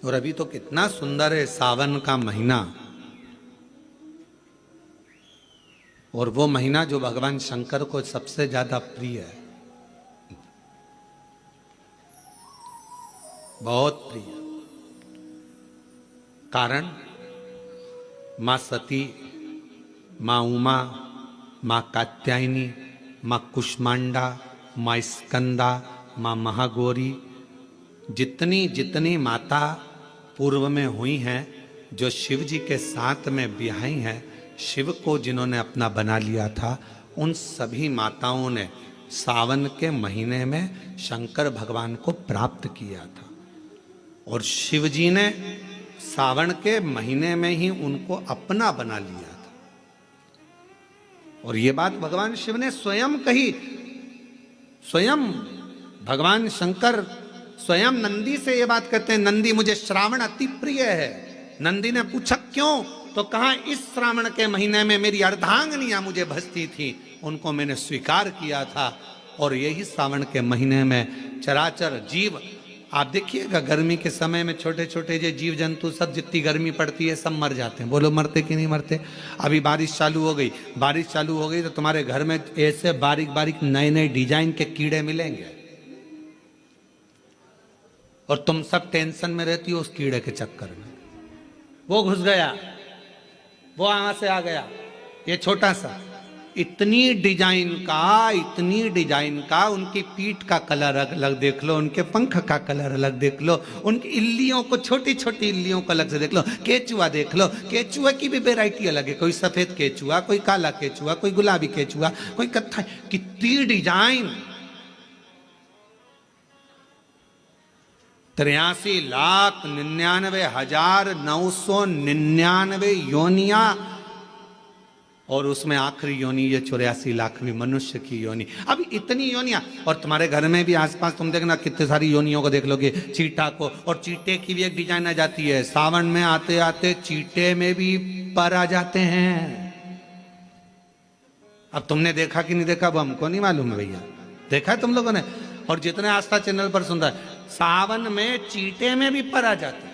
और अभी तो कितना सुंदर है सावन का महीना, और वो महीना जो भगवान शंकर को सबसे ज्यादा प्रिय है, बहुत प्रिय। कारण मां सती, मां उमा, मां कात्यायनी, मां कुष्मांडा, मां स्कंदा, मां महागौरी, जितनी जितनी माता पूर्व में हुई हैं, जो शिव जी के साथ में ब्याही हैं, शिव को जिन्होंने अपना बना लिया था, उन सभी माताओं ने सावन के महीने में शंकर भगवान को प्राप्त किया था। और शिव जी ने सावन के महीने में ही उनको अपना बना लिया था। और ये बात भगवान शिव ने स्वयं कही। स्वयं भगवान शंकर स्वयं नंदी से ये बात कहते हैं, नंदी मुझे श्रावण अति प्रिय है। नंदी ने पूछा क्यों, तो कहा इस श्रावण के महीने में मेरी अर्धांगिनियां मुझे भजती थी, उनको मैंने स्वीकार किया था। और यही सावन के महीने में चराचर जीव, आप देखिएगा गर्मी के समय में छोटे छोटे जो जीव जंतु सब, जितनी गर्मी पड़ती है सब मर जाते हैं। बोलो मरते कि नहीं मरते? अभी बारिश चालू हो गई, बारिश चालू हो गई तो तुम्हारे घर में ऐसे बारीक बारीक नए नए डिजाइन के कीड़े मिलेंगे, और तुम सब टेंशन में रहती हो उस कीड़े के चक्कर में। वो घुस गया, वो वहां से आ गया, ये छोटा सा, इतनी डिजाइन का, उनकी पीठ का कलर अलग देख लो, उनके पंख का कलर अलग देख लो, उनकी इल्लियों को, छोटी छोटी इल्लियों को अलग से देख लो। केचुआ देख लो, केचुआ की भी वैरायटी अलग है, कोई सफेद केचुआ, कोई काला केचुआ, कोई गुलाबी केचुआ, कोई कत्था, कितनी डिजाइन। 83,99,999 योनिया, और उसमें आखिरी योनि ये 84,00,000वीं मनुष्य की योनि। अब इतनी योनियां, और तुम्हारे घर में भी आसपास तुम देखना कितने सारी योनियों को देख लोगे, चीटा को, और चीटे की भी एक डिजाइन आ जाती है। सावन में आते आते चीटे में भी पर आ जाते हैं। अब तुमने देखा कि नहीं देखा वो हमको नहीं मालूम है भैया, देखा है तुम लोगों ने? और जितने आस्था चैनल पर सुन रहा है, सावन में चीटे में भी पर आ जाते हैं।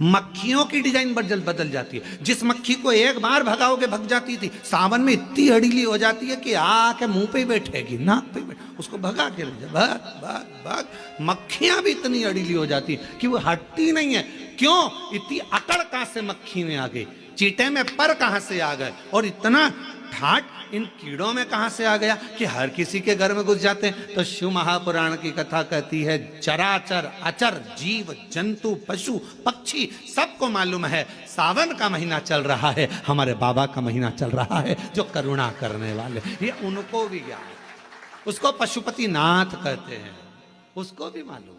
मक्खियों की डिजाइन बदल जाती है। जिस मक्खी को एक बार भगाओगे भग जाती थी, सावन में इतनी अड़ीली हो जाती है कि आके मुंह पे बैठेगी, नाक पे बैठे, उसको भगा के ले जा, भाग भाग भाग। मक्खियां भी इतनी अड़ीली हो जाती है कि वो हटती नहीं है। क्यों? इतनी अकड़ कहां से मक्खी में आ गई, चीटे में पर कहां से आ गए, और इतना ठाट इन कीड़ों में कहां से आ गया कि हर किसी के घर में घुस जाते हैं। तो शिव महापुराण की कथा कहती है, चराचर अचर जीव जंतु पशु पक्षी सबको मालूम है सावन का महीना चल रहा है, हमारे बाबा का महीना चल रहा है जो करुणा करने वाले, ये उनको भी ज्ञान है। उसको पशुपति नाथ कहते हैं, उसको भी मालूम है।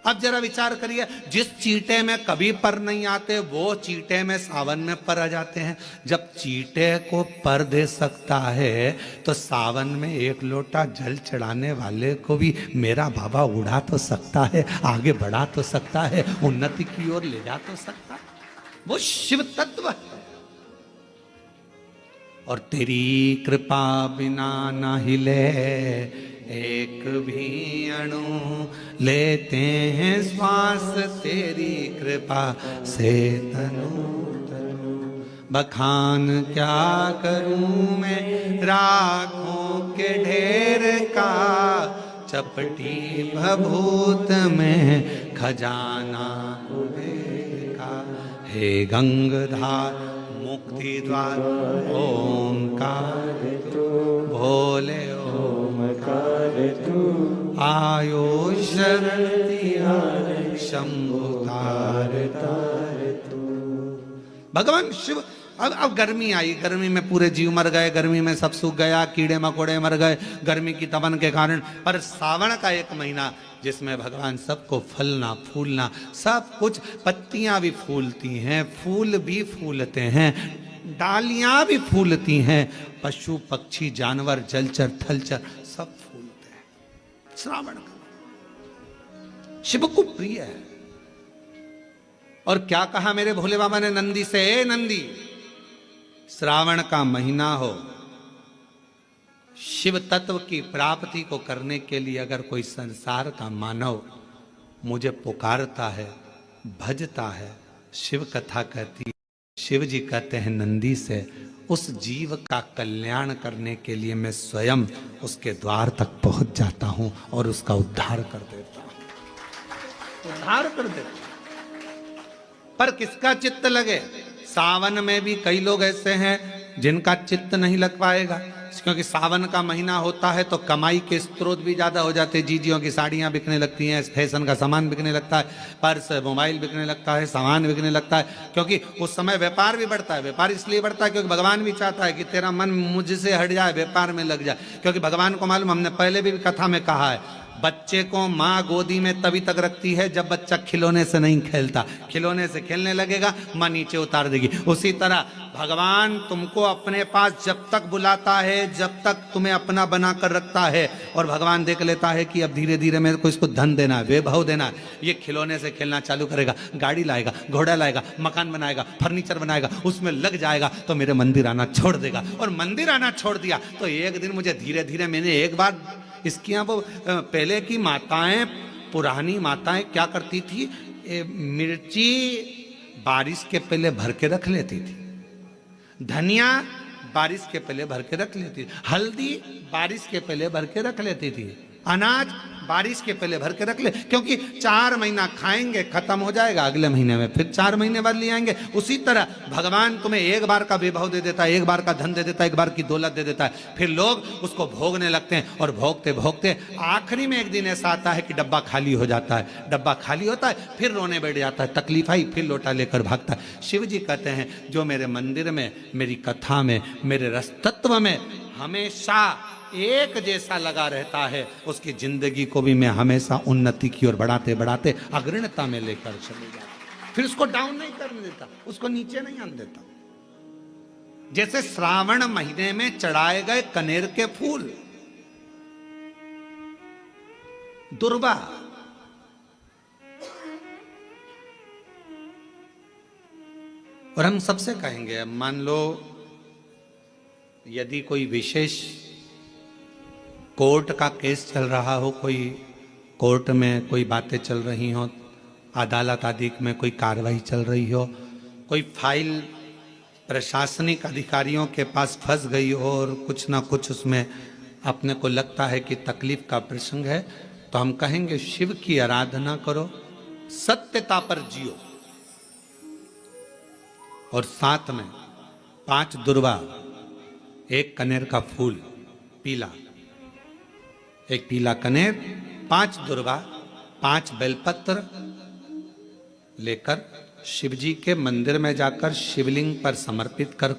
अब जरा विचार करिए, जिस चीटे में कभी पर नहीं आते वो चीटे में सावन में पर आ जाते हैं। जब चीटे को पर दे सकता है तो सावन में एक लोटा जल चढ़ाने वाले को भी मेरा बाबा उड़ा तो सकता है, आगे बढ़ा तो सकता है, उन्नति की ओर ले जा तो सकता है। वो शिव तत्व है। और तेरी कृपा बिना ना हिले एक भी अणु, लेते हैं श्वास तेरी कृपा से तनु तनु। बखान क्या करूं मैं राखों के ढेर का, चपटी भभूत में खजाना कुबेर का। हे गंगाधार मुक्ति द्वार ओंकार तू, भोले ओंकार तू, आयो शरण तिहार शंभु तार तार तू। भगवान शिव, अब गर्मी आई, गर्मी में पूरे जीव मर गए, गर्मी में सब सूख गया, कीड़े मकोड़े मर गए गर्मी की तपन के कारण। पर सावन का एक महीना जिसमें भगवान सबको फलना फूलना सब कुछ, पत्तियां भी फूलती हैं, फूल भी फूलते हैं, डालियां भी फूलती हैं, पशु पक्षी जानवर जलचर थलचर सब फूलते हैं। श्रावण का शिव को प्रिय है। और क्या कहा मेरे भोले बाबा ने नंदी से, ए नंदी, श्रावण का महीना हो, शिव तत्व की प्राप्ति को करने के लिए अगर कोई संसार का मानव मुझे पुकारता है, भजता है, शिव कथा कहती है, शिव जी कहते हैं नंदी से, उस जीव का कल्याण करने के लिए मैं स्वयं उसके द्वार तक पहुंच जाता हूं और उसका उद्धार कर देता हूं, उद्धार कर देता हूं। पर किसका चित्त लगे? सावन में भी कई लोग ऐसे हैं जिनका चित्त नहीं लग पाएगा, क्योंकि सावन का महीना होता है तो कमाई के स्रोत भी ज्यादा हो जाते हैं। जीजियों की साड़ियां बिकने लगती हैं, फैशन का सामान बिकने लगता है, पर्स मोबाइल बिकने लगता है, सामान बिकने लगता है, क्योंकि उस समय व्यापार भी बढ़ता है। व्यापार इसलिए बढ़ता है क्योंकि भगवान भी चाहता है कि तेरा मन मुझसे हट जाए, व्यापार में लग जाए। क्योंकि भगवान को मालूम, हमने पहले भी कथा में कहा है, बच्चे को माँ गोदी में तभी तक रखती है जब बच्चा खिलौने से नहीं खेलता। खिलौने से खेलने लगेगा, माँ नीचे उतार देगी। उसी तरह भगवान तुमको अपने पास जब तक बुलाता है, जब तक तुम्हें अपना बना कर रखता है, और भगवान देख लेता है कि अब धीरे धीरे मेरे को इसको धन देना है, वैभव देना है, ये खिलौने से खेलना चालू करेगा, गाड़ी लाएगा, घोड़ा लाएगा, मकान बनाएगा, फर्नीचर बनाएगा, उसमें लग जाएगा तो मेरे मंदिर आना छोड़ देगा। और मंदिर आना छोड़ दिया तो एक दिन मुझे धीरे धीरे, मैंने एक बार इसकी यहाँ वो पहले की माताएं, पुरानी माताएं क्या करती थी, मिर्ची बारिश के पहले भर के रख लेती थी, धनिया बारिश के पहले भर के रख लेती थी, हल्दी बारिश के पहले भर के रख लेती थी, अनाज बारिश के पहले भर के रख ले, क्योंकि 4 महीना खाएंगे, खत्म हो जाएगा, अगले महीने में फिर 4 महीने बाद ले आएंगे। उसी तरह भगवान तुम्हें एक बार का वैभव दे देता है, एक बार का धन दे देता है, एक बार की दौलत दे देता है, फिर लोग उसको भोगने लगते हैं, और भोगते भोगते आखिरी में एक दिन ऐसा आता है कि डब्बा खाली हो जाता है। डब्बा खाली होता है, फिर रोने बैठ जाता है, तकलीफ आई, फिर लोटा लेकर भागता है। शिव जी कहते हैं जो मेरे मंदिर में, मेरी कथा में, मेरे रस तत्व में हमेशा एक जैसा लगा रहता है, उसकी जिंदगी को भी मैं हमेशा उन्नति की ओर बढ़ाते बढ़ाते अग्रणता में लेकर चले जाता। फिर उसको डाउन नहीं करने देता, उसको नीचे नहीं आने देता। जैसे श्रावण महीने में चढ़ाए गए कनेर के फूल, दुर्वा, और हम सबसे कहेंगे, मान लो यदि कोई विशेष कोर्ट का केस चल रहा हो, कोई कोर्ट में कोई बातें चल रही हो, अदालत आदि में कोई कार्रवाई चल रही हो, कोई फाइल प्रशासनिक अधिकारियों के पास फंस गई हो और कुछ ना कुछ उसमें अपने को लगता है कि तकलीफ का प्रसंग है, तो हम कहेंगे शिव की आराधना करो, सत्यता पर जियो, और साथ में 5 दुर्वा, 1 कनेर का फूल पीला, 1 पीला कनेर, 5 दुर्वा, 5 बेलपत्र लेकर शिव जी के मंदिर में जाकर शिवलिंग पर समर्पित कर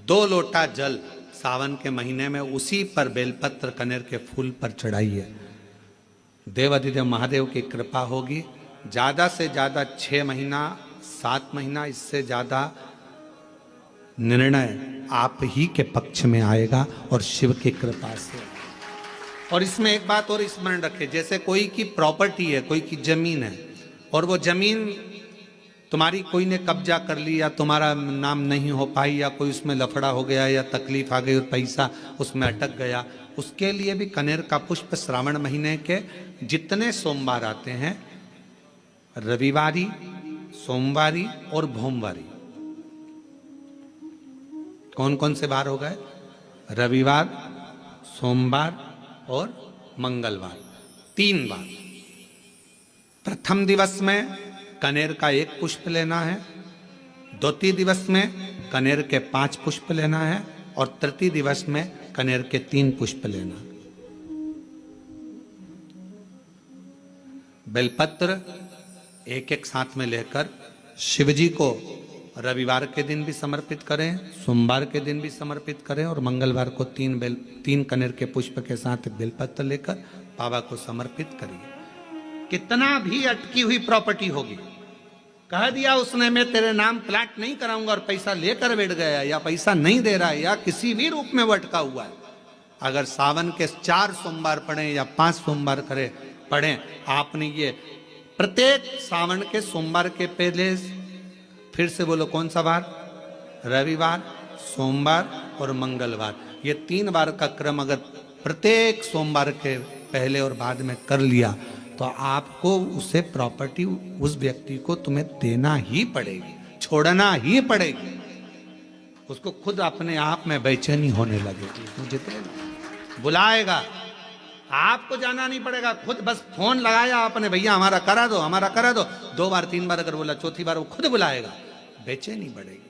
2 लोटा जल सावन के महीने में उसी पर बेलपत्र कनेर के फूल पर चढ़ाइए। देवाधिदेव महादेव की कृपा होगी। ज्यादा से ज्यादा 6 महीना, 7 महीना, इससे ज्यादा निर्णय आप ही के पक्ष में आएगा और शिव की कृपा से। और इसमें एक बात और स्मरण रखें, जैसे कोई की प्रॉपर्टी है, कोई की जमीन है, और वो जमीन तुम्हारी कोई ने कब्जा कर ली, या तुम्हारा नाम नहीं हो पाई, या कोई उसमें लफड़ा हो गया, या तकलीफ आ गई और पैसा उसमें अटक गया, उसके लिए भी कनेर का पुष्प श्रावण महीने के जितने सोमवार आते हैं, रविवारी, सोमवारी और भोमवारी, कौन कौन से बार हो गए? रविवार, सोमवार और मंगलवार, 3 बार। प्रथम दिवस में कनेर का 1 पुष्प लेना है, द्वितीय दिवस में कनेर के 5 पुष्प लेना है, और तृतीय दिवस में कनेर के 3 पुष्प लेना। बेलपत्र 1-1 साथ में लेकर शिव जी को रविवार के दिन भी समर्पित करें, सोमवार के दिन भी समर्पित करें, और मंगलवार को 3 कनेर के पुष्प के साथ बेलपत्र लेकर बाबा को समर्पित करिए। कितना भी अटकी हुई प्रॉपर्टी होगी, कह दिया उसने मैं तेरे नाम प्लाट नहीं कराऊंगा, और पैसा लेकर बैठ गया, या पैसा नहीं दे रहा है, या किसी भी रूप में वो अटका हुआ है, अगर सावन के 4 सोमवार पढ़े या 5 सोमवार पढ़े, आपने ये प्रत्येक सावन के सोमवार के पहले, फिर से बोलो कौन सा बार? रविवार, सोमवार और मंगलवार, ये 3 बार का क्रम अगर प्रत्येक सोमवार के पहले और बाद में कर लिया तो आपको उसे प्रॉपर्टी उस व्यक्ति को तुम्हें देना ही पड़ेगी, छोड़ना ही पड़ेगी। उसको खुद अपने आप में बेचैनी होने लगेगी, मुझे बुलाएगा, आपको जाना नहीं पड़ेगा, खुद बस फोन लगाया आपने, भैया हमारा करा दो, हमारा करा दो, 2 बार 3 बार अगर बोला, चौथी बार वो खुद बुलाएगा, बेचैनी बढ़ेगी।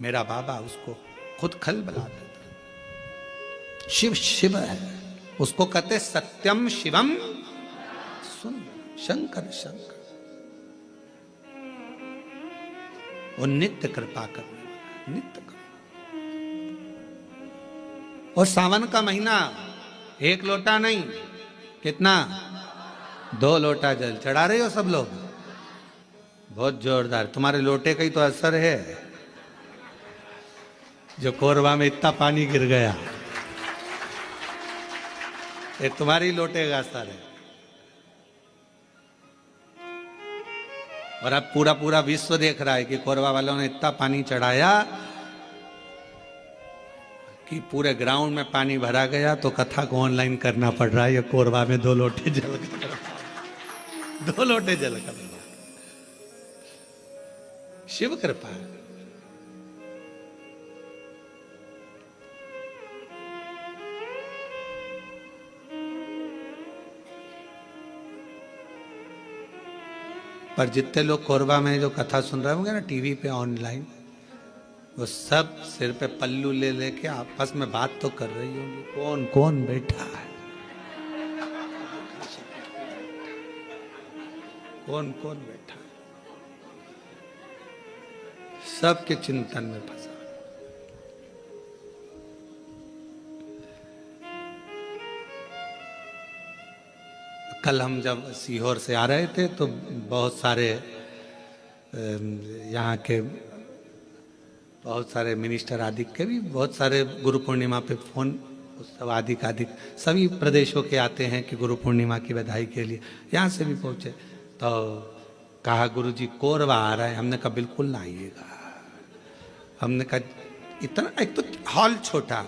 मेरा बाबा उसको खुद खल बुला देता। शिव शिव है, उसको कहते सत्यम शिवम सुंदर, शंकर शंकर। वो नित्य कृपा करने वाला, नित्य कृपा। और सावन का महीना, 1 लोटा नहीं, कितना, 2 लोटा जल चढ़ा रहे हो सब लोग, बहुत जोरदार। तुम्हारे लोटे का ही तो असर है, जो कोरबा में इतना पानी गिर गया, ये तुम्हारी लोटे का असर है। और अब पूरा पूरा विश्व देख रहा है कि कोरबा वालों ने इतना पानी चढ़ाया कि पूरे ग्राउंड में पानी भरा गया, तो कथा को ऑनलाइन करना पड़ रहा है। ये कोरबा में 2 लोटे जल कर, 2 लोटे जल कर, शिव कृपा। पर जितने लोग कोरबा में जो कथा सुन रहे होंगे ना टीवी पे ऑनलाइन, वो सब सिर पे पल्लू ले लेके आपस में बात तो कर रही होंगी, कौन कौन बैठा है, कौन कौन बैठा है, सबके चिंतन में फंसा। कल हम जब सीहोर से आ रहे थे तो बहुत सारे यहाँ के बहुत सारे मिनिस्टर आदि के भी बहुत सारे गुरु पूर्णिमा पे फोन, सब आदिक सभी प्रदेशों के आते हैं कि गुरु पूर्णिमा की बधाई के लिए। यहाँ से भी पहुँचे तो कहा गुरु जी कोरबा आ रहा है। हमने कहा बिल्कुल ना आइएगा। हमने कहा इतना, एक तो हॉल छोटा,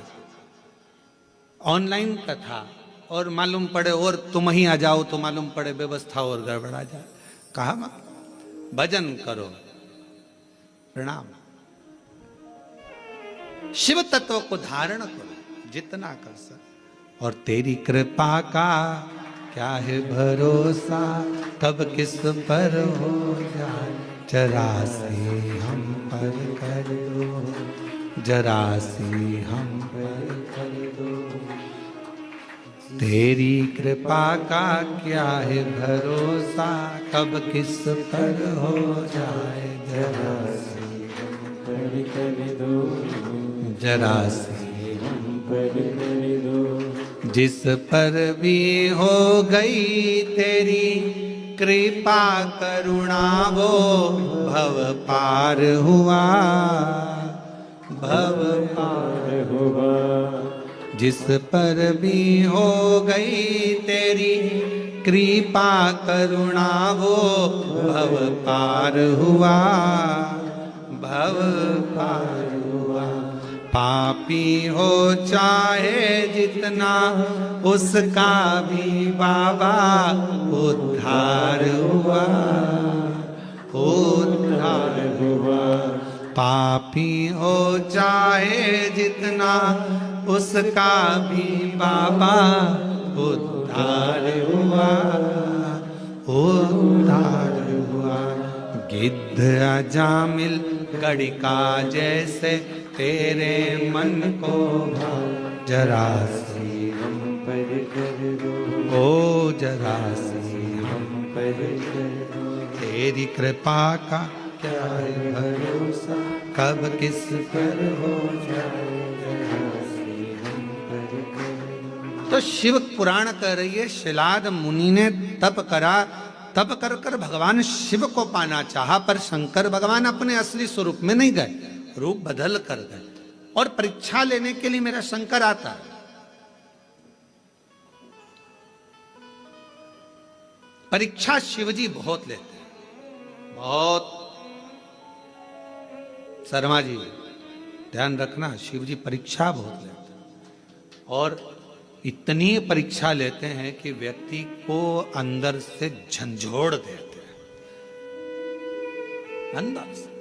ऑनलाइन कथा, और मालूम पड़े और तुम ही आ जाओ तो मालूम पड़े व्यवस्था और गड़बड़ा जाए। कहा भजन करो, प्रणाम, शिव तत्व को धारण करो जितना कर सक। और तेरी कृपा का क्या है भरोसा, कब किस पर हो जाए, जरा से हम पर कर दो, जरा से हम पर कर दो। तेरी कृपा का क्या है भरोसा, कब किस पर हो जाए, जरा से हम पर कर दो, जरा से हम पर कर दो। जिस पर भी हो गई तेरी कृपा करुणा, वो भव पार हुआ, भव पार हुआ। जिस पर भी हो गई तेरी कृपा करुणा, वो भव पार हुआ, भव पार हुआ। पापी हो चाहे जितना, उसका भी बाबा उद्धार हुआ, उद्धार हुआ। पापी हो चाहे जितना, उसका भी बाबा उद्धार हुआ, उद्धार हुआ। गिद्ध अजामिल गड़िका जैसे तेरे मन को भाव, जरा से हम पर कर दो, ओ जरा से हम पर कर दो। तेरी कृपा का क्या है भरोसा, कब किस पर हो जाए, जरा से हम पर कर दो। तो शिव पुराण कह रही है, शिलाद मुनि ने तप करा, तप कर कर भगवान शिव को पाना चाहा, पर शंकर भगवान अपने असली स्वरूप में नहीं गए, रूप बदल कर गए। और परीक्षा लेने के लिए मेरा शंकर आता है। परीक्षा शिवजी बहुत लेते हैं, बहुत। शर्मा जी ध्यान रखना, शिवजी परीक्षा बहुत लेते हैं। और इतनी परीक्षा लेते हैं कि व्यक्ति को अंदर से झंझोड़ देते हैं, अंदर से।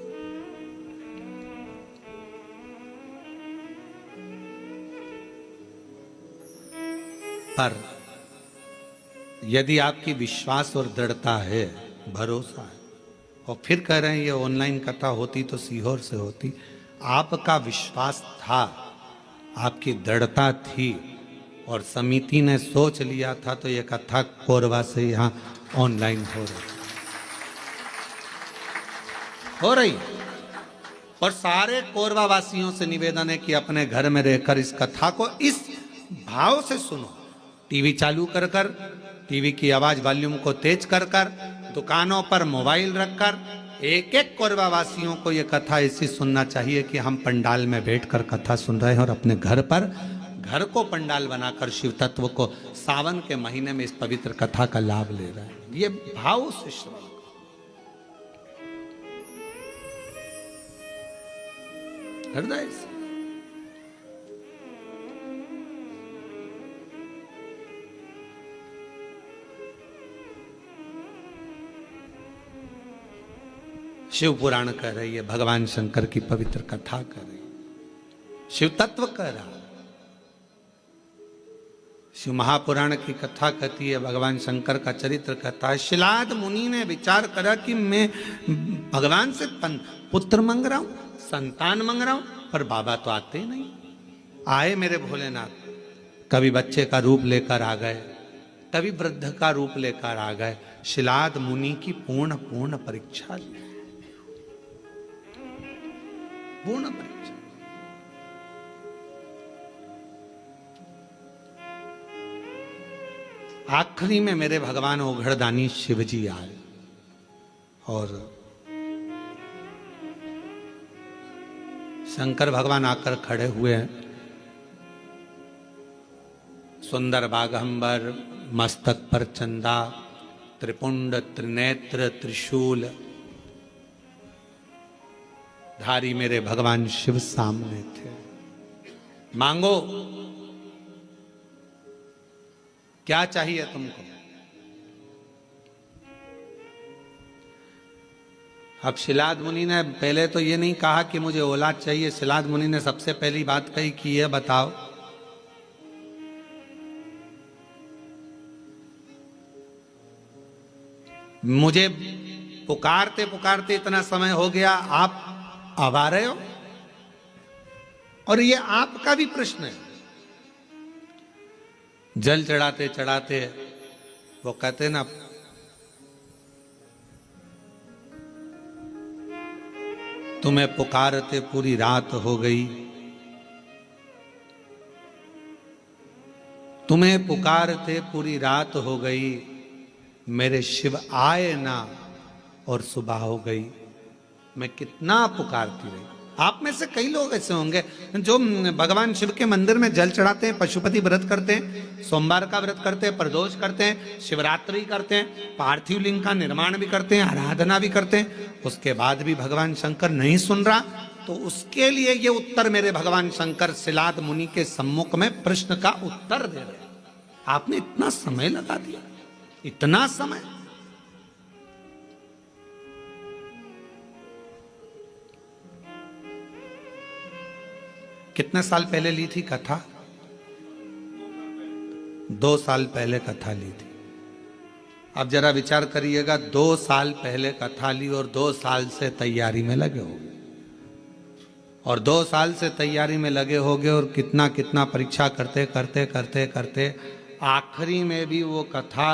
पर यदि आपकी विश्वास और दृढ़ता है, भरोसा है, और फिर कह रहे हैं ये ऑनलाइन कथा होती तो सीहोर से होती, आपका विश्वास था, आपकी दृढ़ता थी, और समिति ने सोच लिया था, तो ये कथा कोरबा से यहाँ ऑनलाइन हो रही। और सारे कोरबा वासियों से निवेदन है कि अपने घर में रहकर इस कथा को इस भाव से सुनो। टीवी चालू कर कर, टीवी की आवाज वॉल्यूम को तेज कर कर, दुकानों पर मोबाइल रखकर एक एक कोरबा वासियों को यह कथा ऐसी सुनना चाहिए कि हम पंडाल में बैठकर कथा सुन रहे हैं और अपने घर पर, घर को पंडाल बनाकर शिव तत्व को सावन के महीने में इस पवित्र कथा का लाभ ले रहे हैं। ये भाव से श्रवण, हृदय से। शिव पुराण कह रही है, भगवान शंकर की पवित्र कथा कह रही है, शिव तत्व कह रहा। शिव महापुराण की कथा कहती है, भगवान शंकर का चरित्र कहता है। शिलाद मुनि ने विचार करा कि मैं भगवान से पुत्र मांग रहा हूं, संतान मांग रहा हूं, पर बाबा तो आते नहीं। आए मेरे भोलेनाथ, कभी बच्चे का रूप लेकर आ गए, कभी वृद्ध का रूप लेकर आ गए। शिलाद मुनि की पूर्ण परीक्षा ली, पूर्ण परीक्षा। आखिरी में मेरे भगवान ओघड़दानी शिव जी आए और शंकर भगवान आकर खड़े हुए हैं। सुंदर बागंबर, मस्तक पर चंदा, त्रिपुंड त्रिनेत्र त्रिशूल धारी मेरे भगवान शिव सामने थे। मांगो, क्या चाहिए तुमको? अब शिलाद मुनि ने पहले तो ये नहीं कहा कि मुझे औलाद चाहिए। शिलाद मुनि ने सबसे पहली बात कही कि ये बताओ, मुझे पुकारते पुकारते इतना समय हो गया, आप अब आ रहे हो? और ये आपका भी प्रश्न है। जल चढ़ाते चढ़ाते वो कहते ना, तुम्हें पुकारते पूरी रात हो गई, तुम्हें पुकारते पूरी रात हो गई, मेरे शिव आए ना और सुबह हो गई। मैं कितना पुकारती रही। आप में से कई लोग ऐसे होंगे जो भगवान शिव के मंदिर में जल चढ़ाते हैं, पशुपति व्रत करते हैं, सोमवार का व्रत करते हैं, प्रदोष करते हैं, शिवरात्रि करते हैं, पार्थिव लिंग का निर्माण भी करते हैं, आराधना भी करते हैं। उसके बाद भी भगवान शंकर नहीं सुन रहा, तो उसके लिए ये उत्तर मेरे भगवान शंकर शिलाद मुनि के सम्मुख में प्रश्न का उत्तर दे रहे हैं। आपने इतना समय लगा दिया, इतना समय। कितने साल पहले ली थी कथा? 2 साल पहले कथा ली थी। अब जरा विचार करिएगा, 2 साल पहले कथा ली और 2 साल से तैयारी में लगे हो, और 2 साल से तैयारी में लगे होगे, और कितना कितना परीक्षा करते करते करते करते आखिरी में भी वो कथा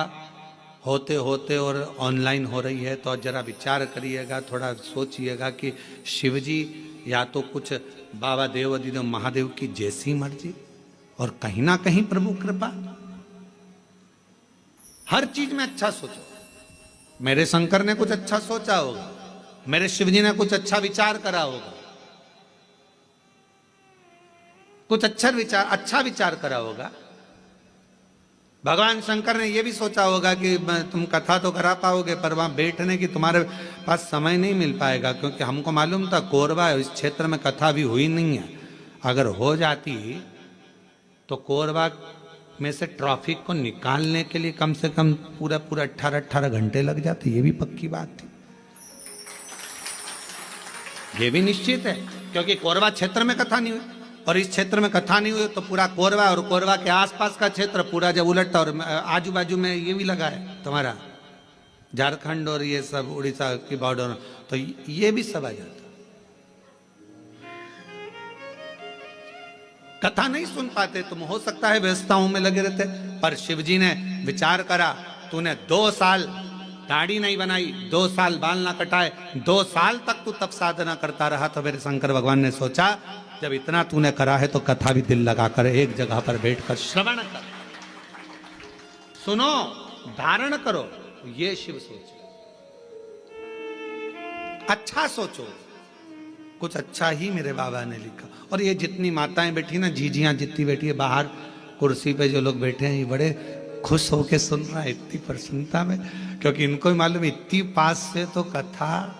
होते होते और ऑनलाइन हो रही है। तो जरा विचार करिएगा, थोड़ा सोचिएगा कि शिवजी या तो कुछ बाबा देव अधिदेव महादेव की जैसी मर्जी, और कहीं ना कहीं प्रभु कृपा। हर चीज में अच्छा सोचो। मेरे शंकर ने कुछ अच्छा सोचा होगा, मेरे शिवजी ने कुछ अच्छा विचार करा होगा, कुछ अच्छा विचार करा होगा। भगवान शंकर ने यह भी सोचा होगा कि तुम कथा तो करा पाओगे, पर वहां बैठने की तुम्हारे पास समय नहीं मिल पाएगा, क्योंकि हमको मालूम था कोरबा इस क्षेत्र में कथा भी हुई नहीं है। अगर हो जाती तो कोरबा में से ट्रैफिक को निकालने के लिए कम से कम पूरा 18 घंटे लग जाते, ये भी पक्की बात थी। ये भी निश्चित है, क्योंकि कोरबा क्षेत्र में कथा नहीं हुई, और इस क्षेत्र में कथा नहीं हुई तो पूरा कोरबा और कोरबा के आसपास का क्षेत्र पूरा जब उलटता, और आजू बाजू में ये भी लगा है तुम्हारा झारखंड और ये सब उड़ीसा की बॉर्डर, तो ये भी सब आ जाता। कथा नहीं सुन पाते तुम, हो सकता है व्यवस्थाओं में लगे रहते, पर शिवजी ने विचार करा, तूने 2 साल दाढ़ी नहीं बनाई, 2 साल बाल ना कटाए, 2 साल तक तू तप साधना करता रहा, तो मेरे शंकर भगवान ने सोचा जब इतना तूने करा है तो कथा भी दिल लगाकर एक जगह पर बैठकर श्रवण कर, सुनो, धारण करो। ये शिव सोच, अच्छा सोचो, कुछ अच्छा ही मेरे बाबा ने लिखा। और ये जितनी माताएं बैठी ना, जीजियां जितनी बैठी है बाहर कुर्सी पे, जो लोग बैठे हैं, ये बड़े खुश होके सुन रहा है इतनी प्रसन्नता में, क्योंकि इनको भी मालूम इतनी पास से तो कथा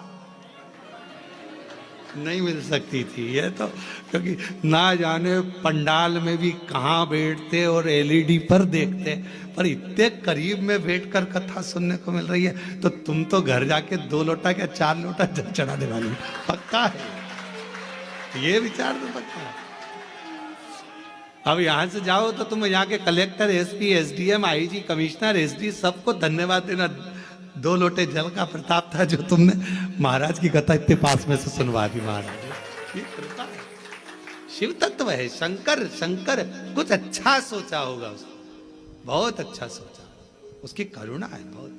नहीं मिल सकती थी ये तो, क्योंकि ना जाने पंडाल में भी कहाँ बैठते और एलईडी पर देखते, पर इतने करीब में बैठकर कथा सुनने को मिल रही है, तो तुम तो घर जाके 2 लोटा क्या 4 लोटा जल चढ़ाने वाली, पक्का है ये विचार तो पक्का है। अब यहां से जाओ तो तुम यहाँ के collector, SP, SDM, IG, commissioner, SD सबको धन्यवाद देना, 2 लोटे जल का प्रताप था जो तुमने महाराज की कथा इतने पास में से सुनवा दी। महाराज ये कृपा है, शिव तत्व है, शंकर कुछ अच्छा सोचा होगा उसने, बहुत अच्छा सोचा, उसकी करुणा है बहुत,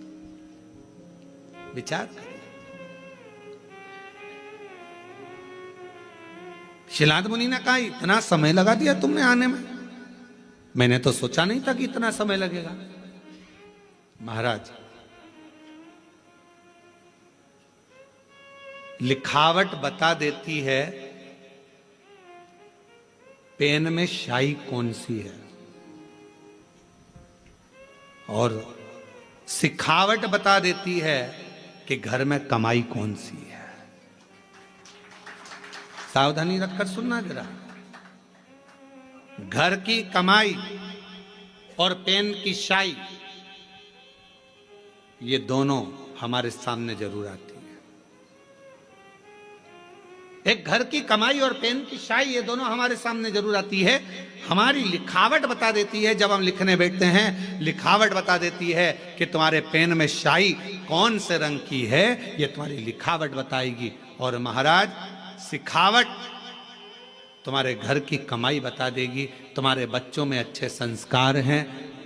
विचार कर। शिलाद मुनि ने कहा इतना समय लगा दिया तुमने आने में, मैंने तो सोचा नहीं था कि इतना समय लगेगा। महाराज लिखावट बता देती है पेन में स्याही कौन सी है, और सिखावट बता देती है कि घर में कमाई कौन सी है। सावधानी रखकर सुनना जरा, घर की कमाई और पेन की स्याही, ये दोनों हमारे सामने जरूर आती है। एक घर की कमाई और पेन की स्याही, ये दोनों हमारे सामने जरूर आती है। हमारी लिखावट बता देती है, जब हम लिखने बैठते हैं लिखावट बता देती है कि तुम्हारे पेन में स्याही कौन से रंग की है, ये तुम्हारी लिखावट बताएगी। और महाराज सिखावट तुम्हारे घर की कमाई बता देगी। तुम्हारे बच्चों में अच्छे संस्कार हैं,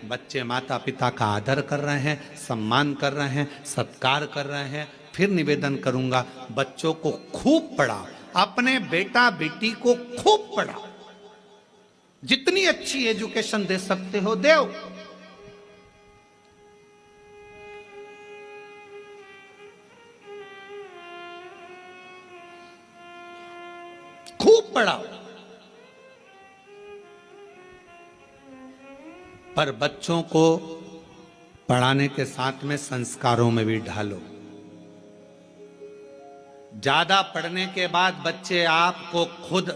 बच्चे माता पिता का आदर कर रहे हैं, सम्मान कर रहे हैं, सत्कार कर रहे हैं। फिर निवेदन करूंगा, बच्चों को खूब पढ़ाओ, अपने बेटा बेटी को खूब पढ़ाओ, जितनी अच्छी एजुकेशन दे सकते हो दो। खूब पढ़ाओ, पर बच्चों को पढ़ाने के साथ में संस्कारों में भी ढालो। ज्यादा पढ़ने के बाद बच्चे आपको खुद,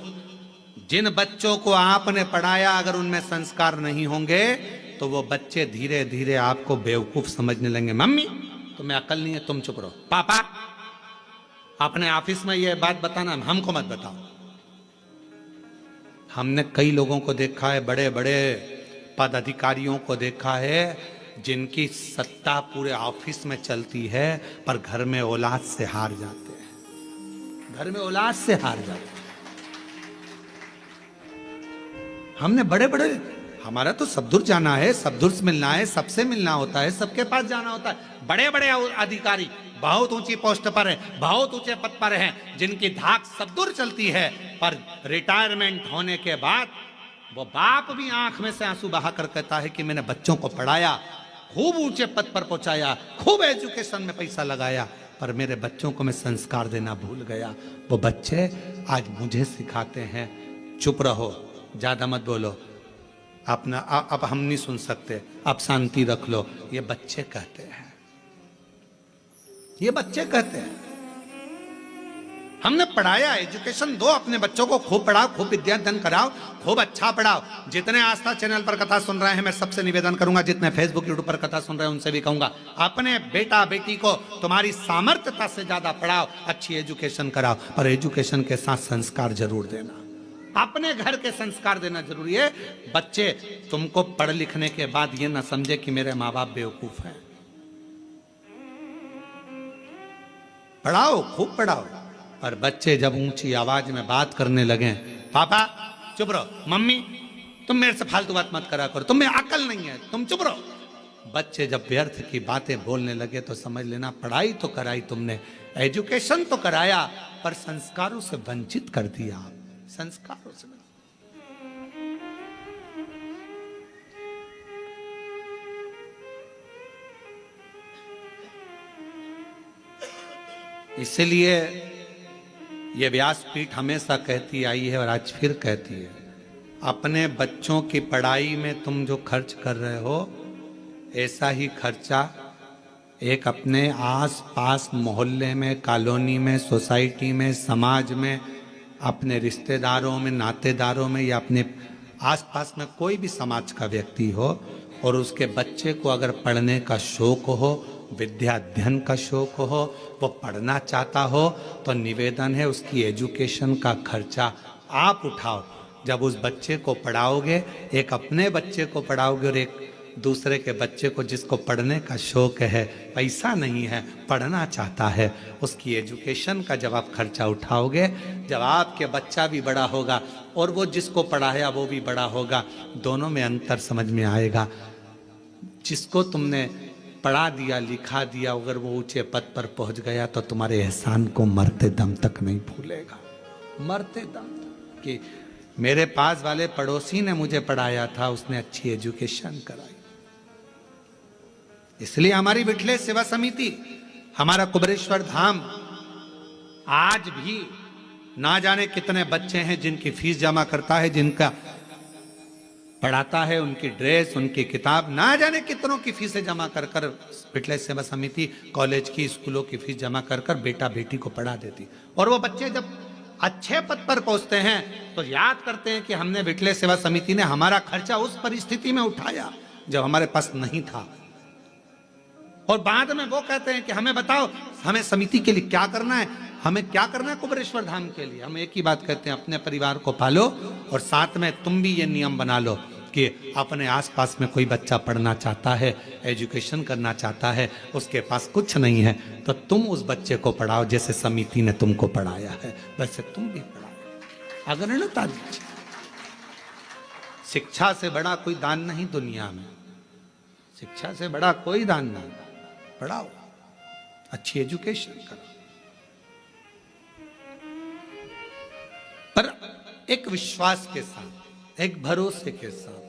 जिन बच्चों को आपने पढ़ाया अगर उनमें संस्कार नहीं होंगे तो वो बच्चे धीरे धीरे आपको बेवकूफ समझने लगेंगे। मम्मी तुम्हें अकल नहीं है, तुम चुप रहो। पापा अपने ऑफिस में ये बात बताना, हमको मत बताओ। हमने कई लोगों को देखा है, बड़े बड़े पद अधिकारियों को देखा है, जिनकी सत्ता पूरे ऑफिस में चलती है पर घर में औलाद से हार जाते हैं, घर में औलाद से हार जाते हैं। हमने बड़े बड़े, हमारा तो सब दूर जाना है, सब दूर से मिलना है, सबसे मिलना होता है, सबके पास जाना होता है। बड़े बड़े अधिकारी बहुत ऊंची पोस्ट पर हैं, बहुत ऊंचे पद पर हैं, जिनकी धाक सब दूर चलती है, पर रिटायरमेंट होने के बाद वो बाप भी आंख में से आंसू बहाकर कहता है कि मैंने बच्चों को पढ़ाया, खूब ऊंचे पद पर पहुंचाया, खूब एजुकेशन में पैसा लगाया, पर मेरे बच्चों को मैं संस्कार देना भूल गया। वो बच्चे आज मुझे सिखाते हैं, चुप रहो, ज्यादा मत बोलो, अपना अब हम नहीं सुन सकते, अब शांति रख लो। ये बच्चे कहते हैं, ये बच्चे कहते हैं। हमने पढ़ाया, एजुकेशन दो अपने बच्चों को, खूब पढ़ाओ, खूब विद्याधन कराओ, खूब अच्छा पढ़ाओ। जितने आस्था चैनल पर कथा सुन रहे हैं, मैं सबसे निवेदन करूंगा, जितने फेसबुक यूट्यूब पर कथा सुन रहे हैं उनसे भी कहूंगा, अपने बेटा बेटी को तुम्हारी सामर्थ्यता से ज्यादा पढ़ाओ, अच्छी एजुकेशन कराओ, पर एजुकेशन के साथ संस्कार जरूर देना। अपने घर के संस्कार देना जरूरी है। बच्चे तुमको पढ़ लिखने के बाद ये ना समझे कि मेरे माँ बाप बेवकूफ हैं। पढ़ाओ, खूब पढ़ाओ, पर बच्चे जब ऊंची आवाज में बात करने लगे, पापा चुप रहो, मम्मी तुम मेरे से फालतू बात मत करा करो, तुम्हें अकल नहीं है, तुम चुप रहो। बच्चे जब व्यर्थ की बातें बोलने लगे तो समझ लेना पढ़ाई तो कराई तुमने, एजुकेशन तो कराया, पर संस्कारों से वंचित कर दिया। संस्कारों से इसलिए ये व्यासपीठ हमेशा कहती आई है और आज फिर कहती है, अपने बच्चों की पढ़ाई में तुम जो खर्च कर रहे हो, ऐसा ही खर्चा एक अपने आस पास मोहल्ले में, कॉलोनी में, सोसाइटी में, समाज में, अपने रिश्तेदारों में, नातेदारों में, या अपने आसपास में कोई भी समाज का व्यक्ति हो और उसके बच्चे को अगर पढ़ने का शौक हो, विद्या अध्ययन का शौक हो, वो पढ़ना चाहता हो, तो निवेदन है उसकी एजुकेशन का खर्चा आप उठाओ। जब उस बच्चे को पढ़ाओगे, एक अपने बच्चे को पढ़ाओगे और एक दूसरे के बच्चे को जिसको पढ़ने का शौक है, पैसा नहीं है, पढ़ना चाहता है, उसकी एजुकेशन का जब आप खर्चा उठाओगे, जब आपके बच्चा भी बड़ा होगा और वो जिसको पढ़ाया वो भी बड़ा होगा, दोनों में अंतर समझ में आएगा। जिसको तुमने पढ़ा दिया, लिखा दिया, अगर वो ऊंचे पद पर पहुंच गया तो तुम्हारे एहसान को मरते दम तक नहीं भूलेगा। मरते दम तक कि मेरे पास वाले पड़ोसी ने मुझे पढ़ाया था, उसने अच्छी एजुकेशन कराई। इसलिए हमारी विठले सेवा समिति, हमारा कुबेरेश्वर धाम आज भी ना जाने कितने बच्चे हैं जिनकी फीस जमा करता है, जिनका पढ़ाता है, उनकी ड्रेस, उनकी किताब, ना जाने कितनों की फीसें जमा कर कर विठले सेवा समिति कॉलेज की, स्कूलों की फीस जमा कर कर बेटा बेटी को पढ़ा देती। और वो बच्चे जब अच्छे पद पर पहुंचते हैं तो याद करते हैं कि हमने विठले सेवा समिति ने हमारा खर्चा उस परिस्थिति में उठाया जब हमारे पास नहीं था। और बाद में वो कहते हैं कि हमें बताओ, हमें समिति के लिए क्या करना है, हमें क्या करना है कुबेरेश्वर धाम के लिए। हम एक ही बात कहते हैं, अपने परिवार को पालो और साथ में तुम भी ये नियम बना लो कि अपने आसपास में कोई बच्चा पढ़ना चाहता है, एजुकेशन करना चाहता है, उसके पास कुछ नहीं है, तो तुम उस बच्चे को पढ़ाओ जैसे समिति ने तुमको पढ़ाया है, वैसे तुम भी पढ़ाओ। अग्रणता दीजिए। शिक्षा से बड़ा कोई दान नहीं दुनिया में, शिक्षा से बड़ा कोई दान नहीं। पढ़ाओ, अच्छी एजुकेशन करो, पर एक विश्वास के साथ, एक भरोसे के साथ।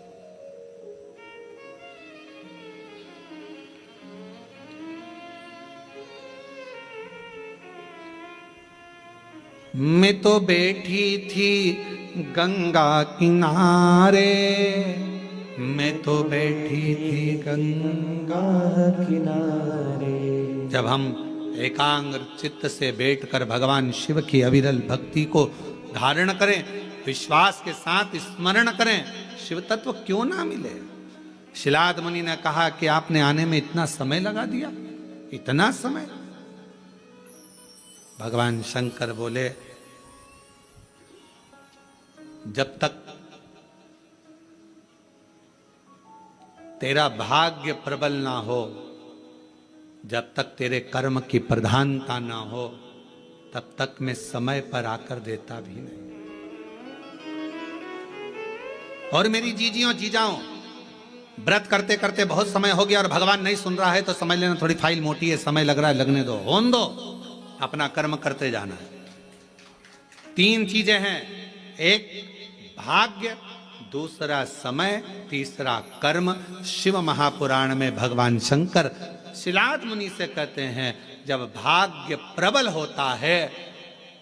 मैं तो बैठी थी गंगा किनारे, मैं तो बैठी थी गंगा किनारे। जब हम एकाग्र चित्त से बैठकर भगवान शिव की अविरल भक्ति को धारण करें, विश्वास के साथ स्मरण करें, शिव तत्व क्यों ना मिले। शिलाद मुनि ने कहा कि आपने आने में इतना समय लगा दिया, इतना समय। भगवान शंकर बोले, जब तक तेरा भाग्य प्रबल ना हो, जब तक तेरे कर्म की प्रधानता ना हो, तब तक मैं समय पर आकर देता भी नहीं। और मेरी जीजियों जीजाओं, व्रत करते करते बहुत समय हो गया और भगवान नहीं सुन रहा है तो समझ लेना थोड़ी फाइल मोटी है, समय लग रहा है, लगने दो, होने दो, अपना कर्म करते जाना है। 3 चीजें हैं, एक भाग्य, दूसरा समय, तीसरा कर्म। शिव महापुराण में भगवान शंकर शिलाद मुनि से कहते हैं, जब भाग्य प्रबल होता है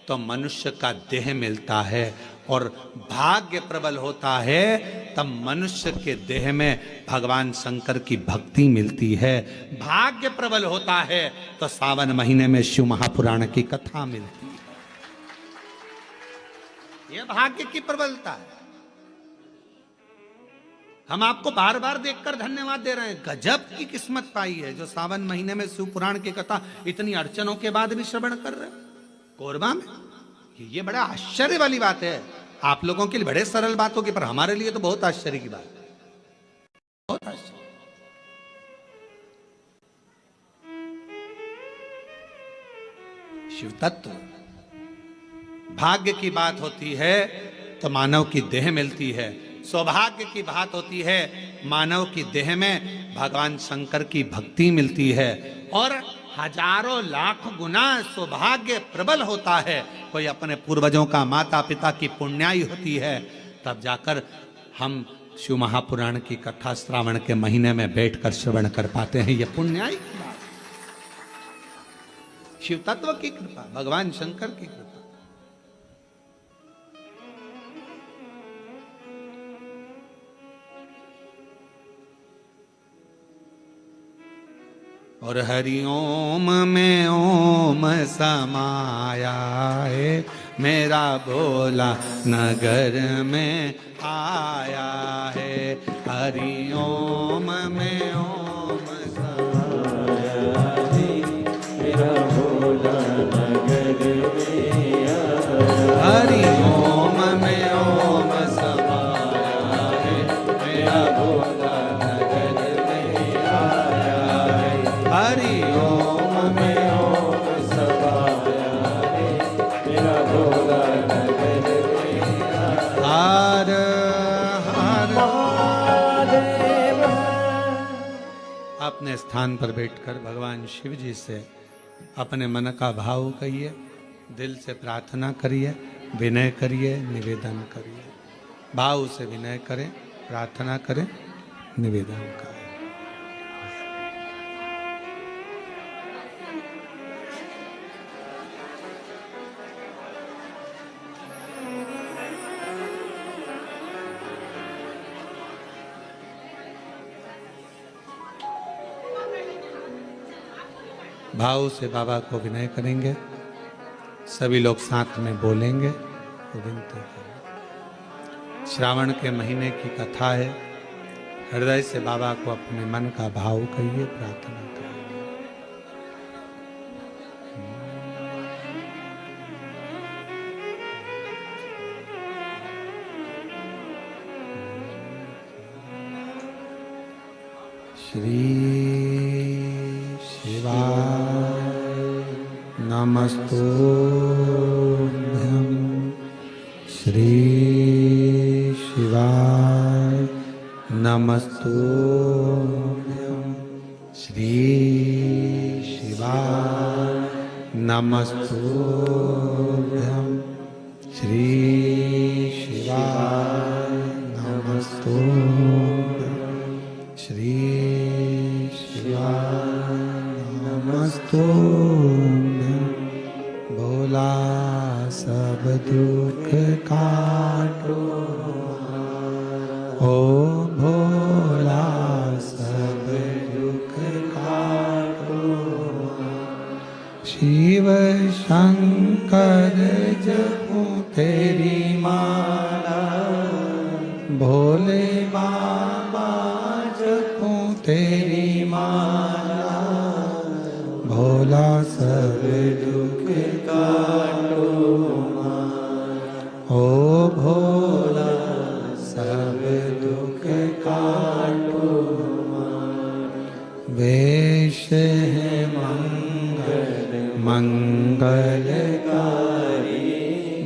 तो मनुष्य का देह मिलता है, और भाग्य प्रबल होता है तब मनुष्य के देह में भगवान शंकर की भक्ति मिलती है। भाग्य प्रबल होता है तो सावन महीने में शिव महापुराण की कथा मिलती है। यह भाग्य की प्रबलता है। हम आपको बार बार देखकर धन्यवाद दे रहे हैं। गजब की किस्मत पाई है जो सावन महीने में शिव पुराण की कथा इतनी अड़चनों के बाद भी श्रवण कर रहे हैं कोरबा में। ये बड़ा आश्चर्य वाली बात है। आप लोगों के लिए बड़े सरल बातों की, पर हमारे लिए तो बहुत आश्चर्य की बात है, बहुत आश्चर्य। शिव तत्व भाग्य की बात होती है तो मानव की देह मिलती है, सौभाग्य की बात होती है मानव की देह में भगवान शंकर की भक्ति मिलती है, और हजारों लाख गुना सौभाग्य प्रबल होता है कोई अपने पूर्वजों का, माता पिता की पुण्याई होती है, तब जाकर हम शिव महापुराण की कथा श्रावण के महीने में बैठकर श्रवण कर पाते हैं। यह पुण्याई की बात, शिव तत्व की कृपा, भगवान शंकर की कृपा। और हरि ओम में ओम समाया है, मेरा भोला नगर में आया है। हरि ओम में ओम समाया है, मेरा भोला नगर में आया है। हरि ओम में ओम समाया है, मेरा भोला हरि ओम में ओम समाया है, मेरा भोला नगर में हर हर महादेव। अपने स्थान पर बैठकर भगवान शिव जी से अपने मन का भाव कहिए, दिल से प्रार्थना करिए, विनय करिए, निवेदन करिए। भाव से विनय करें, प्रार्थना करें, निवेदन करें। भाव से बाबा को विनय करेंगे, सभी लोग साथ में बोलेंगे, विनती करें। श्रावण के महीने की कथा है, हृदय से बाबा को अपने मन का भाव कहिए, प्रार्थना करिए। श्री नमस्तुभ्यं श्री शिवाय नमस्तुभ्यं श्री शिवाय नमस्तुभ्यं श्री शिवाय नमस्तुभ्यं श्री शिवाय नमस्तुभ्यं। भोला सब दुख काटो, ओ भोला सब दुख काटो। शिव शंकर जपो तेरी माला, भोले बाबा जपो तेरी माला। भोला सब दुख काटो, ओ भोला सब दुख काटो। वेश है मंगल मंगलकारी,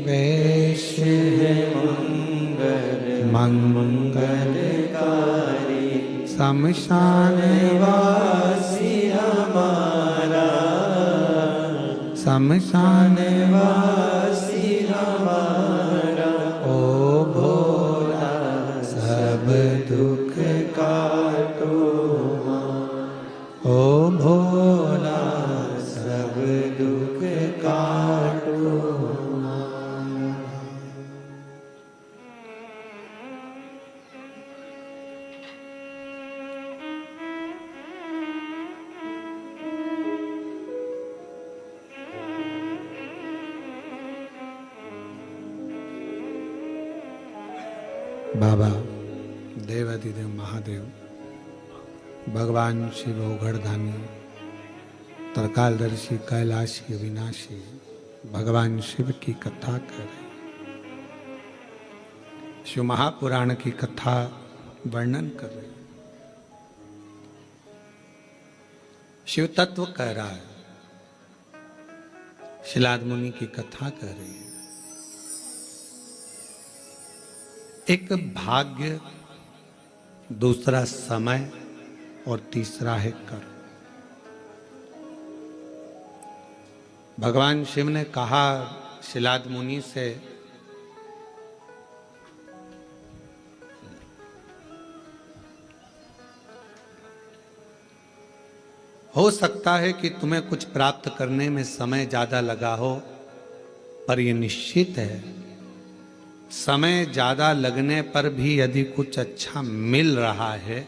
वेश है मंगल मंगलकारी। शमशान वासी हमारा, शमशान वासी हमारा। ओ भोला सब दुख काटो, ओ भोला सब दुख काटो। बाबा देवाधिदेव महादेव भगवान शिव ओघड़दानी त्रिकालदर्शी कैलाशी अविनाशी भगवान शिव की कथा कर रहे, शिव महापुराण की कथा वर्णन कर रहे, शिव तत्व कह रहा है, शिलाद मुनि की कथा कर रही है। एक भाग्य, दूसरा समय और तीसरा है कर्म। भगवान शिव ने कहा शिलाद मुनि से, हो सकता है कि तुम्हें कुछ प्राप्त करने में समय ज्यादा लगा हो, पर यह निश्चित है समय ज्यादा लगने पर भी यदि कुछ अच्छा मिल रहा है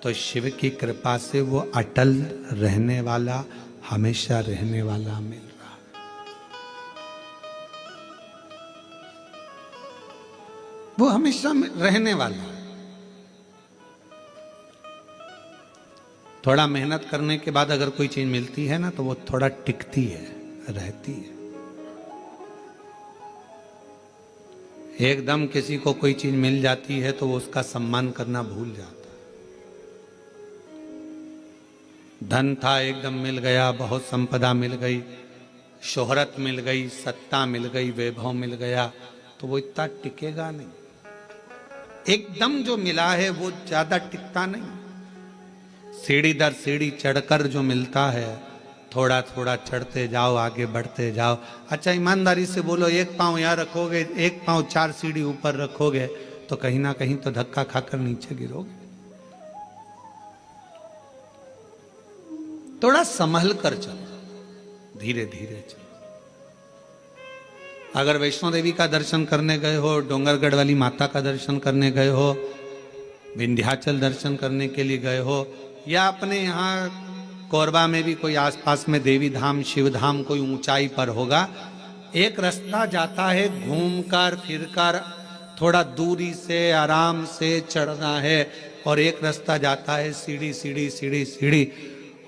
तो शिव की कृपा से वो अटल रहने वाला, हमेशा रहने वाला मिल रहा है। वो हमेशा रहने वाला है। थोड़ा मेहनत करने के बाद अगर कोई चीज मिलती है ना तो वो थोड़ा टिकती है, रहती है। एकदम किसी को कोई चीज मिल जाती है तो वो उसका सम्मान करना भूल जाता है। धन था एकदम मिल गया, बहुत संपदा मिल गई, शोहरत मिल गई, सत्ता मिल गई, वैभव मिल गया, तो वो इतना टिकेगा नहीं। एकदम जो मिला है वो ज्यादा टिकता नहीं। सीढ़ी दर सीढ़ी चढ़कर जो मिलता है, थोड़ा थोड़ा चढ़ते जाओ, आगे बढ़ते जाओ। अच्छा ईमानदारी से बोलो, एक पांव यहाँ रखोगे, एक पांव 4 सीढ़ी ऊपर रखोगे तो कहीं ना कहीं तो धक्का खाकर नीचे गिरोगे। थोड़ा संभल कर चलो, धीरे धीरे चलो। अगर वैष्णो देवी का दर्शन करने गए हो, डोंगरगढ़ वाली माता का दर्शन करने गए हो, विंध्याचल दर्शन करने के लिए गए हो, या अपने यहाँ कोरबा में भी कोई आसपास में देवी धाम, शिव धाम कोई ऊंचाई पर होगा, एक रास्ता जाता है घूमकर फिरकर, थोड़ा दूरी से आराम से चढ़ना है, और एक रास्ता जाता है सीढ़ी सीढ़ी सीढ़ी सीढ़ी,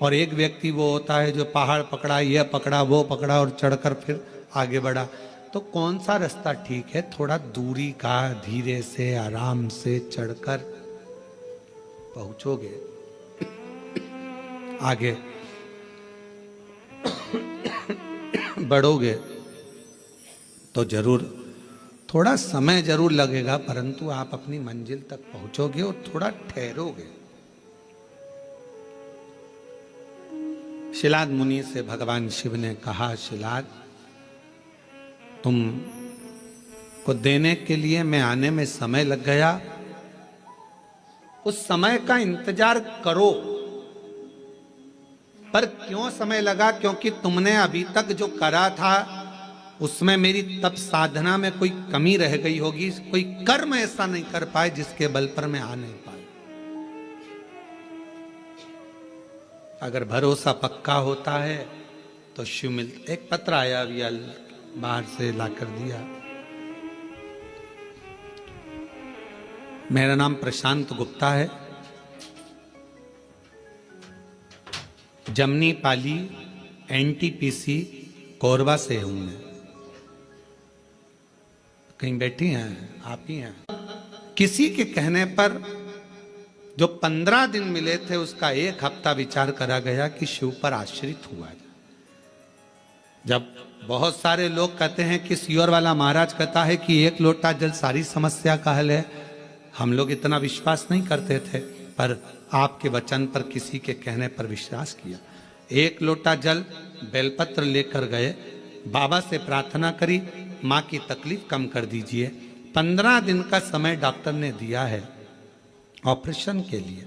और एक व्यक्ति वो होता है जो पहाड़ पकड़ा, ये पकड़ा, वो पकड़ा और चढ़कर फिर आगे बढ़ा। तो कौन सा रास्ता ठीक है? थोड़ा दूरी का, धीरे से आराम से चढ़कर पहुंचोगे आगे, बढ़ोगे तो जरूर थोड़ा समय जरूर लगेगा, परंतु आप अपनी मंजिल तक पहुंचोगे और थोड़ा ठहरोगे। शिलाद मुनि से भगवान शिव ने कहा, शिलाद तुम को देने के लिए मैं आने में समय लग गया, उस समय का इंतजार करो। पर क्यों समय लगा? क्योंकि तुमने अभी तक जो करा था उसमें मेरी तप साधना में कोई कमी रह गई होगी, कोई कर्म ऐसा नहीं कर पाए जिसके बल पर मैं आ नहीं पाया। अगर भरोसा पक्का होता है तो शिव मिलता। एक पत्र आया अभी बाहर से लाकर दिया। मेरा नाम प्रशांत गुप्ता है, जमनी पाली एनटीपीसी कोरबा से हूं मैं। कहीं बैठी हैं आप ही हैं? किसी के कहने पर जो 15 दिन मिले थे उसका 1 हफ्ता विचार करा गया कि शिव पर आश्रित हुआ जाए। जब बहुत सारे लोग कहते हैं कि सियोर वाला महाराज कहता है कि 1 लोटा जल सारी समस्या का हल है, हम लोग इतना विश्वास नहीं करते थे, पर आपके वचन पर किसी के कहने पर विश्वास किया। 1 लोटा जल बेलपत्र लेकर गए, बाबा से प्रार्थना करी, माँ की तकलीफ कम कर दीजिए। 15 दिन का समय डॉक्टर ने दिया है ऑपरेशन के लिए।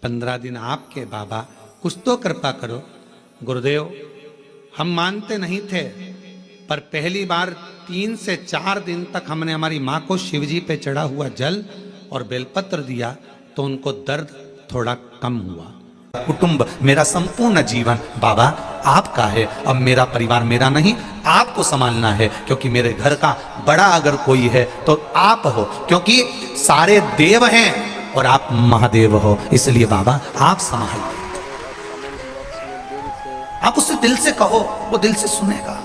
15 दिन आपके बाबा, कुछ तो कृपा करो। गुरुदेव हम मानते नहीं थे, पर पहली बार 3 से 4 दिन तक हमने हमारी माँ को शिवजी पे चढ़ा हुआ जल और बेलपत्र दिया तो उनको दर्द थोड़ा कम हुआ। कुटुंब, मेरा संपूर्ण जीवन बाबा आपका है। अब मेरा परिवार मेरा नहीं, आपको संभालना है, क्योंकि मेरे घर का बड़ा अगर कोई है तो आप हो, क्योंकि सारे देव हैं और आप महादेव हो, इसलिए बाबा आप संभाल। आप उससे दिल से कहो, वो दिल से सुनेगा।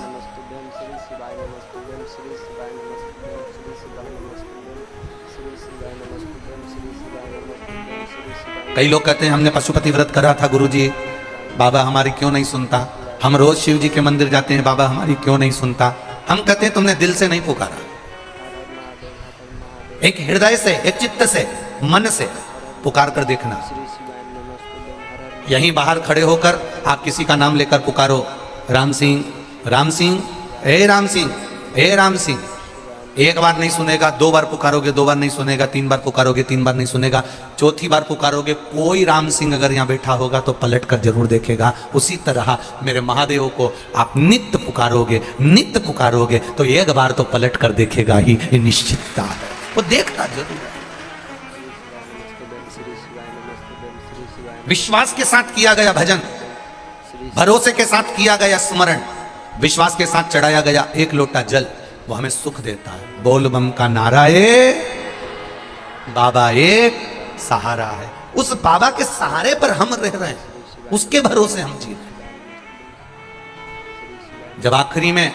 कई लोग कहते हैं हमने पशुपति व्रत करा था गुरुजी, बाबा हमारी क्यों नहीं सुनता। हम रोज शिव जी के मंदिर जाते हैं, बाबा हमारी क्यों नहीं सुनता। हम कहते हैं तुमने दिल से नहीं पुकारा, एक हृदय से, एक चित्त से, मन से पुकार कर देखना। यहीं बाहर खड़े होकर आप किसी का नाम लेकर पुकारो, राम सिंह, राम सिंह, हे राम सिंह, हे राम सिंह। एक बार नहीं सुनेगा, दो बार पुकारोगे, दो बार नहीं सुनेगा, तीन बार पुकारोगे, तीन बार नहीं सुनेगा, चौथी बार पुकारोगे, कोई राम सिंह अगर यहाँ बैठा होगा तो पलट कर जरूर देखेगा। उसी तरह मेरे महादेव को आप नित्य पुकारोगे, नित्य पुकारोगे तो एक बार तो पलट कर देखेगा ही, ये निश्चितता है, वो देखता जरूर है। विश्वास के साथ किया गया भजन, भरोसे के साथ किया गया स्मरण, विश्वास के साथ चढ़ाया गया एक लोटा जल, वो हमें सुख देता है। बोल बम का नारा है, बाबा एक सहारा है। उस बाबा के सहारे पर हम रह रहे हैं, उसके भरोसे हम जी रहे हैं। जब आखिरी में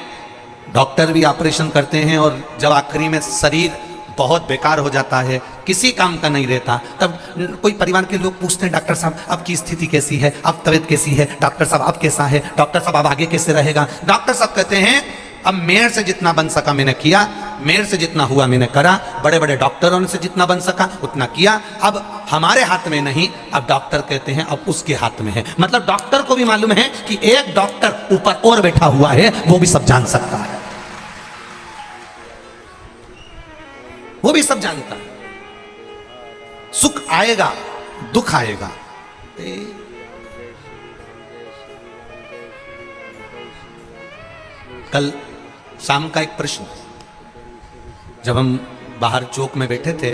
डॉक्टर भी ऑपरेशन करते हैं और जब आखिरी में शरीर बहुत बेकार हो जाता है, किसी काम का नहीं रहता, तब कोई परिवार के लोग पूछते हैं डॉक्टर साहब आपकी स्थिति कैसी है, अब तबीयत कैसी है, डॉक्टर साहब आप कैसा है, डॉक्टर साहब अब आगे कैसे रहेगा। डॉक्टर साहब कहते हैं अब मेरे से जितना बन सका मैंने किया, मेरे से जितना हुआ मैंने करा, बड़े बड़े डॉक्टरों से जितना बन सका उतना किया, अब हमारे हाथ में नहीं, अब डॉक्टर कहते हैं अब उसके हाथ में है। मतलब डॉक्टर को भी मालूम है कि एक डॉक्टर ऊपर और बैठा हुआ है, वो भी सब जान सकता है, वो भी सब जानता है। सुख आएगा, दुख आएगा। कल शाम का एक प्रश्न, जब हम बाहर चौक में बैठे थे,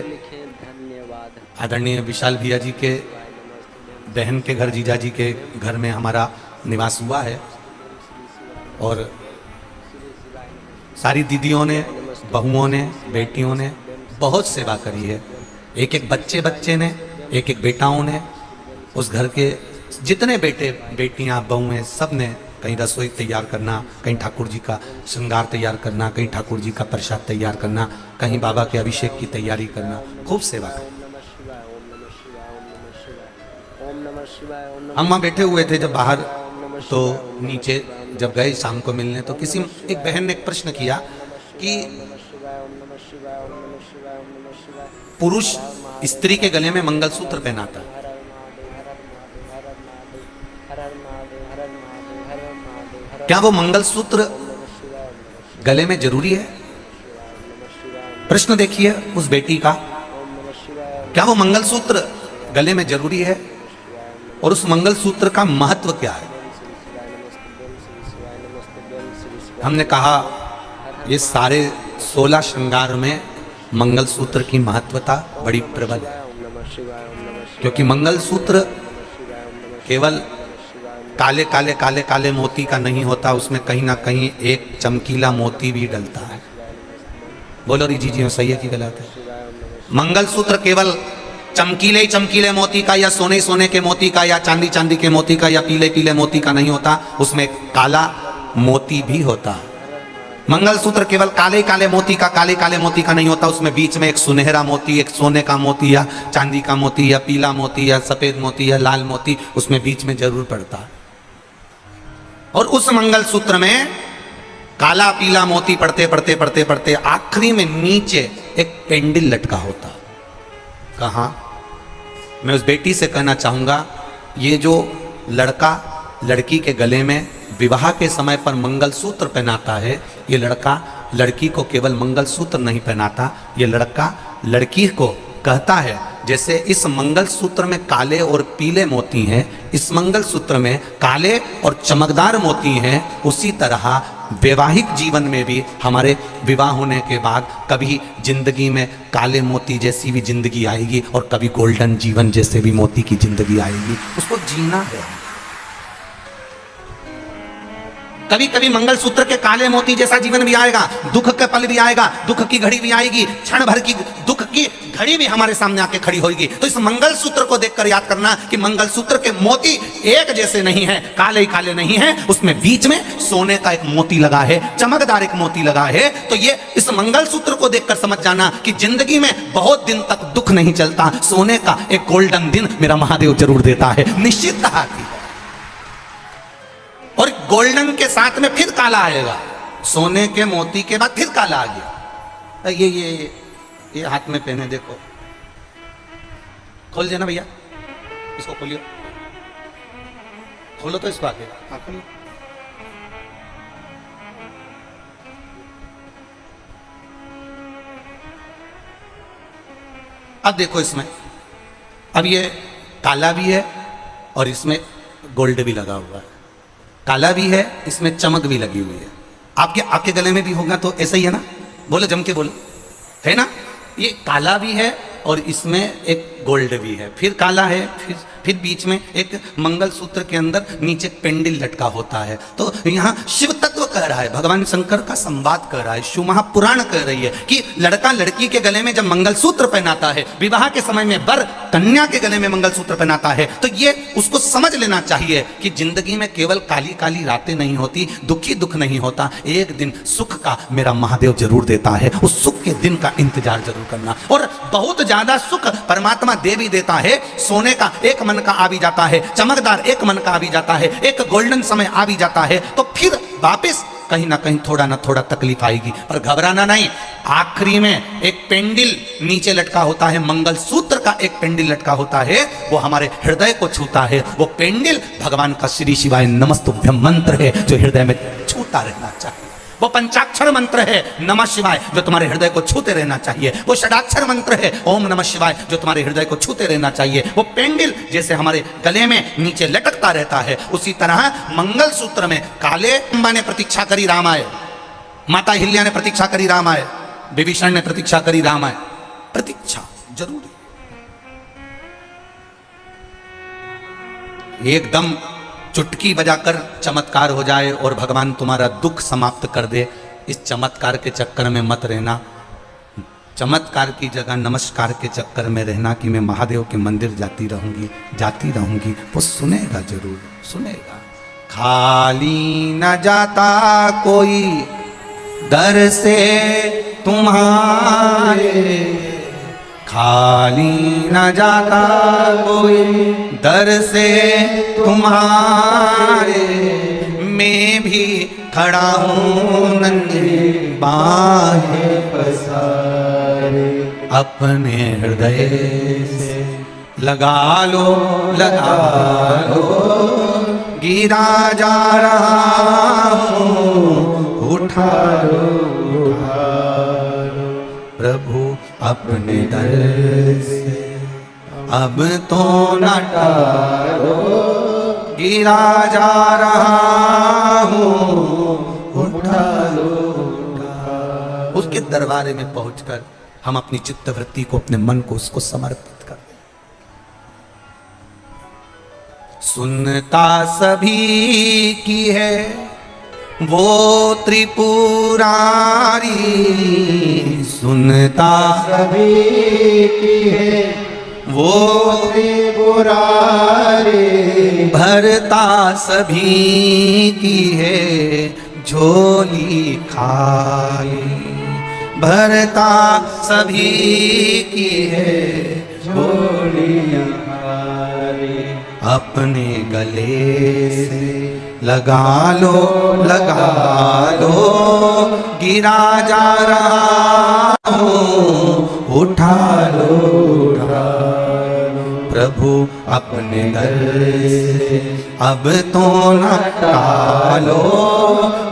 आदरणीय विशाल भैया जी के बहन के घर, जीजा जी के घर में हमारा निवास हुआ है और सारी दीदियों ने, बहुओं ने, बेटियों ने बहुत सेवा करी है। एक एक बच्चे ने, एक एक बेटाओं ने, उस घर के जितने बेटे बेटियां बहुएं सब ने कहीं रसोई तैयार करना, कहीं ठाकुर जी का श्रृंगार तैयार करना, कहीं ठाकुर जी का प्रसाद तैयार करना, कहीं बाबा के अभिषेक की तैयारी करना, खूब सेवा कर। हम वहाँ बैठे हुए थे जब बाहर, तो नीचे जब गए शाम को मिलने, तो किसी एक बहन ने एक प्रश्न किया कि पुरुष स्त्री के गले में मंगलसूत्र पहनाता है, क्या वो मंगलसूत्र गले में जरूरी है? प्रश्न देखिए उस बेटी का, क्या वो मंगलसूत्र गले में जरूरी है और उस मंगलसूत्र का महत्व क्या है? हमने कहा ये सारे 16 श्रृंगार में मंगलसूत्र की महत्वता बड़ी प्रबल है, क्योंकि मंगलसूत्र केवल काले काले काले काले मोती का नहीं होता, उसमें कहीं ना कहीं एक चमकीला मोती भी डलता है। बोलो री जी सही है कि गलत है? मंगलसूत्र केवल चमकीले चमकीले मोती का या सोने सोने के मोती का या चांदी चांदी के मोती का या पीले पीले मोती का नहीं होता, उसमें काला मोती भी होता है। मंगलसूत्र केवल काले काले मोती का, काले काले मोती का नहीं होता, उसमें बीच में एक सुनहरा मोती, एक सोने का मोती या चांदी का मोती या पीला मोती या सफेद मोती या लाल मोती उसमें बीच में जरूर पड़ता है। और उस मंगलसूत्र में काला पीला मोती पड़ते पड़ते पड़ते पड़ते आखिरी में नीचे एक पेंडिल लटका होता। कहाँ? मैं उस बेटी से कहना चाहूंगा, ये जो लड़का लड़की के गले में विवाह के समय पर मंगलसूत्र पहनाता है, ये लड़का लड़की को केवल मंगलसूत्र नहीं पहनाता, ये लड़का लड़की को कहता है जैसे इस मंगलसूत्र में काले और पीले मोती हैं, इस मंगलसूत्र में काले और चमकदार मोती हैं, उसी तरह वैवाहिक जीवन में भी हमारे विवाह होने के बाद कभी जिंदगी में काले मोती जैसी भी जिंदगी आएगी और कभी गोल्डन जीवन जैसे भी मोती की जिंदगी आएगी। उसको जीना है। कभी कभी मंगलसूत्र के काले मोती जैसा जीवन भी आएगा, दुख का पल भी आएगा, दुख की घड़ी भी आएगी, क्षण भर की दुख की घड़ी भी हमारे सामने आके खड़ी होगी। तो इस मंगलसूत्र को देखकर याद करना कि मंगलसूत्र के मोती एक जैसे नहीं है, काले ही काले नहीं है, उसमें बीच में सोने का एक मोती लगा है, चमकदार एक मोती लगा है। तो ये इस मंगलसूत्र को देखकर समझ जाना कि जिंदगी में बहुत दिन तक दुख नहीं चलता, सोने का एक गोल्डन दिन मेरा महादेव जरूर देता है, निश्चितता आती है। और गोल्डन के साथ में फिर काला आएगा, सोने के मोती के बाद फिर काला आ गया। ये हाथ में पहने, देखो, खोल देना भैया, इसको खोलियो, खोलो तो इसको आगे, हाँ खोलो। अब देखो इसमें, अब ये काला भी है और इसमें गोल्ड भी लगा हुआ है, काला भी है, इसमें चमक भी लगी हुई है। आपके गले में भी होगा तो ऐसा ही है ना, बोलो जम के बोलो, है ना। ये काला भी है और इसमें एक गोल्ड भी है, फिर काला है, फिर बीच में एक मंगलसूत्र के अंदर नीचे पेंडिल लटका होता है। तो यहाँ शिव तत्व कह रहा है, भगवान शंकर का संवाद कह रहा है, शिव महापुराण कह रही है कि लड़का लड़की के गले में जब मंगलसूत्र पहनाता है, विवाह के समय में वर कन्या के गले में मंगलसूत्र पहनाता है, तो ये उसको समझ लेना चाहिए कि जिंदगी में केवल काली काली रातें नहीं होती, दुखी दुख नहीं होता, एक दिन सुख का मेरा महादेव जरूर देता है। उस सुख के दिन का इंतजार जरूर करना। और बहुत ज्यादा सुख परमात्मा दे भी देता है। सोने का एक मन का आ भी जाता है, चमकदार एक मन का आ भी जाता है, एक गोल्डन समय आ भी जाता है, तो फिर वापस कहीं ना कहीं थोड़ा ना थोड़ा तकलीफ आएगी, पर घबराना नहीं। आखिरी में एक पेंडिल नीचे लटका होता है, मंगलसूत्र का एक पेंडिल लटका होता है, वो हमारे हृदय को छूता है। वो पेंडिल भगवान का श्री शिवाय नमस्तुभ्यं मंत्र है जो हृदय में छूता रहना चाहिए। वो पंचाक्षर मंत्र है नमः शिवाय जो तुम्हारे हृदय को छूते रहना चाहिए। वो षडाक्षर मंत्र है ओम नमः शिवाय जो तुम्हारे हृदय को छूते रहना चाहिए। वो पेंडिल जैसे हमारे गले में नीचे लटकता रहता है, उसी तरह मंगलसूत्र में काले अम्बा ने प्रतीक्षा करी राम आए, माता हिल्या ने प्रतीक्षा करी राम आए, विभीषण ने प्रतीक्षा करी राम आए। प्रतीक्षा जरूरी, एकदम चुटकी बजाकर चमत्कार हो जाए और भगवान तुम्हारा दुख समाप्त कर दे, इस चमत्कार के चक्कर में मत रहना। चमत्कार की जगह नमस्कार के चक्कर में रहना कि मैं महादेव के मंदिर जाती रहूंगी, वो सुनेगा, जरूर सुनेगा। खाली न जाता कोई दर से तुम्हारे, खाली न जाता कोई दर से तुम्हारे, मैं भी खड़ा हूँ नन्ही बाहें पसारे, अपने हृदय से लगा लो गिरा जा रहा हूँ, उठा लो प्रभु अपने दर से, अब तो न टालो, गिरा जा रहा हूँ, उठा लो। उसके दरबारे में पहुंचकर हम अपनी चित्त वृत्ति को, अपने मन को उसको समर्पित कर दें। सुनता सभी की है वो त्रिपुरारी, सुनता सभी की है वो त्रिपुरारी, भरता सभी की है झोली खाली, भरता सभी की है झोली खाली, अपने गले से लगा लो गिरा जा रहा हूँ, उठा लो प्रभु अपने दर से, अब तो न टालो,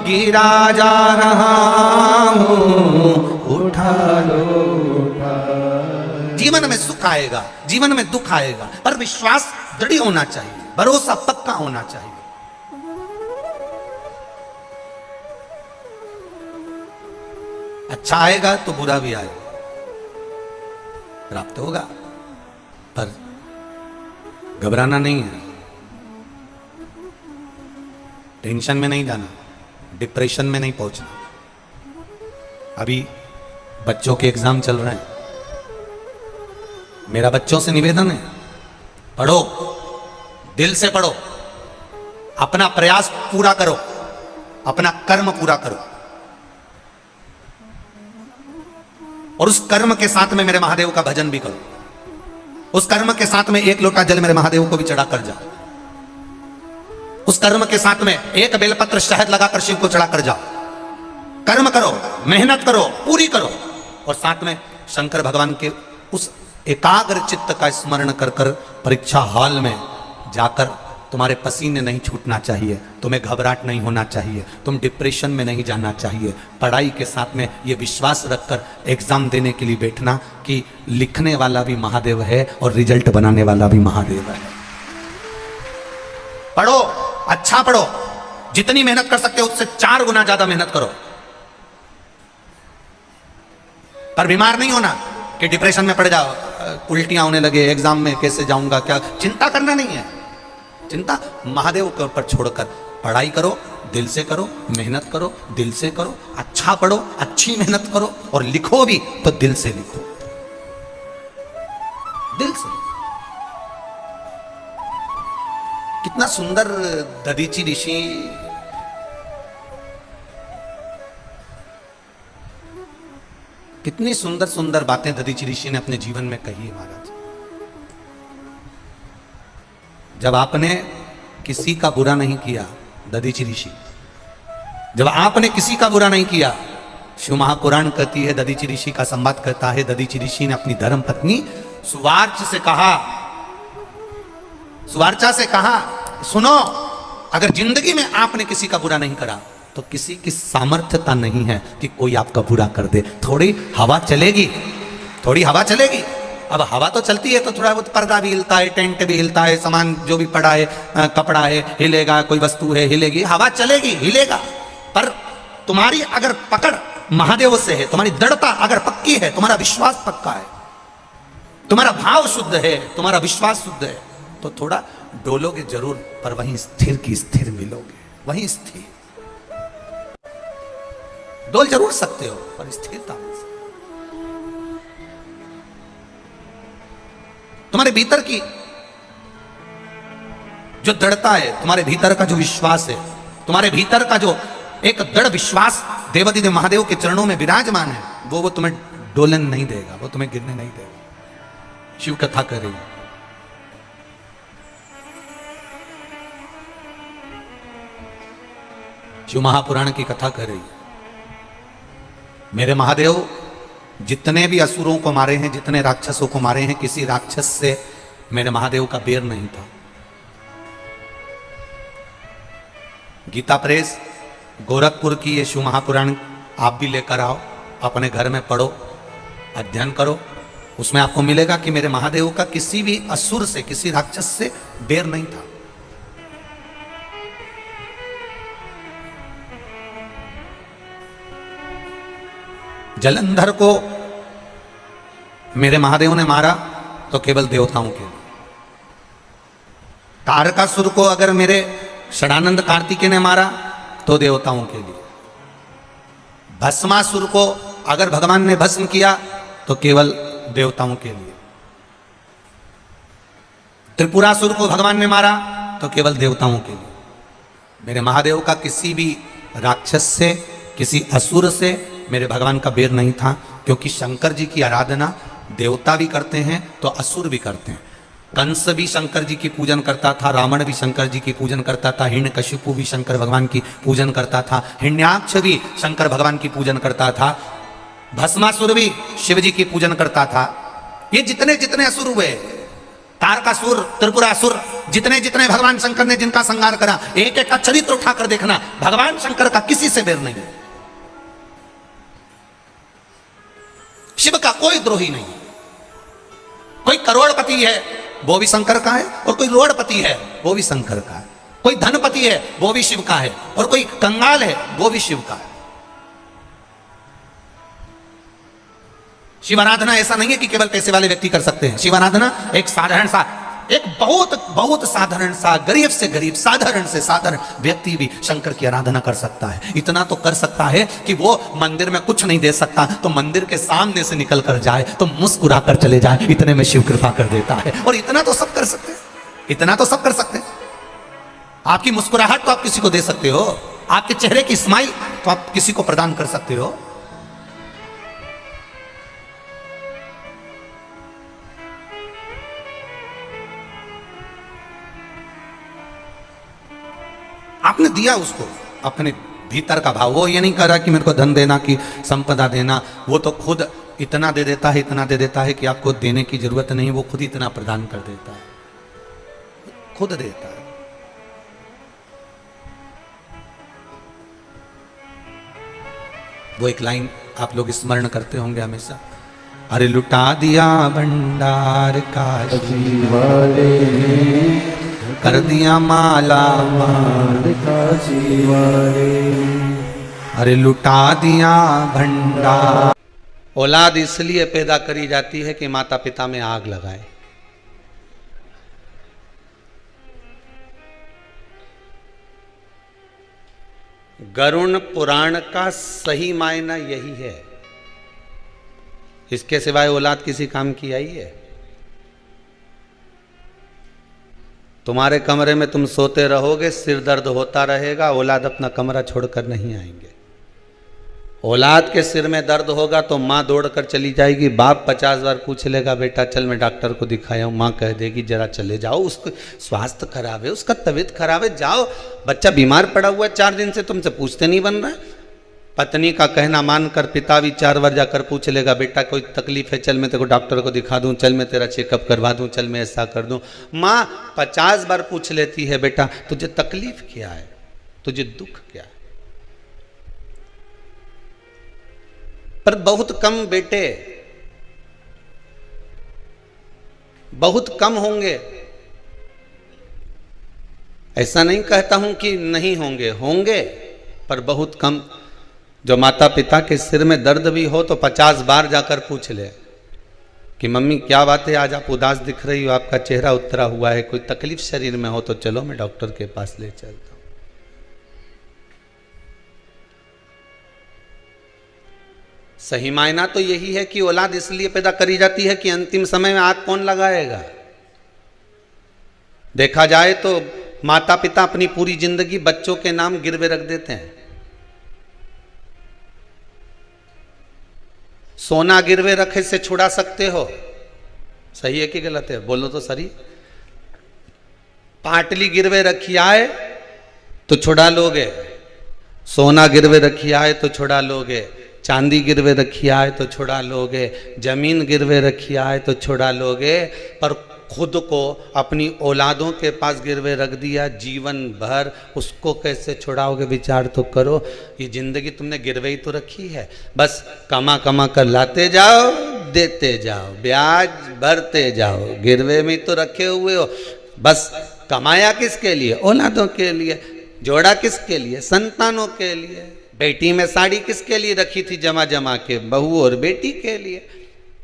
गिरा जा रहा हूँ, उठा लो। जीवन में सुख आएगा, जीवन में दुख आएगा, पर विश्वास दृढ़ होना चाहिए, भरोसा पक्का होना चाहिए। अच्छा आएगा तो बुरा भी आएगा, प्राप्त होगा, पर घबराना नहीं है, टेंशन में नहीं जाना। डिप्रेशन में नहीं पहुंचना। अभी बच्चों के एग्जाम चल रहे हैं, मेरा बच्चों से निवेदन है, पढ़ो, दिल से पढ़ो, अपना प्रयास पूरा करो, अपना कर्म पूरा करो, और उस कर्म के साथ में मेरे महादेव का भजन भी करो। उस कर्म के साथ में एक लोटा जल मेरे महादेव को भी चढ़ा कर जाओ। उस कर्म के साथ में एक बेलपत्र शहद लगाकर शिव को चढ़ा कर जाओ। कर्म करो, मेहनत करो, पूरी करो, और साथ में शंकर भगवान के उस एकाग्र चित्त का स्मरण कर कर परीक्षा हॉल में जाकर तुम्हारे पसीने नहीं छूटना चाहिए, तुम्हें घबराहट नहीं होना चाहिए, तुम डिप्रेशन में नहीं जाना चाहिए। पढ़ाई के साथ में ये विश्वास रखकर एग्जाम देने के लिए बैठना कि लिखने वाला भी महादेव है और रिजल्ट बनाने वाला भी महादेव है। पढ़ो, अच्छा पढ़ो, जितनी मेहनत कर सकते हो उससे 4 गुना ज्यादा मेहनत करो, पर बीमार नहीं होना कि डिप्रेशन में पड़ जाओ, उल्टियां होने लगे, एग्जाम में कैसे जाऊंगा, क्या चिंता करना नहीं है। चिंता महादेव के ऊपर छोड़कर पढ़ाई करो, दिल से करो, मेहनत करो, दिल से करो, अच्छा पढ़ो, अच्छी मेहनत करो, और लिखो भी तो दिल से लिखो, दिल से। कितना सुंदर दधीची ऋषि कितनी सुंदर सुंदर बातें दधीची ऋषि ने अपने जीवन में कही है महाराज। जब आपने किसी का बुरा नहीं किया, दधीची ऋषि, जब आपने किसी का बुरा नहीं किया, शिव महापुराण कहती है, दधीची ऋषि का संवाद कहता है, दधीची ऋषि ने अपनी धर्म पत्नी सुवार्च से कहा, सुवार्चा से कहा, सुनो, अगर जिंदगी में आपने किसी का बुरा नहीं करा तो किसी की सामर्थ्यता नहीं है कि कोई आपका बुरा कर दे। थोड़ी हवा चलेगी, थोड़ी हवा चलेगी। अब हवा तो चलती है तो थोड़ा बहुत पर्दा भी हिलता है, टेंट भी हिलता है, सामान जो भी पड़ा है, कपड़ा है हिलेगा, कोई वस्तु है हिलेगी, हवा चलेगी, हिलेगा। पर तुम्हारी अगर पकड़ महादेव से है, तुम्हारी दृढ़ता अगर पक्की है, तुम्हारा विश्वास पक्का है, तुम्हारा भाव शुद्ध है, तुम्हारा विश्वास शुद्ध है, तो थोड़ा डोलोगे जरूर, पर वहीं स्थिर की स्थिर मिलोगे, वहीं स्थिर। डोल जरूर सकते हो पर स्थिरता मिल सकती। तुम्हारे भीतर की जो दृढ़ता है, तुम्हारे भीतर का जो विश्वास है, तुम्हारे भीतर का जो एक दृढ़ विश्वास देवाधिदेव महादेव के चरणों में विराजमान है, वो तुम्हें डोलन नहीं देगा, वो तुम्हें गिरने नहीं देगा। शिव कथा कर रही है, शिव महापुराण की कथा कर रही है। मेरे महादेव जितने भी असुरों को मारे हैं, जितने राक्षसों को मारे हैं, किसी राक्षस से मेरे महादेव का बैर नहीं था। गीता प्रेस गोरखपुर की ये शिव महापुराण आप भी लेकर आओ, अपने घर में पढ़ो, अध्ययन करो, उसमें आपको मिलेगा कि मेरे महादेव का किसी भी असुर से, किसी राक्षस से बैर नहीं था। जलंधर को मेरे महादेव ने मारा तो केवल देवताओं के लिए। तारकासुर को अगर मेरे षडानंद कार्तिकेय ने मारा तो देवताओं के लिए। भस्मासुर को अगर भगवान ने भस्म किया तो केवल देवताओं के लिए। त्रिपुरासुर को भगवान ने मारा तो केवल देवताओं के लिए। मेरे महादेव का किसी भी राक्षस से, किसी असुर से मेरे भगवान का बैर नहीं था, क्योंकि शंकर जी की आराधना देवता भी करते हैं तो असुर भी करते हैं। कंस भी शंकर जी की पूजन करता था, रावण भी शंकर जी की पूजन करता था, हिरण्यकशिपु भी शंकर भगवान की पूजन करता था, हिरण्याक्ष भी शंकर भगवान की पूजन करता था, भस्मासुर भी शिव जी की पूजन करता था। ये जितने जितने असुर हुए, तारकासुर, त्रिपुरासुर, जितने जितने भगवान शंकर ने जिनका संहार करा, एक एक का चरित्र उठाकर देखना, भगवान शंकर का किसी से बैर नहीं है। शिव का कोई द्रोही नहीं। कोई करोड़पति है वो भी शंकर का है, और कोई रोड़पति है वो भी शंकर का है, कोई धनपति है वो भी शिव का है, और कोई कंगाल है वो भी शिव का है। शिव आराधना ऐसा नहीं है कि केवल पैसे वाले व्यक्ति कर सकते हैं। शिव आराधना एक साधारण सा एक बहुत बहुत साधारण सा, गरीब से गरीब, साधारण से साधारण व्यक्ति भी शंकर की आराधना कर सकता है। इतना तो कर सकता है कि वो मंदिर में कुछ नहीं दे सकता तो मंदिर के सामने से निकल कर जाए तो मुस्कुरा कर चले जाए, इतने में शिव कृपा कर देता है। और इतना तो सब कर सकते हैं, इतना तो सब कर सकते हैं। आपकी मुस्कुराहट तो आप किसी को दे सकते हो, आपके चेहरे की स्माइल तो आप किसी को प्रदान कर सकते हो। आपने दिया उसको अपने भीतर का भाव। वो ये नहीं कह रहा कि मेरे को धन देना कि संपदा देना, वो तो खुद इतना दे देता है, इतना दे देता है कि आपको देने की जरूरत नहीं, वो खुद इतना प्रदान कर देता है, खुद देता है। वो एक लाइन आप लोग स्मरण करते होंगे हमेशा, अरे लुटा दिया भंडार का वाले कर दिया माला माल काशी वाले, अरे लुटा दिया भंडार। औलाद इसलिए पैदा करी जाती है कि माता पिता में आग लगाए। गरुण पुराण का सही मायना यही है। इसके सिवाय औलाद किसी काम की आई है? तुम्हारे कमरे में तुम सोते रहोगे, सिर दर्द होता रहेगा, औलाद अपना कमरा छोड़कर नहीं आएंगे। औलाद के सिर में दर्द होगा तो माँ दौड़कर चली जाएगी, बाप 50 बार पूछ लेगा बेटा चल मैं डॉक्टर को दिखाया हूँ, माँ कह देगी जरा चले जाओ, उसको स्वास्थ्य खराब है, उसका तबीयत खराब है, जाओ, बच्चा बीमार पड़ा हुआ है 4 दिन से, तुमसे पूछते नहीं बन रहा है। पत्नी का कहना मानकर पिता भी 4 बार जाकर पूछ लेगा बेटा कोई तकलीफ है, चल मैं तेरे को डॉक्टर को दिखा दूं, चल मैं तेरा चेकअप करवा दूं, चल मैं ऐसा कर दूं। माँ 50 बार पूछ लेती है बेटा तुझे तकलीफ क्या है, तुझे दुख क्या है। पर बहुत कम बेटे, बहुत कम होंगे। ऐसा नहीं कहता हूं कि नहीं होंगे, होंगे पर बहुत कम। जो माता पिता के सिर में दर्द भी हो तो 50 बार जाकर पूछ ले कि मम्मी क्या बात है, आज आप उदास दिख रही हो, आपका चेहरा उतरा हुआ है, कोई तकलीफ शरीर में हो तो चलो मैं डॉक्टर के पास ले चलता हूं। सही मायना तो यही है कि औलाद इसलिए पैदा करी जाती है कि अंतिम समय में आग कौन लगाएगा। देखा जाए तो माता पिता अपनी पूरी जिंदगी बच्चों के नाम गिरवे रख देते हैं। सोना गिरवे रखे से छुड़ा सकते हो, सही है कि गलत है, बोलो तो सही। पाटली गिरवे रखी आए तो छुड़ा लोगे, सोना गिरवे रखी आए तो छुड़ा लोगे, चांदी गिरवे रखी आए तो छुड़ा लोगे, जमीन गिरवे रखी आए तो छुड़ा लोगे, पर खुद को अपनी औलादों के पास गिरवे रख दिया जीवन भर, उसको कैसे छुड़ाओगे? विचार तो करो। ये जिंदगी तुमने गिरवे ही तो रखी है, बस कमा कमा कर लाते जाओ, देते जाओ, ब्याज भरते जाओ, गिरवे में तो रखे हुए हो। बस कमाया किसके लिए? औलादों के लिए। जोड़ा किसके लिए? संतानों के लिए। बेटी में साड़ी किसके लिए रखी थी जमा जमा के? बहू और बेटी के लिए।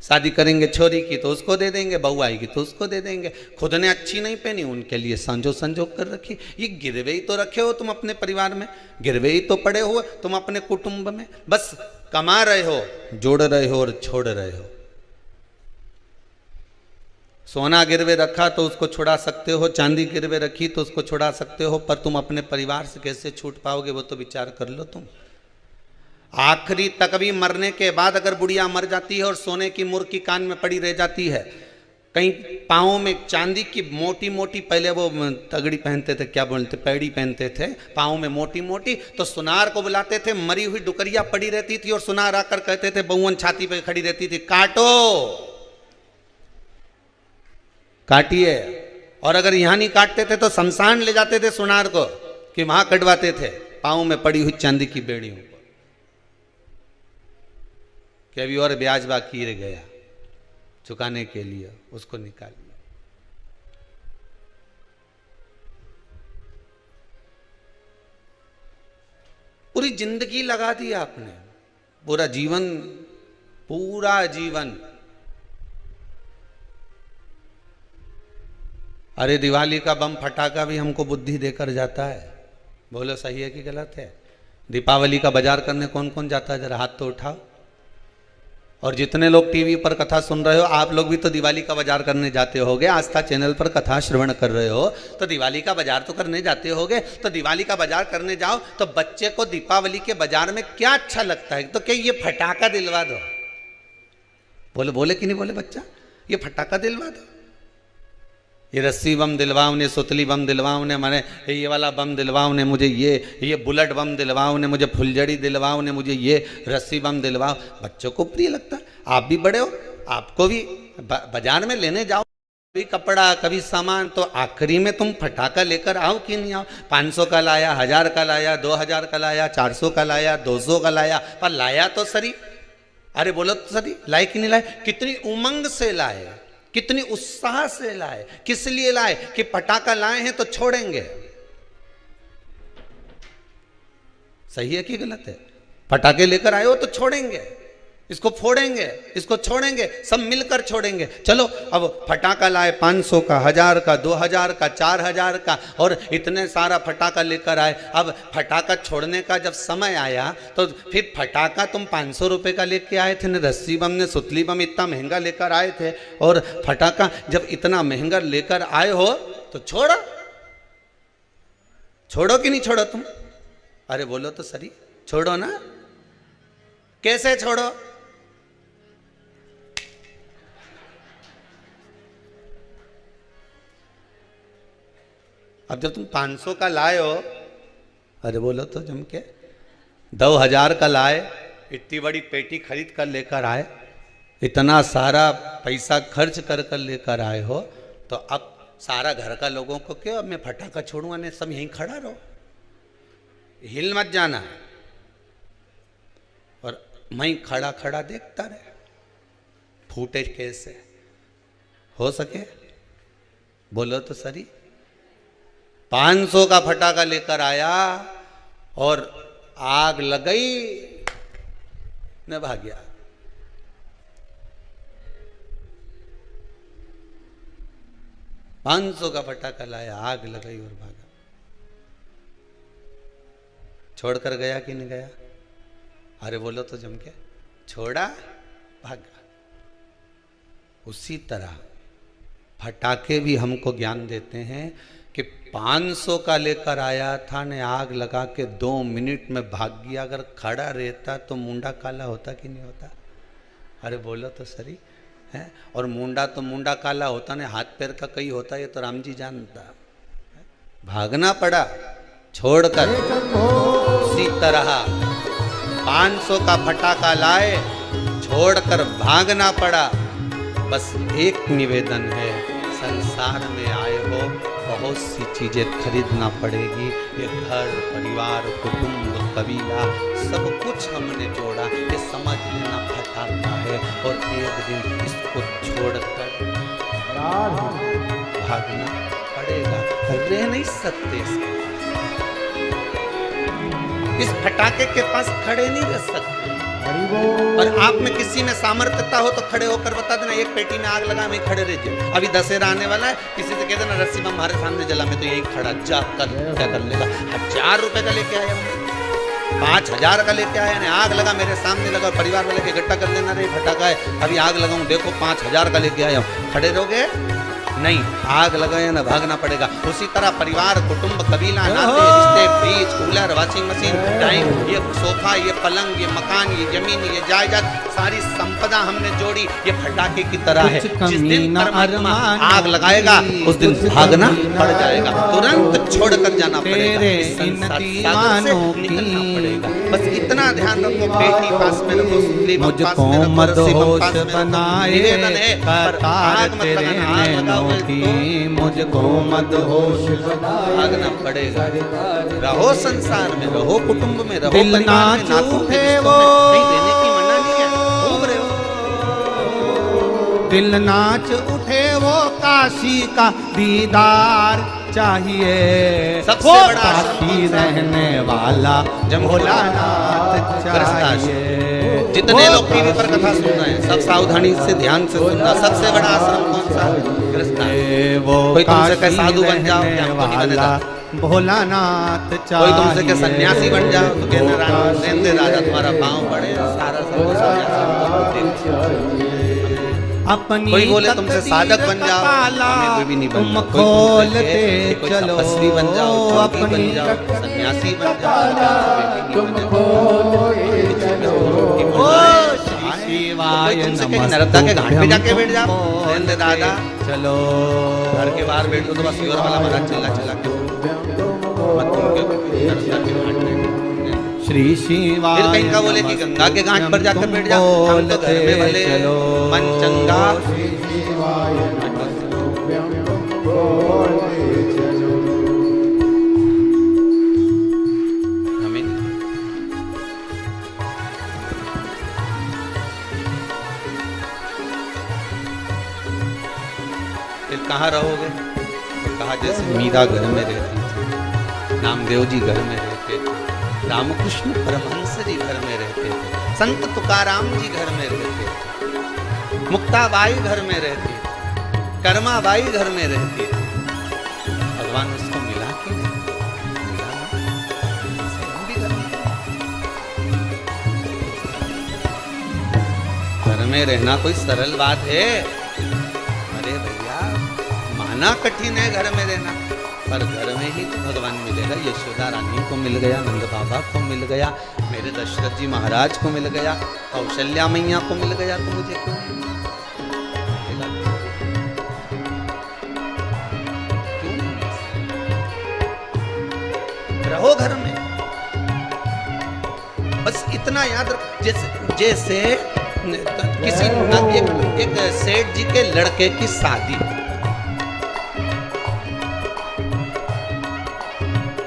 शादी करेंगे छोरी की तो उसको दे देंगे, बहू आएगी तो उसको दे देंगे। खुद ने अच्छी नहीं पहनी, उनके लिए संजो संजोग कर रखी। ये गिरवे ही तो रखे हो तुम अपने परिवार में, गिरवे ही तो पड़े हो तुम अपने कुटुंब में। बस कमा रहे हो, जोड़ रहे हो और छोड़ रहे हो। सोना गिरवे रखा तो उसको छुड़ा सकते हो, चांदी गिरवे रखी तो उसको छुड़ा सकते हो, पर तुम अपने परिवार से कैसे छूट पाओगे वो तो विचार कर लो तुम। आखिरी तक भी मरने के बाद अगर बुढ़िया मर जाती है और सोने की मुर्की कान में पड़ी रह जाती है, कहीं पाँव में चांदी की मोटी मोटी, पहले वो तगड़ी पहनते थे, क्या बोलते, पैड़ी पहनते थे पाँव में मोटी मोटी, तो सुनार को बुलाते थे, मरी हुई डुकरिया पड़ी रहती थी और सुनार आकर कहते थे, बहुवन छाती पे खड़ी रहती थी, काटो, काटिए। और अगर यहाँ नहीं काटते थे तो शमशान ले जाते थे सुनार को, कि वहां कटवाते थे पाँव में पड़ी हुई चांदी की बेड़ियों को, कि अभी और ब्याज बाकी रह गया चुकाने के लिए, उसको निकाल लिया। पूरी जिंदगी लगा दी आपने, पूरा जीवन, पूरा जीवन। अरे दिवाली का बम फटाका भी हमको बुद्धि देकर जाता है। बोलो सही है कि गलत है? दीपावली का बाजार करने कौन कौन जाता है? जरा हाथ तो उठाओ। और जितने लोग टीवी पर कथा सुन रहे हो, आप लोग भी तो दिवाली का बाजार करने जाते होगे। आस्था चैनल पर कथा श्रवण कर रहे हो तो दिवाली का बाजार तो करने जाते होगे। तो दिवाली का बाजार करने जाओ तो बच्चे को दीपावली के बाजार में क्या अच्छा लगता है? तो क्या ये फटाका दिलवा दो। बोले बोले कि नहीं बोले बच्चा? ये फटाका दिलवा दो, ये रस्सी बम दिलवाओ ने, सुतली बम दिलवाओ ने, मैंने ये वाला बम दिलवाओ ने, मुझे ये बुलेट बम दिलवाओ ने, मुझे फुलझड़ी दिलवाओ ने, मुझे ये रस्सी बम दिलवाओ। बच्चों को प्रिय लगता है। आप भी बड़े हो, आपको भी बाजार में लेने जाओ कभी कपड़ा कभी सामान, तो आखिरी में तुम फटाका लेकर आओ कि नहीं आओ? 500 का लाया, 1000 का लाया, 2000 का लाया, 400 का लाया, 200 का लाया, पर लाया तो सही। अरे बोलो तो सही, लाए कि नहीं लाए? कितनी उमंग से लाए, कितनी उत्साह से लाए। किस लिए लाए? कि पटाखा लाए हैं तो छोड़ेंगे। सही है कि गलत है? पटाखे लेकर आए हो तो छोड़ेंगे, इसको फोड़ेंगे, इसको छोड़ेंगे, सब मिलकर छोड़ेंगे। चलो अब फटाखा लाए 500 का, 1000 का, 2000 का, 4000 का, और इतने सारा फटाखा लेकर आए। अब फटाखा छोड़ने का जब समय आया तो फिर फटाखा तुम 500 रुपये का लेके आए थे न, रस्सी बम ने, सुतली बम इतना महंगा लेकर आए थे, और फटाखा जब इतना महंगा लेकर आए हो तो छोड़ो। छोड़ो कि नहीं छोड़ो तुम? अरे बोलो तो सही, छोड़ो ना। कैसे छोड़ो? अब जब तुम 500 का लाए हो, अरे बोलो तो जम के, 2000 का लाए, इतनी बड़ी पेटी खरीद कर लेकर आए, इतना सारा पैसा खर्च कर कर लेकर आए हो, तो अब सारा घर का लोगों को क्यों? अब मैं फटाखा छोड़ूंगा नहीं, सब यहीं खड़ा रहो, हिल मत जाना, और मैं खड़ा खड़ा देखता रहे, फूटे कैसे हो सके। बोलो तो सही। 500 का फटाखा लेकर आया और आग लगई न भाग गया। पांच सौ का फटाखा लाया, आग लगाई और भागा। छोड़कर गया कि नहीं गया? अरे बोलो तो जम के, छोड़ा भागा। उसी तरह फटाके भी हमको ज्ञान देते हैं कि 500 का लेकर आया था ने, आग लगा के 2 मिनट में भाग गया। अगर खड़ा रहता तो मुंडा काला होता कि नहीं होता? अरे बोलो तो सही है। और मुंडा तो मुंडा काला होता ने, हाथ पैर का कई होता, ये तो राम जी जानता। भागना पड़ा छोड़कर। उसी तरह 500 का फटाका लाए, छोड़कर भागना पड़ा। बस एक निवेदन है, संसार में आए हो, बहुत सी चीजें खरीदना पड़ेगी। ये घर परिवार कुटुंब कबीला सब कुछ हमने जोड़ा, ये समझ लेना फटाका है। और एक दिन इसको छोड़कर भागना पड़ेगा, रह नहीं सकते इस फटाके के पास, खड़े नहीं रह सकते। और आप में किसी में सामर्थ्यता हो तो खड़े होकर बता देना, एक पेटी में आग लगा मैं खड़े रह जाए। अभी दशहरा आने वाला है, किसी से कह देना रस्सी बम हमारे सामने जला, मैं तो यही खड़ा जा कर क्या कर लेगा। 1000 रुपए का लेके आया, 5000 का लेके आया ने, आग लगा मेरे सामने लगा। परिवार वाले के इकट्ठा कर लेना, रे फटाका है अभी आग लगाऊं, देखो 5000 का लेके आया हूं। खड़े रहोगे नहीं, आग लगाए ना, भागना पड़ेगा। उसी तरह परिवार कुटुंब कबीला नाते रिश्ते fridge cooler washing machine time, ये सोफा ये पलंग ये मकान ये जमीन ये जायदाद सारी संपदा हमने जोड़ी, ये फटाके की तरह है। जिस दिन परमात्मा आग लगाएगा उस दिन भागना पड़ जाएगा, तुरंत छोड़कर जाना पड़ेगा, निकलना पड़ेगा। बस इतना ध्यान रखो, बेटी पास में रखो, मुझको मदहोश बनाए, आग मत लगाना, आग लगाओ मुझको मदहोश भागना पड़ेगा। रहो संसार में, रहो कुटुंब में, रहो दिल नाच उठे वो, नहीं देने की मना नहीं है, घूम रहे हो। दिल नाच उठे वो, काशी का दीदार चाहिए, सबसे बड़ा काशी रहने वाला भोलानाथ चाहिए। जितने लोग टीवी पर कथा सुन रहे हैं सब सावधानी से ध्यान से सुनना। सबसे बड़ा आश्रम कौन सा? कृष्णा। कोई तुमसे कहे साधु बन जाओ, क्या हमको नहीं बनेगा? भोलानाथ कोई तुमसे कहे सन्यासी बन जाओ तो कहना रहते राजा तुम्हारा पाँव पड़े सारा सब अपनी कोई बोले तुमसे साधक बन जाओ, कोई भी नहीं बनना। कोई खोलते चलो तपस्वी बन जाओ, योगी बन जाओ, सन्यासी बन जाओ, तुमसे कहीं नर्मदा के घाट पे जाके बैठ जाओ, दादा चलो घर के बाहर बैठ लो तो बस योर वाला मजा चिल्ला चिल्ला के मत तुमके नर्मदा के घाट पे श्री शिवाय। फिर कहीं का बोले कि गंगा के घाट पर जाकर बैठ जाओ, हम तो घर में भले मन चंगा। फिर कहाँ रहोगे? तो कहा जैसे मीरा घर में रहती थी, नामदेव जी घर में रहते थे, रामकृष्ण परमहंस जी घर में रहते थे, संत तुकाराम जी घर में रहते थे, मुक्ताबाई घर में रहती थी, कर्माबाई घर में रहती थी। भगवान उसको मिला कि नहीं मिला? हम भी घर में रहना कोई सरल बात है? अरे भैया माना कठिन है घर में रहना, पर घर में ही तो भगवान मिलेगा। यशोदा रानी को मिल गया, नंद बाबा को मिल गया, मेरे दशरथ जी महाराज को मिल गया, कौशल्या मैया को मिल गया, तो मुझे क्यों नहीं? रहो घर में, बस इतना याद रखो। जैसे किसी एक सेठ जी के लड़के की शादी,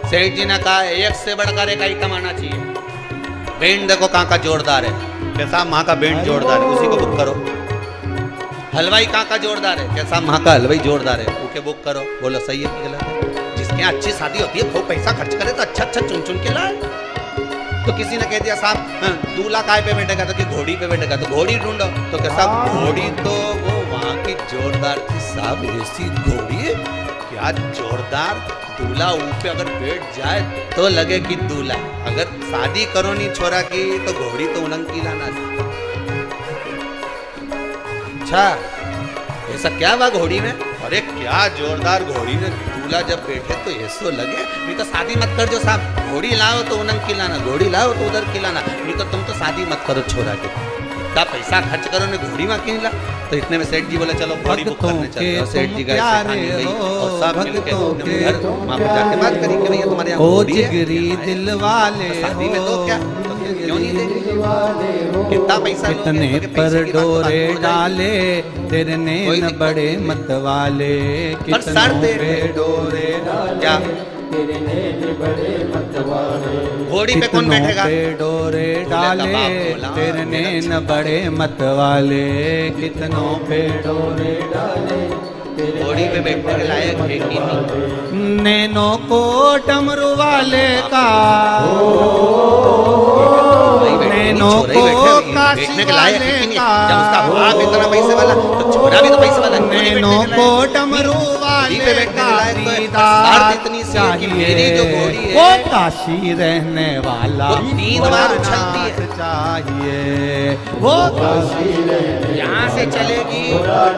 सेठ जी ने कहा एक से बढ़कर एक आइटम आना चाहिए। बैंड देखो कहाँ का जोरदार है, कैसा वहां का बैंड जोरदार है, उसी को बुक करो। हलवाई कहाँ का जोरदार है, कैसा वहां का हलवाई जोरदार है, उके बुक करो। बोलो सही है कि गलत है? जिसके यहाँ अच्छी शादी होती है खूब पैसा खर्च करे तो अच्छा अच्छा चुन चुन के लाए। तो किसी ने कह दिया साहब दूल्हा काय पे बैठेगा, तो कि घोड़ी पे बैठेगा, तो घोड़ी ढूंढो। तो कैसा घोड़ी तो वो वहां की जोरदार थी साहब, ऐसी घोड़ी क्या जोरदार। दूल्हा ऊपर अगर बैठ जाए तो लगे कि दूल्हा। अगर शादी करो नहीं छोरा की तो घोड़ी तो उलंग की लाना। अच्छा ऐसा क्या हुआ घोड़ी में? अरे क्या जोरदार घोड़ी में दूल्हा जब बैठे तो ऐसा लगे। नहीं तो शादी मत कर जो साहब, घोड़ी लाओ तो उलंग की लाना, घोड़ी लाओ तो उधर की लाना। नहीं तो तुम तो शादी मत करो छोरा के, क्या पैसा खर्च करो ने घोड़ी में क्यों ला? तो इतने में सेठ जी बोले चलो घोड़ी बुक करने चलते हैं। सेठ जी गए और सब मिलके घर वहां पर जाके बात करी कि भैया तुम्हारे यहाँ घोड़ी है, दिल वाले शादी में तो क्या क्यों नहीं देंगे? कितना पैसा कितने पर डोरे डाले तेरे नैन बड़े मत वाले, कितने पे डोरे क्या घोड़ी पे कौन बैठेगा? डोरे डाले तेरे नैन बड़े मत वाले, कितनों पे डोरे डाले। घोड़ी पे बैठने के लायक है कि नहीं? नैनों को डमरू वाले का, नैनों को बैठने के लायक है कि नहीं? जब उसका बाप इतना पैसे वाला तो छोरा भी तो पैसे वाला। नैनों को डमरू वाले पे बैठने के लायक तो इतनी सी मेरी जो घोड़ी है वो काशी रहने वाला, वो 3 बार उछलती है चाहिए। वो यहाँ से चलेगी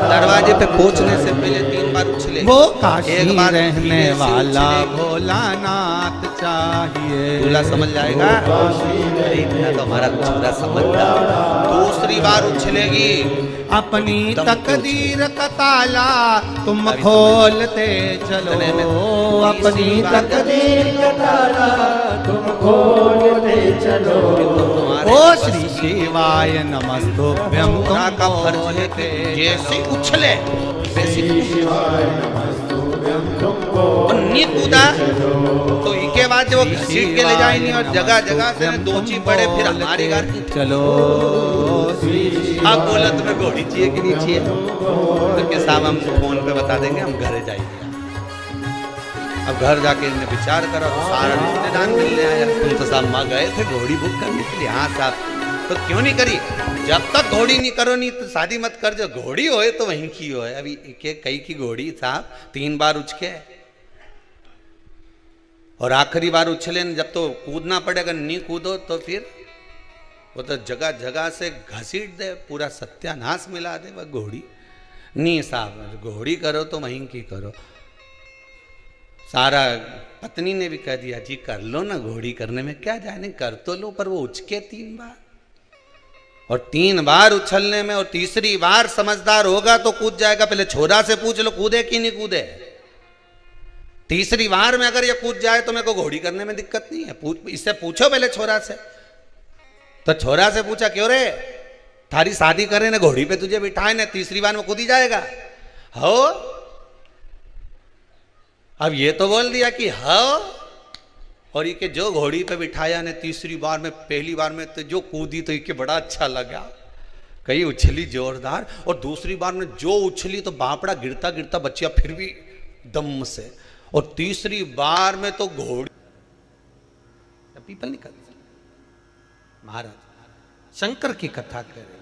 दरवाजे पे पहुंचने से पहले 3 बार उछलेगी। वो काशी रहने वाला भोलानाथ चाहिए। दूल्हा समझ जाएगा इतना तो हमारा छोरा समझता। दूसरी बार उछलेगी, अपनी तकदीर का ताला तुम खोलते चलो, अपनी तकदीर का ताला तुम खोलते चलो। ओ श्री शिवाय नमस्तुभ्यं। तुमरा का फर्ज है कि जैसे उछले वैसे नहीं कूदा तो इसके बाद जब वो घसीट के ले जाएंगे और जगह जगह से दोची पड़े फिर हमारी घर चलो। आप बोला तुम्हें घोड़ी चाहिए कि नहीं चाहिए तो के साहब हम फोन पे बता देंगे, हम घर जाएंगे। अब घर जाके इन्हें विचार करा तो सारा रिश्तेदार मिलने आया। तुम तो साहब माँ गए थे घोड़ी बुक करने के लिए? हाँ साहब तो क्यों नहीं करी? जब तक घोड़ी नहीं करो नहीं तो शादी मत कर। जो घोड़ी होए तो वहीं की होए। अभी के कई की घोड़ी साहब 3 बार उछके और आखिरी बार उछले जब तो कूदना पड़ेगा, नहीं कूदो तो फिर वो तो जगह जगह से घसीट दे, पूरा सत्यानाश मिला दे वह घोड़ी। नहीं साहब, घोड़ी करो तो वहीं की करो। सारा पत्नी ने भी कह दिया जी कर लो ना, घोड़ी करने में क्या जाने, कर तो लो, पर वो उछके 3 बार। और 3 बार उछलने में, और तीसरी बार समझदार होगा तो कूद जाएगा। पहले छोरा से पूछ लो कूदे कि नहीं कूदे। तीसरी बार में अगर ये कूद जाए तो मेरे को घोड़ी करने में दिक्कत नहीं है। इससे पूछो पहले छोरा से। तो छोरा से पूछा क्यों रे, थारी शादी करे ने घोड़ी पे तुझे बिठाए ने, तीसरी बार में कूद ही जाएगा हो। अब ये तो बोल दिया कि हो, और ये कि जो घोड़ी पे बिठाया ने तीसरी बार में, पहली बार में तो जो कूदी तो ये बड़ा अच्छा लगा, कहीं उछली जोरदार। और दूसरी बार में जो उछली तो बापड़ा गिरता गिरता बच्चिया फिर भी दम से। और तीसरी बार में तो घोड़ी पीपल निकल। महाराज शंकर की कथा कह रहे,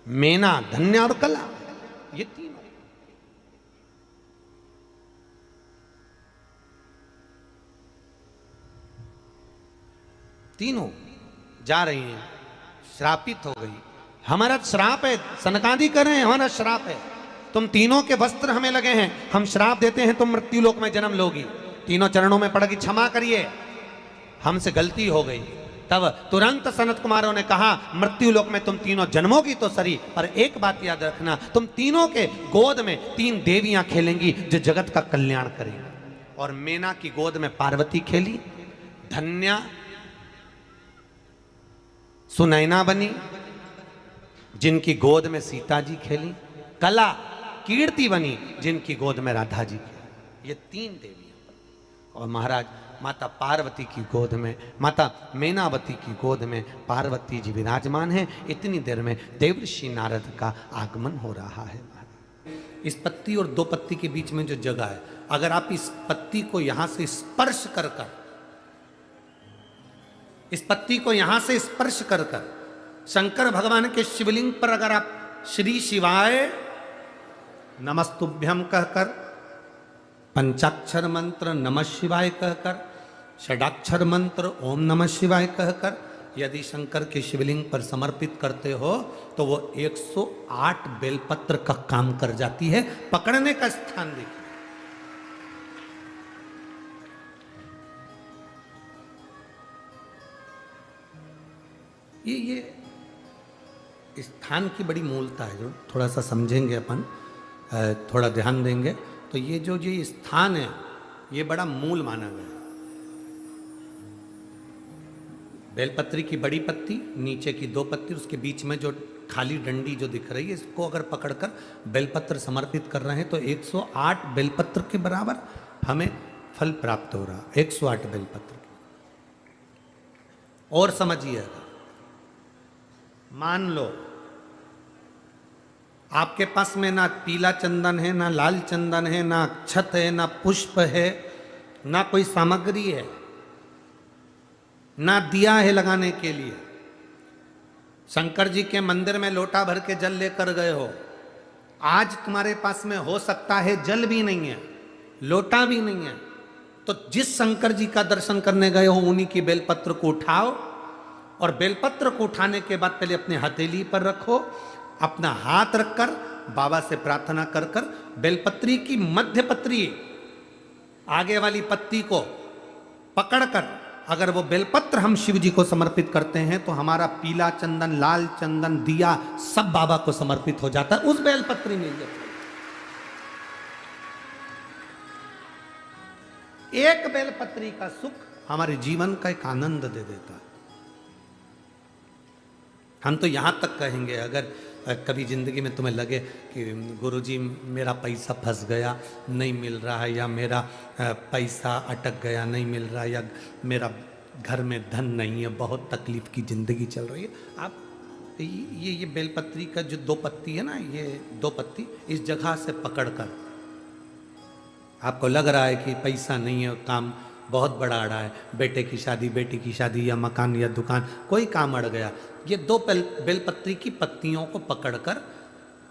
मेना, धन्य और कला, ये तीनों जा रही हैं, श्रापित हो गई। हमारा श्राप है, सनकादि कर रहे हैं, हमारा श्राप है। तुम तीनों के वस्त्र हमें लगे हैं, हम श्राप देते हैं तुम मृत्यु लोक में जन्म लोगी। तीनों चरणों में पड़ेगी, क्षमा करिए हमसे गलती हो गई। तब तुरंत सनत कुमारों ने कहा मृत्यु लोक में तुम तीनों जन्मोगी तो सही, पर एक बात याद रखना, तुम तीनों के गोद में 3 देवियां खेलेंगी जो जगत का कल्याण करेंगी। और मेना की गोद में पार्वती खेली, धन्या सुनैना बनी जिनकी गोद में सीता जी खेली, कला कीर्ति बनी जिनकी गोद में राधा जी खेली। ये 3 देवियां। और महाराज माता पार्वती की गोद में, माता मेनावती की गोद में पार्वती जी विराजमान है। इतनी देर में देवर्षि नारद का आगमन हो रहा है। इस पत्ती और 2 पत्ती के बीच में जो जगह है, अगर आप इस पत्ती को यहां से स्पर्श कर कर, इस पत्ती को यहां से स्पर्श कर कर शंकर भगवान के शिवलिंग पर अगर आप श्री शिवाय नमस्तुभ्यम कहकर, पंचाक्षर मंत्र नमः शिवाय कहकर, षडाक्षर मंत्र ओम नमः शिवाय कहकर यदि शंकर के शिवलिंग पर समर्पित करते हो तो वो 108 बेलपत्र का काम कर जाती है। पकड़ने का स्थान देखिए, ये स्थान की बड़ी मूलता है, जो थोड़ा सा समझेंगे अपन, थोड़ा ध्यान देंगे तो ये जो स्थान है ये बड़ा मूल माना गया। बेलपत्री की बड़ी पत्ती, नीचे की 2 पत्ती, उसके बीच में जो खाली डंडी जो दिख रही है, इसको अगर पकड़कर बेलपत्र समर्पित कर रहे हैं तो 108 बेलपत्र के बराबर हमें फल प्राप्त हो रहा। 108 बेलपत्र। और समझिएगा, मान लो आपके पास में ना पीला चंदन है, ना लाल चंदन है, ना अक्षत है, ना पुष्प है, ना कोई सामग्री है, ना दिया है लगाने के लिए। शंकर जी के मंदिर में लोटा भर के जल लेकर गए हो, आज तुम्हारे पास में हो सकता है जल भी नहीं है, लोटा भी नहीं है, तो जिस शंकर जी का दर्शन करने गए हो उन्हीं की बेलपत्र को उठाओ, और बेलपत्र को उठाने के बाद पहले अपने हथेली पर रखो, अपना हाथ रखकर बाबा से प्रार्थना कर कर बेलपत्री की मध्य पत्री, आगे वाली पत्ती को पकड़कर अगर वो बेलपत्र हम शिव जी को समर्पित करते हैं तो हमारा पीला चंदन, लाल चंदन, दिया सब बाबा को समर्पित हो जाता है उस बेलपत्री में। एक बेलपत्री का सुख हमारे जीवन का एक आनंद दे देता है। हम तो यहां तक कहेंगे, अगर कभी जिंदगी में तुम्हें लगे कि गुरुजी मेरा पैसा फंस गया नहीं मिल रहा है, या मेरा पैसा अटक गया नहीं मिल रहा है, या मेरा घर में धन नहीं है, बहुत तकलीफ की ज़िंदगी चल रही है, आप ये बेलपत्री का जो 2 पत्ती है ना, ये 2 पत्ती इस जगह से पकड़कर, आपको लग रहा है कि पैसा नहीं है, काम बहुत बड़ा अड़ा है, बेटे की शादी, बेटी की शादी, या मकान या दुकान, कोई काम अड़ गया, ये 2 बेलपत्री की पत्तियों को पकड़कर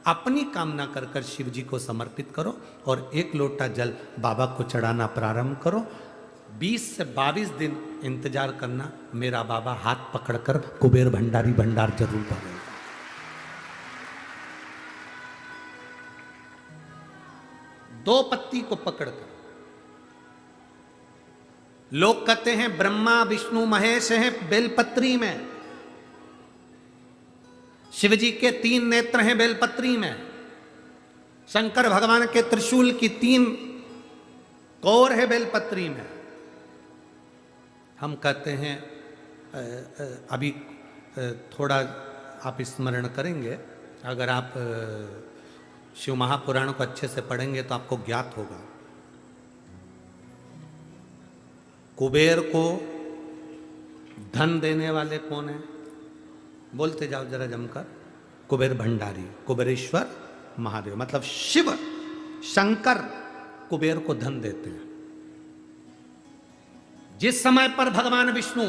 अपनी कामना कर कर शिव जी को समर्पित करो और 1 लोटा जल बाबा को चढ़ाना प्रारंभ करो। 20 से 22 दिन इंतजार करना, मेरा बाबा हाथ पकड़कर कुबेर भंडारी भंडार जरूर भरेगा। दो पत्ती को पकड़कर, लोग कहते हैं ब्रह्मा विष्णु महेश हैं बेलपत्री में, शिव जी के 3 नेत्र हैं बेलपत्री में, शंकर भगवान के त्रिशूल की 3 कोर है बेलपत्री में। हम कहते हैं अभी थोड़ा आप स्मरण करेंगे, अगर आप शिव महापुराण को अच्छे से पढ़ेंगे तो आपको ज्ञात होगा। कुबेर को धन देने वाले कौन है? बोलते जाओ जरा जमकर। कुबेर भंडारी, कुबेरेश्वर महादेव, मतलब शिव शंकर कुबेर को धन देते हैं। जिस समय पर भगवान विष्णु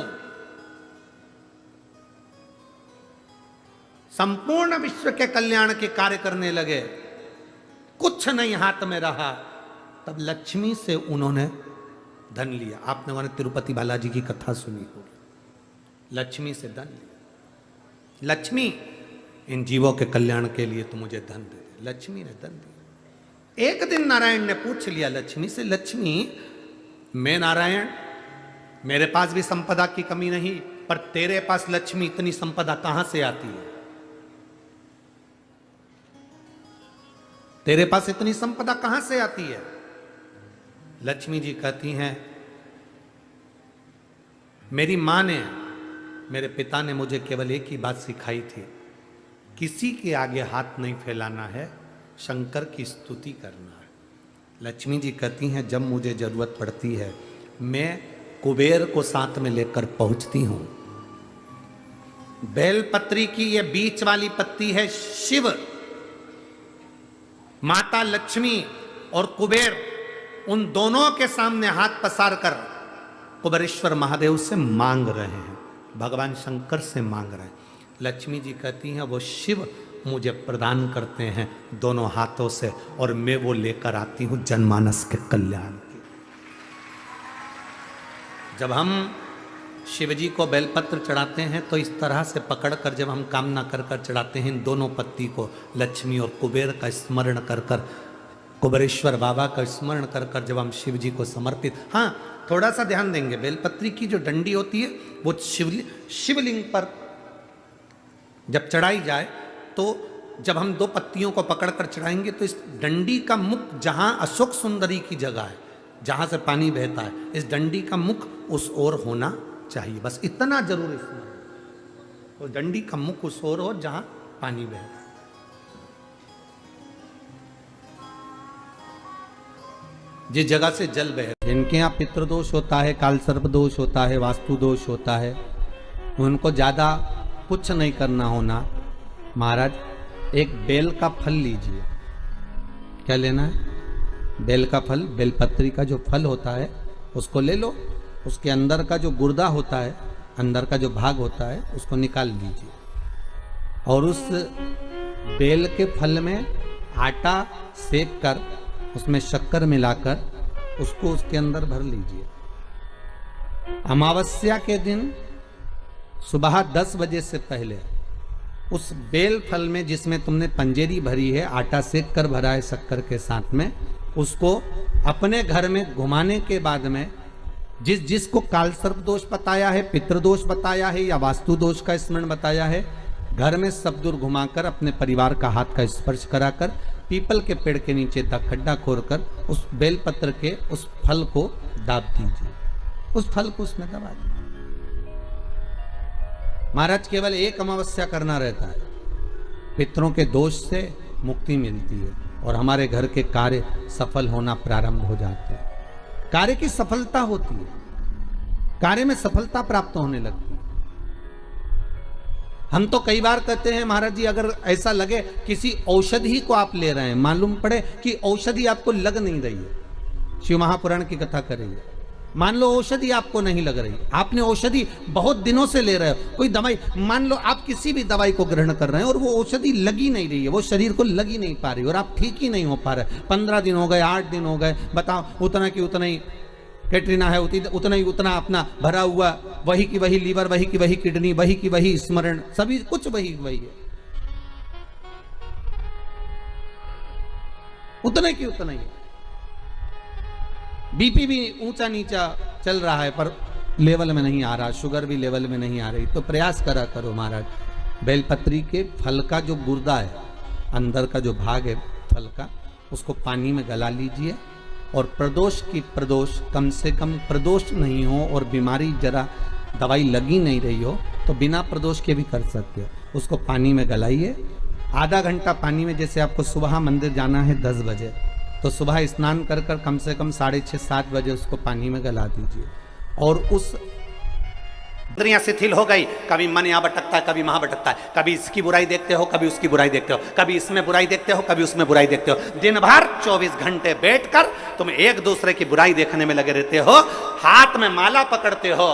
संपूर्ण विश्व के कल्याण के कार्य करने लगे, कुछ नहीं हाथ में रहा, तब लक्ष्मी से उन्होंने धन लिया। आपने वहां तिरुपति बालाजी की कथा सुनी होगी, लक्ष्मी से धन लिया। लक्ष्मी, इन जीवों के कल्याण के लिए तो मुझे धन दे दे। लक्ष्मी ने धन दिया। एक दिन नारायण ने पूछ लिया लक्ष्मी से, लक्ष्मी मैं नारायण, मेरे पास भी संपदा की कमी नहीं, पर तेरे पास लक्ष्मी इतनी संपदा कहां से आती है? तेरे पास इतनी संपदा कहां से आती है? लक्ष्मी जी कहती हैं, मेरी मां ने, मेरे पिता ने मुझे केवल एक ही बात सिखाई थी, किसी के आगे हाथ नहीं फैलाना है, शंकर की स्तुति करना है। लक्ष्मी जी कहती हैं, जब मुझे जरूरत पड़ती है मैं कुबेर को साथ में लेकर पहुंचती हूं। बेलपत्री की ये बीच वाली पत्ती है शिव, माता लक्ष्मी और कुबेर, उन दोनों के सामने हाथ पसार कर कुबेरेश्वर महादेव से मांग रहे हैं, भगवान शंकर से मांग रहे हैं। लक्ष्मी जी कहती हैं, वो शिव मुझे प्रदान करते हैं दोनों हाथों से, और मैं वो लेकर आती हूं जनमानस के कल्याण की। जब हम शिव जी को बेलपत्र चढ़ाते हैं तो इस तरह से पकड़कर, जब हम कामना कर कर चढ़ाते हैं, इन दोनों पत्ती को लक्ष्मी और कुबेर का स्मरण कर कर, कुबेरेश्वर बाबा का स्मरण कर कर जब हम शिव जी को समर्पित, हाँ थोड़ा सा ध्यान देंगे, बेलपत्री की जो डंडी होती है वो शिवलिंग पर जब चढ़ाई जाए, तो जब हम 2 पत्तियों को पकड़कर चढ़ाएंगे तो इस डंडी का मुख, जहां अशोक सुंदरी की जगह है, जहां से पानी बहता है, इस डंडी का मुख उस ओर होना चाहिए। बस इतना जरूर इसमें, वो डंडी का मुख उस ओर हो जहां पानी बहता है। जिस जगह से जल बह, जिनके यहाँ पितृदोष होता है, काल सर्प दोष होता है, वास्तु दोष होता है, उनको ज्यादा कुछ नहीं करना होना। महाराज, एक बेल का फल लीजिए। क्या लेना है? बेल का फल, बेलपत्री का जो फल होता है उसको ले लो, उसके अंदर का जो गुर्दा होता है, अंदर का जो भाग होता है, उसको निकाल लीजिए, और उस बेल के फल में आटा सेक कर उसमें शक्कर मिलाकर उसको उसके अंदर भर लीजिए। अमावस्या के दिन सुबह 10 बजे से पहले उस बेल फल में, जिसमें तुमने पंजेरी भरी है, आटा सेक कर भरा है शक्कर के साथ में, उसको अपने घर में घुमाने के बाद में, जिसको काल सर्प दोष बताया है, पितृदोष बताया है, या वास्तु दोष का स्मरण बताया है, घर में सब दूर घुमाकर अपने परिवार का हाथ का स्पर्श कराकर पीपल के पेड़ के नीचे तक खड्डा खोदकर उस बेलपत्र के उस फल को दाब दीजिए, उस फल को उसमें दबा दीजिए। महाराज, केवल एक अमावस्या करना रहता है, पितरों के दोष से मुक्ति मिलती है और हमारे घर के कार्य सफल होना प्रारंभ हो जाते हैं। कार्य की सफलता होती है, कार्य में सफलता प्राप्त होने लगती है। हम तो कई बार कहते हैं, महाराज जी, अगर ऐसा लगे किसी औषधि को आप ले रहे हैं, मालूम पड़े कि औषधि आपको लग नहीं रही है, शिव महापुराण की कथा करेंगे, मान लो औषधि आपको नहीं लग रही, आपने औषधि बहुत दिनों से ले रहे हो, कोई दवाई, मान लो आप किसी भी दवाई को ग्रहण कर रहे हैं और वो औषधि लगी नहीं रही है, वो शरीर को लगी नहीं पा रही और आप ठीक ही नहीं हो पा रहे, 15 दिन हो गए, 8 दिन हो गए, बताओ, उतना की उतना ही कैटरीना है, उतना ही उतना अपना भरा हुआ, वही की वही लीवर, वही की वही किडनी, वही की वही स्मरण, सभी कुछ वही वही है, उतने की उतना ही है। बीपी भी ऊंचा नीचा चल रहा है पर लेवल में नहीं आ रहा, शुगर भी लेवल में नहीं आ रही, तो प्रयास करा करो महाराज, बेलपत्री के फल का जो गुर्दा है, अंदर का जो भाग है फल का, उसको पानी में गला लीजिए और प्रदोष कम से कम प्रदोष नहीं हो और बीमारी जरा दवाई लगी नहीं रही हो तो बिना प्रदोष के भी कर सकते हो, उसको पानी में गलाइए, आधा घंटा पानी में, जैसे आपको सुबह मंदिर जाना है 10 बजे, तो सुबह स्नान कर कर कम से कम 6:30-7 बजे उसको पानी में गला दीजिए और उस इंद्रियां शिथिल हो गई, कभी मन यहाँ भटकता है, कभी वहां भटकता है, कभी इसकी बुराई देखते हो, कभी उसकी बुराई देखते हो, कभी इसमें बुराई देखते हो, कभी उसमें बुराई देखते हो, दिन भर 24 घंटे बैठकर तुम एक दूसरे की बुराई देखने में लगे रहते हो, हाथ में माला पकड़ते हो,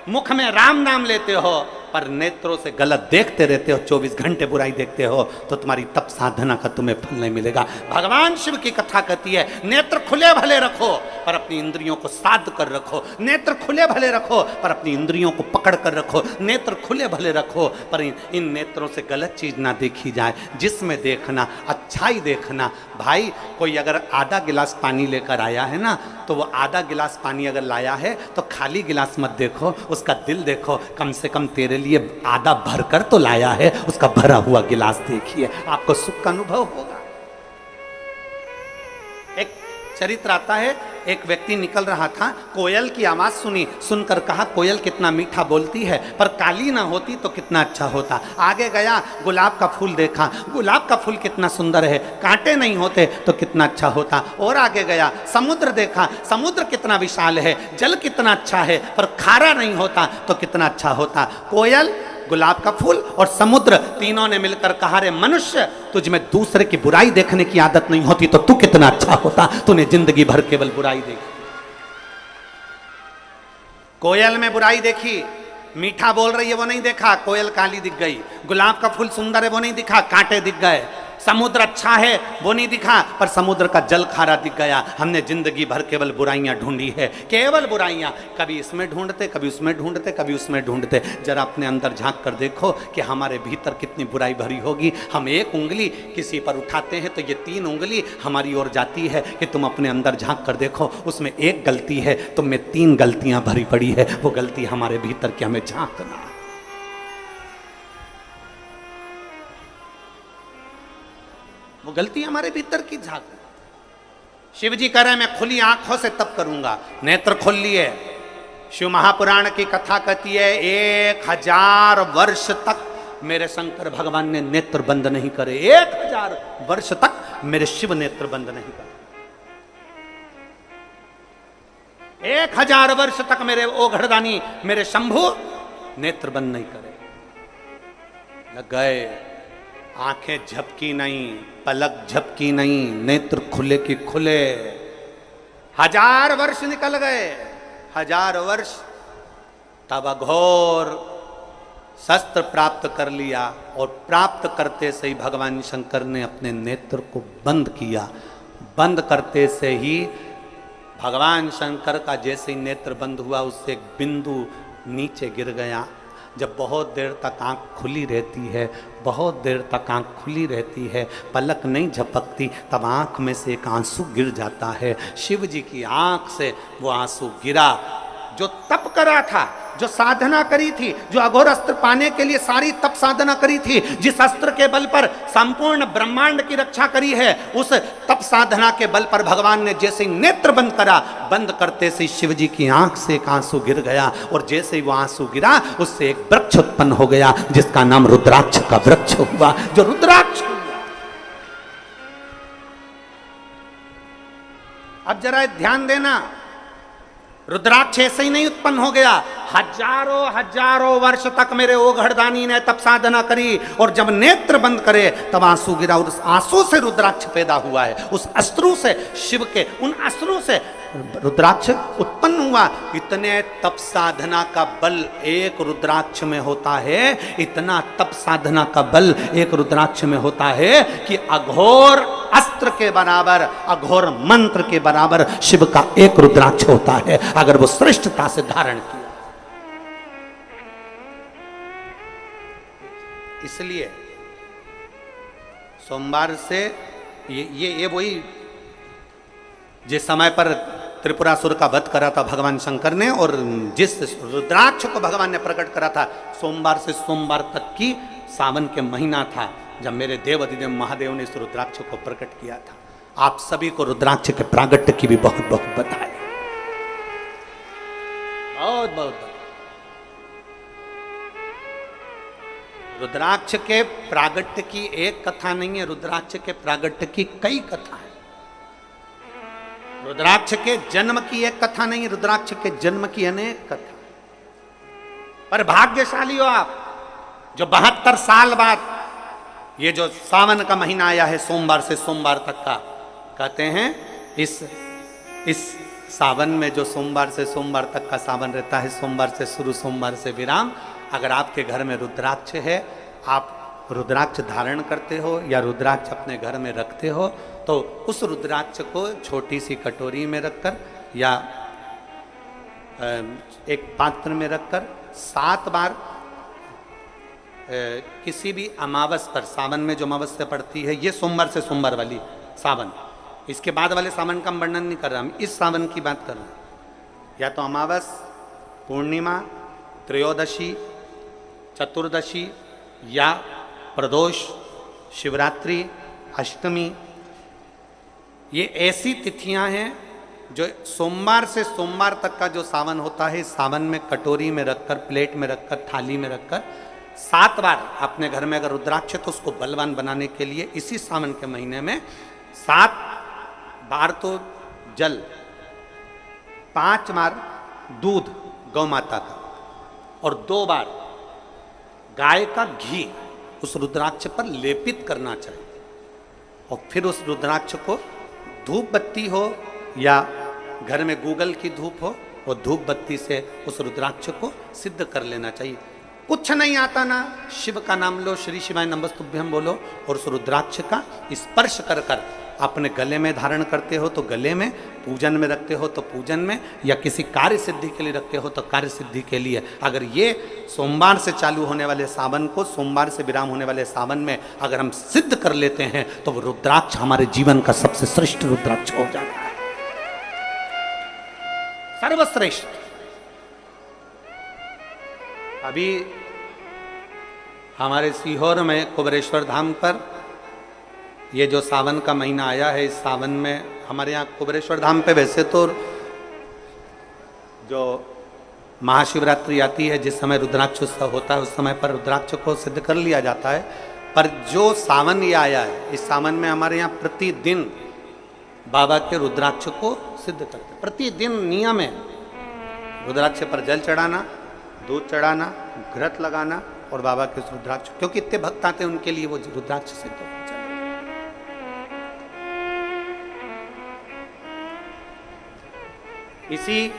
मुख में राम नाम लेते हो, पर नेत्रों से गलत देखते रहते हो, 24 घंटे बुराई देखते हो, तो तुम्हारी तप साधना का तुम्हें फल नहीं मिलेगा। भगवान शिव की कथा कहती है, नेत्र खुले भले रखो पर अपनी इंद्रियों को साध कर रखो, नेत्र खुले भले रखो पर अपनी इंद्रियों को पकड़ कर रखो, नेत्र खुले भले रखो पर इन नेत्रों से गलत चीज ना देखी जाए, जिसमें देखना अच्छाई देखना। भाई कोई अगर आधा गिलास पानी लेकर आया है ना, तो वो आधा गिलास पानी अगर लाया है तो खाली गिलास मत देखो, उसका दिल देखो, कम से कम तेरे लिए आधा भरकर तो लाया है, उसका भरा हुआ गिलास देखिए, आपको सुख का अनुभव होगा। एक चरित्र आता है, एक व्यक्ति निकल रहा था, कोयल की आवाज सुनी, सुनकर कहा कोयल कितना मीठा बोलती है, पर काली ना होती तो कितना अच्छा होता। आगे गया, गुलाब का फूल देखा, गुलाब का फूल कितना सुंदर है, कांटे नहीं होते तो कितना अच्छा होता। और आगे गया, समुद्र देखा, समुद्र कितना विशाल है, जल कितना अच्छा है, पर खारा नहीं होता तो कितना अच्छा होता। कोयल, गुलाब का फूल और समुद्र तीनों ने मिलकर कहा, रे मनुष्य, तुझ में दूसरे की बुराई देखने की आदत नहीं होती तो तू कितना अच्छा होता, तूने जिंदगी भर केवल बुराई देखी। कोयल में बुराई देखी, मीठा बोल रही है वो नहीं देखा, कोयल काली दिख गई, गुलाब का फूल सुंदर है वो नहीं दिखा, कांटे दिख गए, समुद्र अच्छा है वो नहीं दिखा, पर समुद्र का जल खारा दिख गया। हमने जिंदगी भर केवल बुराइयां ढूंढी है, केवल बुराइयां, कभी इसमें ढूंढते, कभी उसमें ढूंढते, कभी उसमें ढूंढते। जरा अपने अंदर झांक कर देखो कि हमारे भीतर कितनी बुराई भरी होगी। हम एक उंगली किसी पर उठाते हैं तो ये 3 उंगली हमारी ओर जाती है, कि तुम अपने अंदर झांक कर देखो, उसमें एक गलती है, तुम में 3 गलतियां भरी पड़ी है, वो गलती हमारे भीतर की हमें झांकना। वो गलती हमारे भीतर की झांक। शिव जी कह रहे हैं मैं खुली आंखों से तप करूंगा, नेत्र खोल लिए। शिव महापुराण की कथा कहती है 1000 वर्ष तक मेरे शंकर भगवान ने नेत्र बंद नहीं करे, 1000 वर्ष तक मेरे शिव नेत्र बंद नहीं करे, 1000 वर्ष तक मेरे ओघड़दानी मेरे शंभु नेत्र बंद नहीं करे। लग गए, आंखें झपकी नहीं, पलक झपकी नहीं, नेत्र खुले की खुले। 1000 वर्ष निकल गए, 1000 वर्ष, तब अघोर शस्त्र प्राप्त कर लिया और प्राप्त करते से ही भगवान शंकर ने अपने नेत्र को बंद किया। बंद करते से ही भगवान शंकर का जैसे ही नेत्र बंद हुआ, उससे एक बिंदु नीचे गिर गया। जब बहुत देर तक आंख खुली रहती है, बहुत देर तक आंख खुली रहती है, पलक नहीं झपकती, तब आंख में से एक आंसू गिर जाता है। शिव जी की आंख से वो आंसू गिरा। जो तप करा था, जो साधना करी थी, जो अघोर अस्त्र पाने के लिए सारी तप साधना करी थी, जिस अस्त्र के बल पर संपूर्ण ब्रह्मांड की रक्षा करी है, उस तप साधना के बल पर भगवान ने जैसे ही नेत्र बंद करा, बंद करते से शिव जी की आंख से एक आंसू गिर गया और जैसे ही वो आंसू गिरा, उससे एक वृक्ष उत्पन्न हो गया जिसका नाम रुद्राक्ष का वृक्ष हुआ। जो रुद्राक्ष, अब जरा ध्यान देना, रुद्राक्ष ऐसे ही नहीं उत्पन्न हो गया, हजारों हजारों वर्ष तक मेरे ओघड़दानी ने तप साधना करी, और जब नेत्र बंद करे तब आंसू गिरा, उस आंसू से रुद्राक्ष पैदा हुआ है। उस अश्रु से, शिव के उन अश्रु से रुद्राक्ष उत्पन्न हुआ। इतने तप साधना का बल एक रुद्राक्ष में होता है, इतना तप साधना का बल एक रुद्राक्ष में होता है कि अघोर अस्त्र के बराबर, अघोर मंत्र के बराबर शिव का एक रुद्राक्ष होता है, अगर वो श्रेष्ठता से धारण किया। इसलिए सोमवार से ये वही जिस समय पर त्रिपुरासुर का वध करा था भगवान शंकर ने, और जिस रुद्राक्ष को भगवान ने प्रकट करा था, सोमवार से सोमवार तक की सावन के महीना था जब मेरे देव अधिदेव महादेव ने इस रुद्राक्ष को प्रकट किया था। आप सभी को रुद्राक्ष के प्रागट्य की भी बहुत बहुत बधाई, बहुत बहुत। रुद्राक्ष के प्रागट्य की एक कथा नहीं है, रुद्राक्ष के प्रागट्य की कई कथा है। रुद्राक्ष के जन्म की एक कथा नहीं, रुद्राक्ष के जन्म की अनेक कथा। पर भाग्यशाली हो आप जो 72 साल बाद ये जो सावन का महीना आया है, सोमवार से सोमवार तक का, कहते हैं इस सावन में जो सोमवार से सोमवार तक का सावन रहता है, सोमवार से शुरू सोमवार से विराम, अगर आपके घर में रुद्राक्ष है, आप रुद्राक्ष धारण करते हो या रुद्राक्ष अपने घर में रखते हो, तो उस रुद्राक्ष को छोटी सी कटोरी में रखकर या एक पात्र में रखकर 7 बार किसी भी अमावस पर, सावन में जो अमावस्या पड़ती है, ये सोमवार से सोमवार वाली सावन, इसके बाद वाले सावन का हम वर्णन नहीं कर रहा, हम इस सावन की बात कर रहे हैं। या तो अमावस, पूर्णिमा, त्रयोदशी, चतुर्दशी या प्रदोष, शिवरात्रि, अष्टमी, ये ऐसी तिथियां हैं जो सोमवार से सोमवार तक का जो सावन होता है, सावन में कटोरी में रखकर, प्लेट में रखकर, थाली में रखकर 7 बार अपने घर में अगर रुद्राक्ष है तो उसको बलवान बनाने के लिए इसी सावन के महीने में 7 बार तो जल, 5 बार दूध गौ माता का, और 2 बार गाय का घी उस रुद्राक्ष पर लेपित करना चाहिए। और फिर उस रुद्राक्ष को धूप बत्ती हो या घर में गूगल की धूप हो, वो धूप बत्ती से उस रुद्राक्ष को सिद्ध कर लेना चाहिए। कुछ नहीं आता ना, शिव का नाम लो, श्री शिवाय नमस्तुभ्यम बोलो, और उस रुद्राक्ष का स्पर्श कर कर अपने गले में धारण करते हो तो गले में, पूजन में रखते हो तो पूजन में, या किसी कार्य सिद्धि के लिए रखते हो तो कार्य सिद्धि के लिए। अगर ये सोमवार से चालू होने वाले सावन को, सोमवार से विराम होने वाले सावन में अगर हम सिद्ध कर लेते हैं तो वो रुद्राक्ष हमारे जीवन का सबसे श्रेष्ठ रुद्राक्ष हो जाता है, सर्वश्रेष्ठ। अभी हमारे सीहोर में कुबेरेश्वर धाम पर ये जो सावन का महीना आया है, इस सावन में हमारे यहाँ कुबेरेश्वर धाम पे वैसे तो जो महाशिवरात्रि आती है, जिस समय रुद्राक्ष उत्सव होता है, उस समय पर रुद्राक्ष को सिद्ध कर लिया जाता है। पर जो सावन ये आया है, इस सावन में हमारे यहाँ प्रतिदिन बाबा के रुद्राक्ष को सिद्ध करते हैं। प्रतिदिन नियम है रुद्राक्ष पर जल चढ़ाना, दूध चढ़ाना, घृत लगाना और बाबा के रुद्राक्ष, क्योंकि इतने भक्त आते हैं उनके लिए वो रुद्राक्ष सिद्ध हो। इसी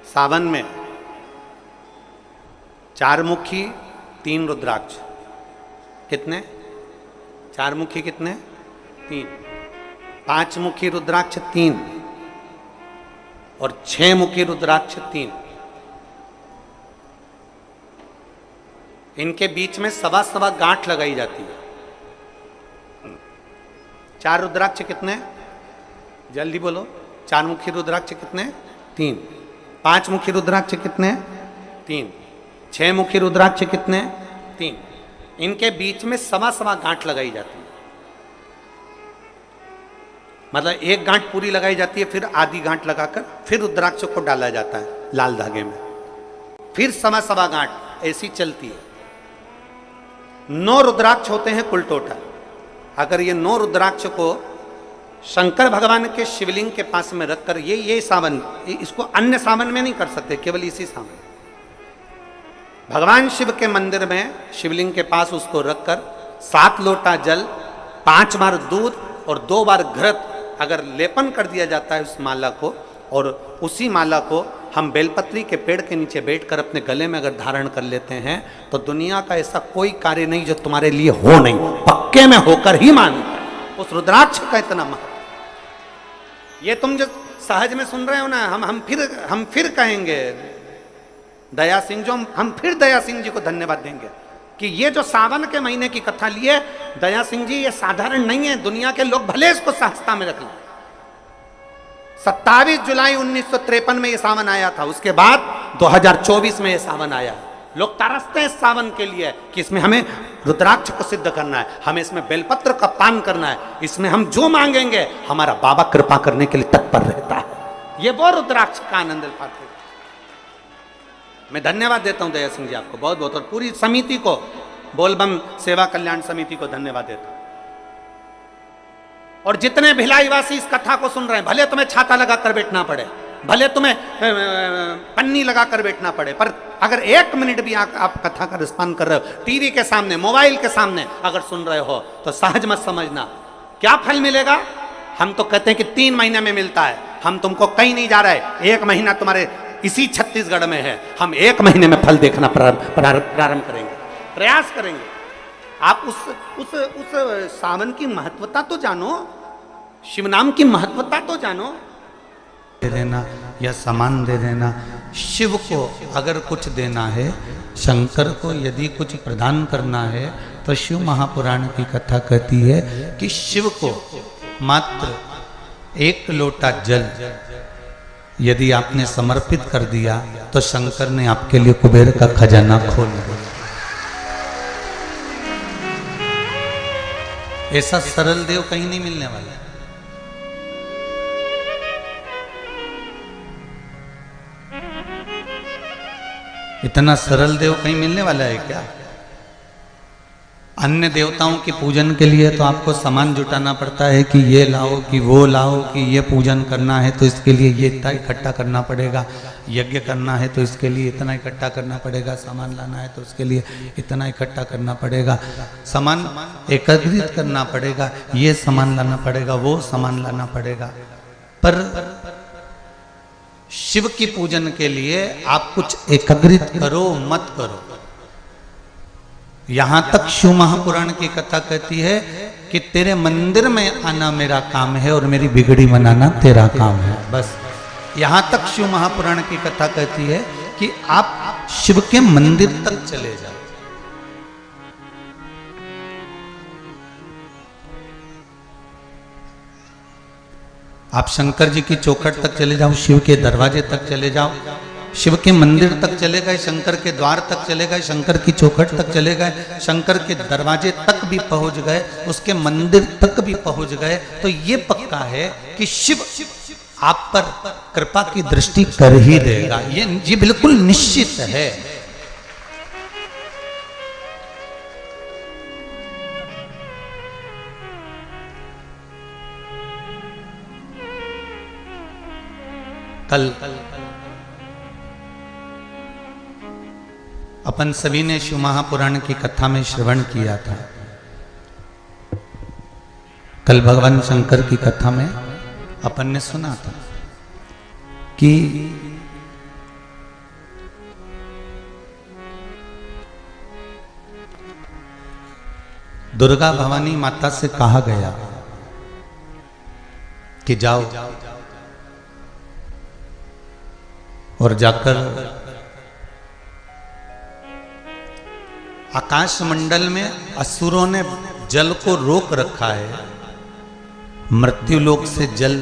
सावन में 4 मुखी 3 रुद्राक्ष, कितने? 4 मुखी कितने? 3। 5 मुखी रुद्राक्ष 3 और 6 मुखी रुद्राक्ष 3। इनके बीच में सवा गांठ लगाई जाती है। 4 रुद्राक्ष कितने? जल्दी बोलो। 4 मुखी रुद्राक्ष कितने? 3। 5 मुखी रुद्राक्ष कितने? 3। 6 मुखी रुद्राक्ष कितने? 3। इनके बीच में सवा गांठ लगाई जाती है। मतलब एक गांठ पूरी लगाई जाती है, फिर आधी गांठ लगाकर फिर रुद्राक्ष को डाला जाता है लाल धागे में, फिर सवा गांठ, ऐसी चलती है। 9 रुद्राक्ष होते हैं कुल टोटल। अगर ये 9 रुद्राक्ष को शंकर भगवान के शिवलिंग के पास में रखकर ये सावन, इसको अन्य सावन में नहीं कर सकते, केवल इसी सावन। भगवान शिव के मंदिर में शिवलिंग के पास उसको रखकर 7 लोटा जल, 5 बार दूध और 2 बार घृत अगर लेपन कर दिया जाता है उस माला को, और उसी माला को हम बेलपत्री के पेड़ के नीचे बैठकर अपने गले में अगर धारण कर लेते हैं तो दुनिया का ऐसा कोई कार्य नहीं जो तुम्हारे लिए हो नहीं, पक्के में होकर ही मानता है। उस रुद्राक्ष का इतना महत्व, ये तुम जो सहज में सुन रहे हो ना, हम फिर कहेंगे दया सिंह, जो हम फिर दया सिंह जी को धन्यवाद देंगे कि ये जो सावन के महीने की कथा लिए दया सिंह जी, ये साधारण नहीं है। दुनिया के लोग भले इसको सहजता में रख लें। 27 जुलाई 1953 में ये सावन आया था, उसके बाद 2024 में ये सावन आया। लोग तरसते हैं इस सावन के लिए कि इसमें हमें रुद्राक्ष को सिद्ध करना है, हमें इसमें बेलपत्र का पान करना है, इसमें हम जो मांगेंगे हमारा बाबा कृपा करने के लिए तत्पर रहता है। ये वो रुद्राक्ष का आनंद पाते। मैं धन्यवाद देता हूं दया सिंह जी आपको बहुत बहुत, और पूरी समिति को, बोलबम सेवा कल्याण समिति को धन्यवाद देता हूं। और जितने भिलाईवासी इस कथा को सुन रहे हैं, भले तुम्हें छाता लगा कर बैठना पड़े, भले तुम्हें पन्नी लगा कर बैठना पड़े, पर अगर 1 मिनट भी आप कथा का रिस्पॉन्ड कर रहे हो, टीवी के सामने, मोबाइल के सामने अगर सुन रहे हो, तो सहज मत समझना क्या फल मिलेगा। हम तो कहते हैं कि 3 महीने में मिलता है, हम तुमको कहीं नहीं जा रहे, 1 महीना तुम्हारे इसी छत्तीसगढ़ में है, हम 1 महीने में फल देखना प्रारंभ करेंगे, प्रयास करेंगे। आप उस सावन की महत्वता तो जानो, शिव नाम की महत्वता तो जानो। दे देना या सामान दे देना। शिव को अगर कुछ देना है, शंकर को यदि कुछ प्रदान करना है, तो शिव महापुराण की कथा कहती है कि शिव को मात्र 1 लोटा जल यदि आपने समर्पित कर दिया तो शंकर ने आपके लिए कुबेर का खजाना खोल दिया। ऐसा सरल देव कहीं नहीं मिलने वाला। इतना सरल देव कहीं मिलने वाला है क्या? अन्य देवताओं के पूजन के लिए तो आपको सामान जुटाना पड़ता है कि ये लाओ, कि वो लाओ, कि ये पूजन करना है तो इसके लिए ये इतना इकट्ठा करना पड़ेगा, यज्ञ करना है तो इसके लिए इतना इकट्ठा करना पड़ेगा, सामान लाना है तो उसके लिए इतना इकट्ठा करना पड़ेगा, सामान एकत्रित करना पड़ेगा, ये सामान लाना पड़ेगा, वो सामान लाना पड़ेगा। पर शिव की पूजन के लिए आप कुछ एकत्रित करो मत करो। यहां तक शिव महापुराण की कथा कहती है कि तेरे मंदिर में आना मेरा काम है और मेरी बिगड़ी बनाना तेरा काम है। बस यहां तक शिव महापुराण की कथा कहती है कि आप शिव के मंदिर तक चले जाओ। आप शंकर जी की चौखट तक चले जाओ, शिव के दरवाजे तक चले जाओ, शिव के मंदिर तक चले गए, शंकर के द्वार तक चले गए, शंकर की चौखट तक चले गए, शंकर के दरवाजे तक भी पहुंच गए, उसके मंदिर तक भी पहुंच गए, तो ये पक्का है कि शिव आप पर कृपा की दृष्टि कर ही देगा। ये बिल्कुल निश्चित है। कल अपन सभी ने शिव महापुराण की कथा में श्रवण किया था। कल भगवान शंकर की कथा में अपन ने सुना था कि दुर्गा भवानी माता से कहा गया कि जाओ और जाकर आकाश मंडल में असुरों ने जल को रोक रखा है, मृत्यु लोक से जल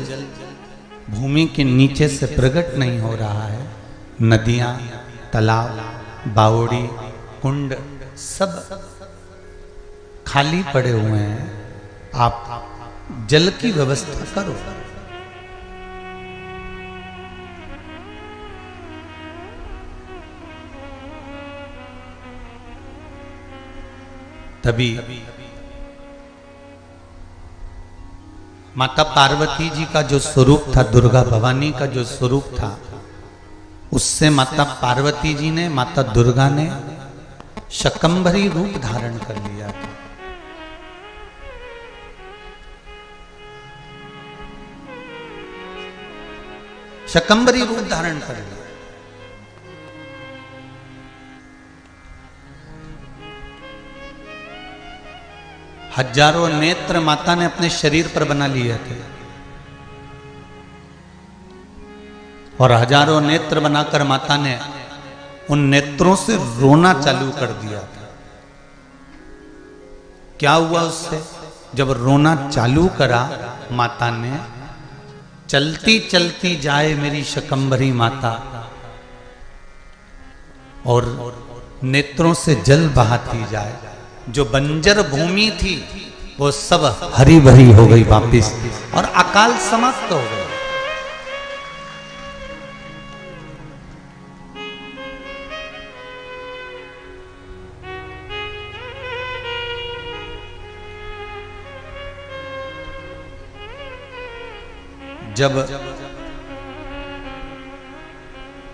भूमि के नीचे से प्रकट नहीं हो रहा है, नदियां, तालाब, बावड़ी, कुंड सब खाली पड़े हुए हैं, आप जल की व्यवस्था करो। तभी माता पार्वती जी का जो स्वरूप था, दुर्गा भवानी का जो स्वरूप था, उससे माता पार्वती जी ने, माता दुर्गा ने शकंभरी रूप धारण कर लिया था। शकंभरी रूप धारण कर लिया। हजारों नेत्र माता ने अपने शरीर पर बना लिए थे और हजारों नेत्र बनाकर माता ने उन नेत्रों से रोना चालू कर दिया था। क्या हुआ उससे? जब रोना चालू करा माता ने, चलती चलती जाए मेरी शकंभरी माता, और नेत्रों से जल बहाती जाए। जो बंजर भूमि थी वो सब हरी भरी हो गई वापिस, और अकाल समाप्त हो गया। जब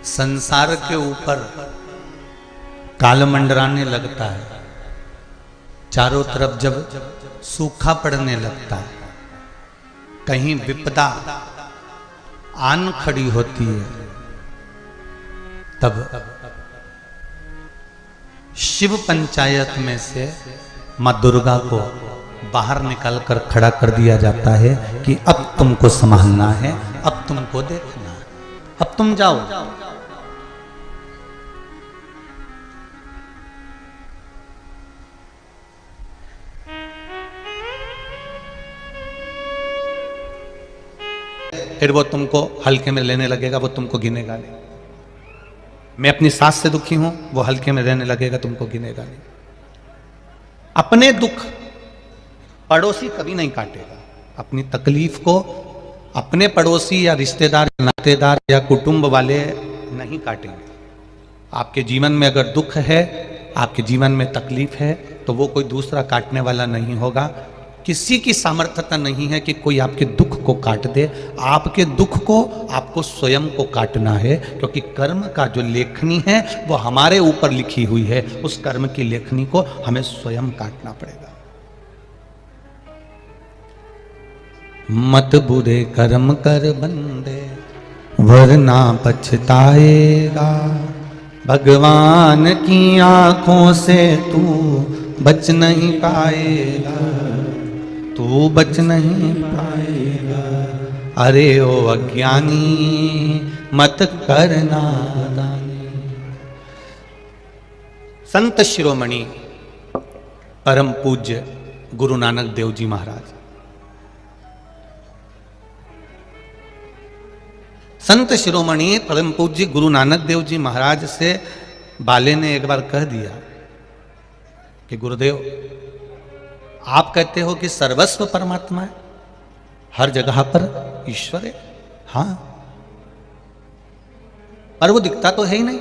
संसार के ऊपर काल मंडराने लगता है, चारों तरफ जब सूखा पड़ने लगता है, कहीं विपदा आन खड़ी होती है, तब शिव पंचायत में से मां दुर्गा को बाहर निकालकर खड़ा कर दिया जाता है कि अब तुमको संभालना है, अब तुमको देखना है, अब तुम जाओ। फिर वो तुमको हल्के में लेने लगेगा, वो तुमको गिनेगा नहीं। मैं अपनी सास से दुखी हूं, वो हल्के में रहने लगेगा, तुमको गिनेगा नहीं। अपने दुख पड़ोसी कभी नहीं काटेगा। अपनी तकलीफ को अपने पड़ोसी या रिश्तेदार, नातेदार या कुटुंब वाले नहीं काटेंगे। आपके जीवन में अगर दुख है, आपके जीवन में तकलीफ है, तो वो कोई दूसरा काटने वाला नहीं होगा। किसी की सामर्थ्यता नहीं है कि कोई आपके दुख को काट दे। आपके दुख को आपको स्वयं को काटना है, क्योंकि कर्म का जो लेखनी है वो हमारे ऊपर लिखी हुई है। उस कर्म की लेखनी को हमें स्वयं काटना पड़ेगा। मत बुरे कर्म कर बंदे, वरना पछताएगा। भगवान की आंखों से तू बच नहीं पाएगा, तू बच नहीं पाएगा। अरे ओ अज्ञानी मत करना दानी। संत शिरोमणि परम पूज्य गुरु नानक देव जी महाराज, संत शिरोमणि परम पूज्य गुरु नानक देव जी महाराज से बाले ने एक बार कह दिया कि गुरुदेव, आप कहते हो कि सर्वस्व परमात्मा है, हर जगह पर ईश्वर है। हाँ, पर वो दिखता तो है ही नहीं।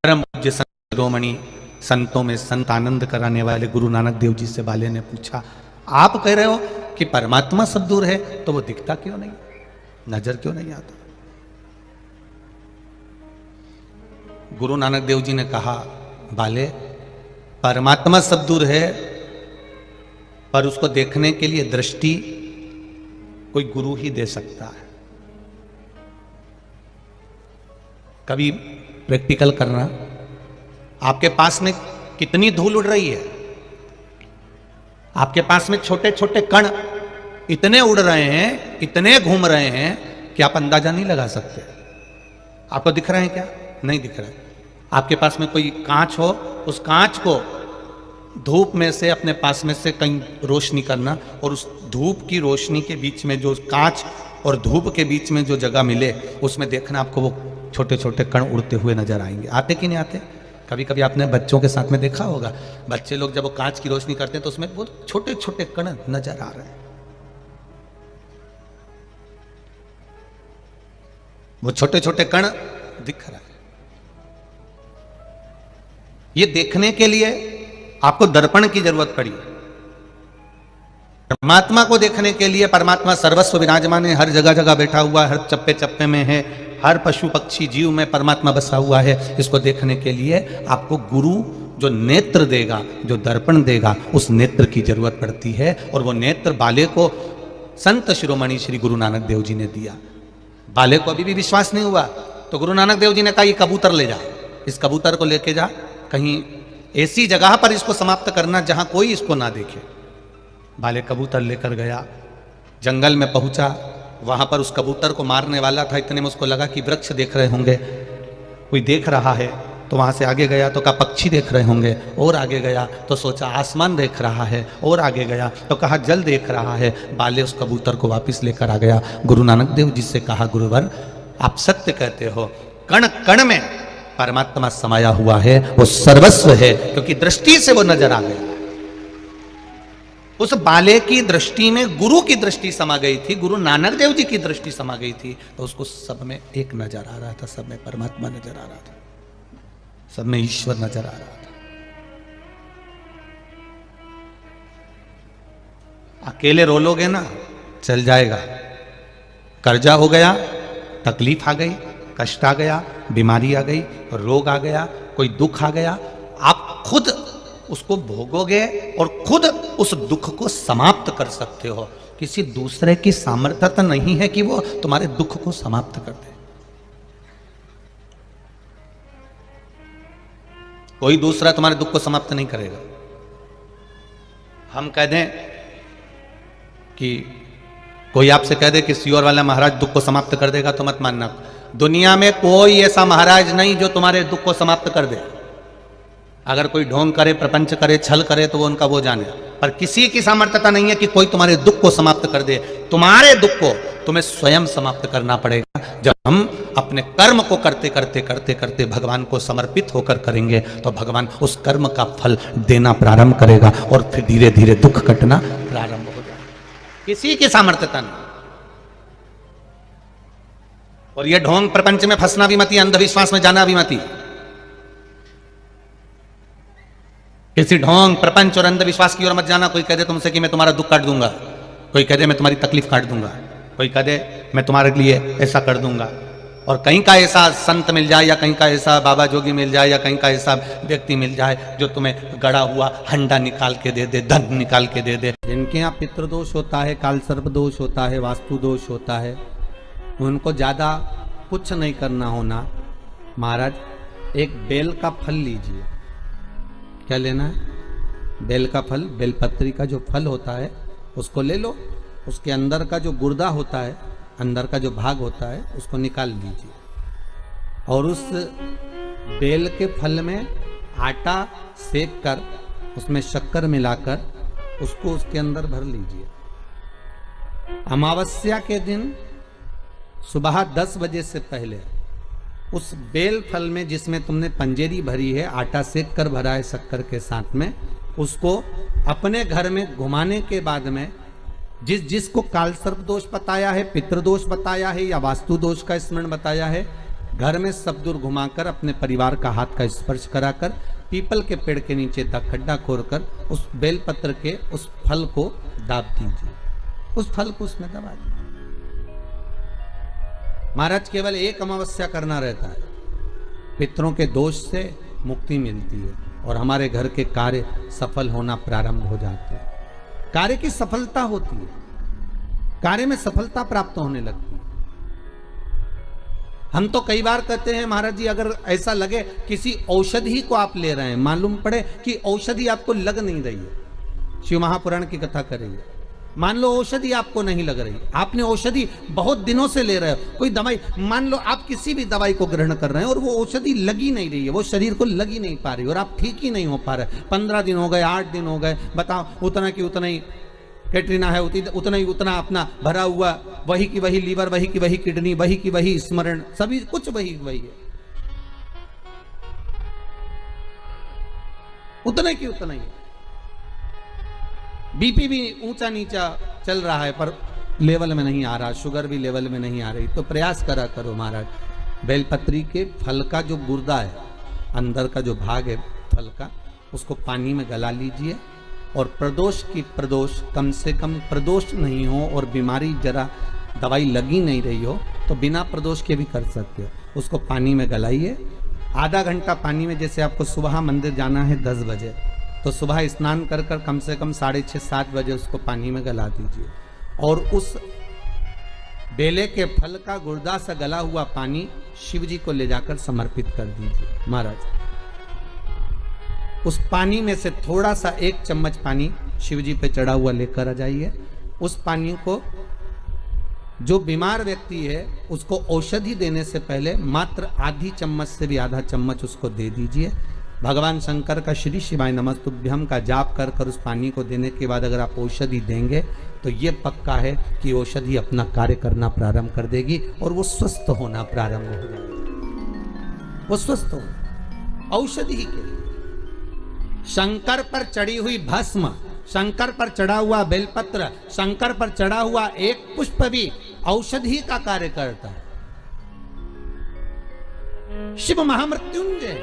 परम पूज्य संत शिरोमणि, संतों में संत आनंद कराने वाले गुरु नानक देव जी से बाले ने पूछा, आप कह रहे हो कि परमात्मा सब दूर है, तो वो दिखता क्यों नहीं, नजर क्यों नहीं आता? गुरु नानक देव जी ने कहा, बाले, परमात्मा सब दूर है, पर उसको देखने के लिए दृष्टि कोई गुरु ही दे सकता है। कभी प्रैक्टिकल करना, आपके पास में कितनी धूल उड़ रही है, आपके पास में छोटे छोटे कण इतने उड़ रहे हैं, इतने घूम रहे हैं कि आप अंदाजा नहीं लगा सकते। आपको दिख रहे हैं क्या? नहीं दिख रहा है। आपके पास में कोई कांच हो, उस कांच को धूप में से अपने पास में से कहीं रोशनी करना, और उस धूप की रोशनी के बीच में जो कांच और धूप के बीच में जो जगह मिले, उसमें देखना आपको वो छोटे छोटे कण उड़ते हुए नजर आएंगे। आते कि नहीं आते? कभी कभी आपने बच्चों के साथ में देखा होगा, बच्चे लोग जब वो कांच की रोशनी करते हैं तो उसमें वो छोटे छोटे कण नजर आ रहे हैं। वो छोटे छोटे कण दिख रहा है। ये देखने के लिए आपको दर्पण की जरूरत पड़ी। परमात्मा को देखने के लिए परमात्मा सर्वस्व विराजमान है, हर जगह जगह बैठा हुआ है, हर चप्पे चप्पे में है, हर पशु पक्षी जीव में परमात्मा बसा हुआ है। इसको देखने के लिए आपको गुरु जो नेत्र देगा, जो दर्पण देगा, उस नेत्र की जरूरत पड़ती है। और वो नेत्र बाले को संत शिरोमणि श्री गुरु नानक देव जी ने दिया। बाले को अभी भी विश्वास नहीं हुआ तो गुरु नानक देव जी ने कहा ये कबूतर ले जा, इस कबूतर को लेके जा, कहीं ऐसी जगह पर इसको समाप्त करना जहां कोई इसको ना देखे। बाले कबूतर लेकर गया, जंगल में पहुंचा, वहां पर उस कबूतर को मारने वाला था। इतने में उसको लगा कि वृक्ष देख रहे होंगे, कोई देख रहा है, तो वहां से आगे गया तो कहा पक्षी देख रहे होंगे, और आगे गया तो सोचा आसमान देख रहा है, और आगे गया तो कहा जल देख रहा है। बाले उस कबूतर को वापस लेकर आ गया। गुरु नानक देव जी से कहा गुरुवर आप सत्य कहते हो, कण कण में परमात्मा समाया हुआ है, वो सर्वस्व है, क्योंकि दृष्टि से वो नजर आ गया। उस बाले की दृष्टि में गुरु की दृष्टि समा गई थी, गुरु नानक देव जी की दृष्टि समा गई थी, तो उसको सब में एक नजर आ रहा था, सब में परमात्मा नजर आ रहा था, सब में ईश्वर नजर आ रहा था। अकेले रो लोगे ना चल जाएगा, कर्जा हो गया, तकलीफ आ गई, कष्ट आ गया, बीमारी आ गई, रोग आ गया, कोई दुख आ गया, आप खुद उसको भोगोगे और खुद उस दुख को समाप्त कर सकते हो। किसी दूसरे की सामर्थ्य नहीं है कि वो तुम्हारे दुख को समाप्त कर दे। कोई दूसरा तुम्हारे दुख को समाप्त नहीं करेगा। हम कह दें कि कोई आपसे कह दे कि सियोर वाला महाराज दुख को समाप्त कर देगा, तो मत मानना। दुनिया में कोई ऐसा महाराज नहीं जो तुम्हारे दुख को समाप्त कर दे। अगर कोई ढोंग करे, प्रपंच करे, छल करे तो वो उनका वो जाने, पर किसी की सामर्थ्यता नहीं है कि कोई तुम्हारे दुख को समाप्त कर दे। तुम्हारे दुख को तुम्हें स्वयं समाप्त करना पड़ेगा। जब हम अपने कर्म को करते करते करते करते भगवान को समर्पित होकर करेंगे तो भगवान उस कर्म का फल देना प्रारंभ करेगा और फिर धीरे धीरे दुख कटना प्रारंभ हो जाएगा। किसी की सामर्थ्यता नहीं। और ये ढोंग प्रपंच में फंसना भी मती, अंधविश्वास में जाना भी मती। किसी ढोंग प्रपंच और अंधविश्वास की ओर मत जाना। कोई कह दे तुमसे कि मैं तुम्हारा दुख काट दूंगा, कोई कह दे मैं तुम्हारी तकलीफ काट दूंगा, कोई कह दे मैं तुम्हारे लिए ऐसा कर दूंगा। और कहीं का ऐसा संत मिल जाए या कहीं का ऐसा बाबा जोगी मिल जाए या कहीं का ऐसा व्यक्ति मिल जाए जो तुम्हें गड़ा हुआ हंडा निकाल के दे दे, धन निकाल के दे दे। जिनके यहाँ पितृदोष होता है, काल सर्प दोष होता है, वास्तु दोष होता है, उनको ज्यादा कुछ नहीं करना होना। महाराज एक बेल का फल लीजिए। क्या लेना है? बेल का फल, बेलपत्री का जो फल होता है उसको ले लो। उसके अंदर का जो गुर्दा होता है, अंदर का जो भाग होता है, उसको निकाल लीजिए और उस बेल के फल में आटा सेक कर उसमें शक्कर मिलाकर उसको उसके अंदर भर लीजिए। अमावस्या के दिन सुबह 10 बजे से पहले उस बेल फल में जिसमें तुमने पंजेरी भरी है, आटा सेक कर भरा है शक्कर के साथ में, उसको अपने घर में घुमाने के बाद में जिसको काल सर्प दोष बताया है, पितृदोष बताया है या वास्तु दोष का स्मरण बताया है, घर में सब दूर घुमाकर अपने परिवार का हाथ का स्पर्श कराकर पीपल के पेड़ के नीचे खड्डा खोदकर उस बेलपत्र के उस फल को दाब दीजिए। उस फल को उसमें दबा दीजिए। महाराज केवल एक अमावस्या करना रहता है, पितरों के दोष से मुक्ति मिलती है और हमारे घर के कार्य सफल होना प्रारंभ हो जाते हैं। कार्य की सफलता होती है, कार्य में सफलता प्राप्त होने लगती है। हम तो कई बार कहते हैं महाराज जी, अगर ऐसा लगे किसी औषधि को आप ले रहे हैं, मालूम पड़े कि औषधि आपको लग नहीं रही है, शिव महापुराण की कथा करेंगे। मान लो औषधि आपको नहीं लग रही, आपने औषधि बहुत दिनों से ले रहे हो, कोई दवाई, मान लो आप किसी भी दवाई को ग्रहण कर रहे हैं और वो औषधि लगी नहीं रही है, वो शरीर को लगी नहीं पा रही और आप ठीक ही नहीं हो पा रहे। 15 दिन हो गए, 8 दिन हो गए, बताओ उतना की उतना ही कैटरीना है, उतना ही उतना अपना भरा हुआ, वही की वही लीवर, वही की वही किडनी, वही की वही स्मरण, सभी कुछ वही वही है, उतना की उतना ही। बीपी भी ऊंचा नीचा चल रहा है पर लेवल में नहीं आ रहा, शुगर भी लेवल में नहीं आ रही। तो प्रयास करा करो महाराज, बेलपत्री के फल का जो गुर्दा है, अंदर का जो भाग है फल का, उसको पानी में गला लीजिए और प्रदोष की प्रदोष कम से कम प्रदोष नहीं हो और बीमारी जरा दवाई लगी नहीं रही हो तो बिना प्रदोष के भी कर सकते हो। उसको पानी में गलाइए, आधा घंटा पानी में, जैसे आपको सुबह मंदिर जाना है 10 बजे तो सुबह स्नान कर कर कम से कम 6:30-7 बजे उसको पानी में गला दीजिए और उस बेले के फल का गुर्दा सा गला हुआ पानी शिव जी को ले जाकर समर्पित कर दीजिए। महाराज उस पानी में से थोड़ा सा 1 चम्मच पानी शिव जी पे चढ़ा हुआ लेकर आ जाइए। उस पानी को जो बीमार व्यक्ति है उसको औषधि देने से पहले मात्र आधी चम्मच से भी आधा चम्मच उसको दे दीजिए। भगवान शंकर का श्री शिवाय नमस्तुभ्यम का जाप कर कर उस पानी को देने के बाद अगर आप औषधि देंगे तो ये पक्का है कि औषधि अपना कार्य करना प्रारंभ कर देगी और वो स्वस्थ होना प्रारंभ हो जाएगा। वो स्वस्थ हो औषधि के शंकर पर चढ़ी हुई भस्म, शंकर पर चढ़ा हुआ बेलपत्र, शंकर पर चढ़ा हुआ एक पुष्प भी औषधि का कार्य करता है। शिव महामृत्युंजय।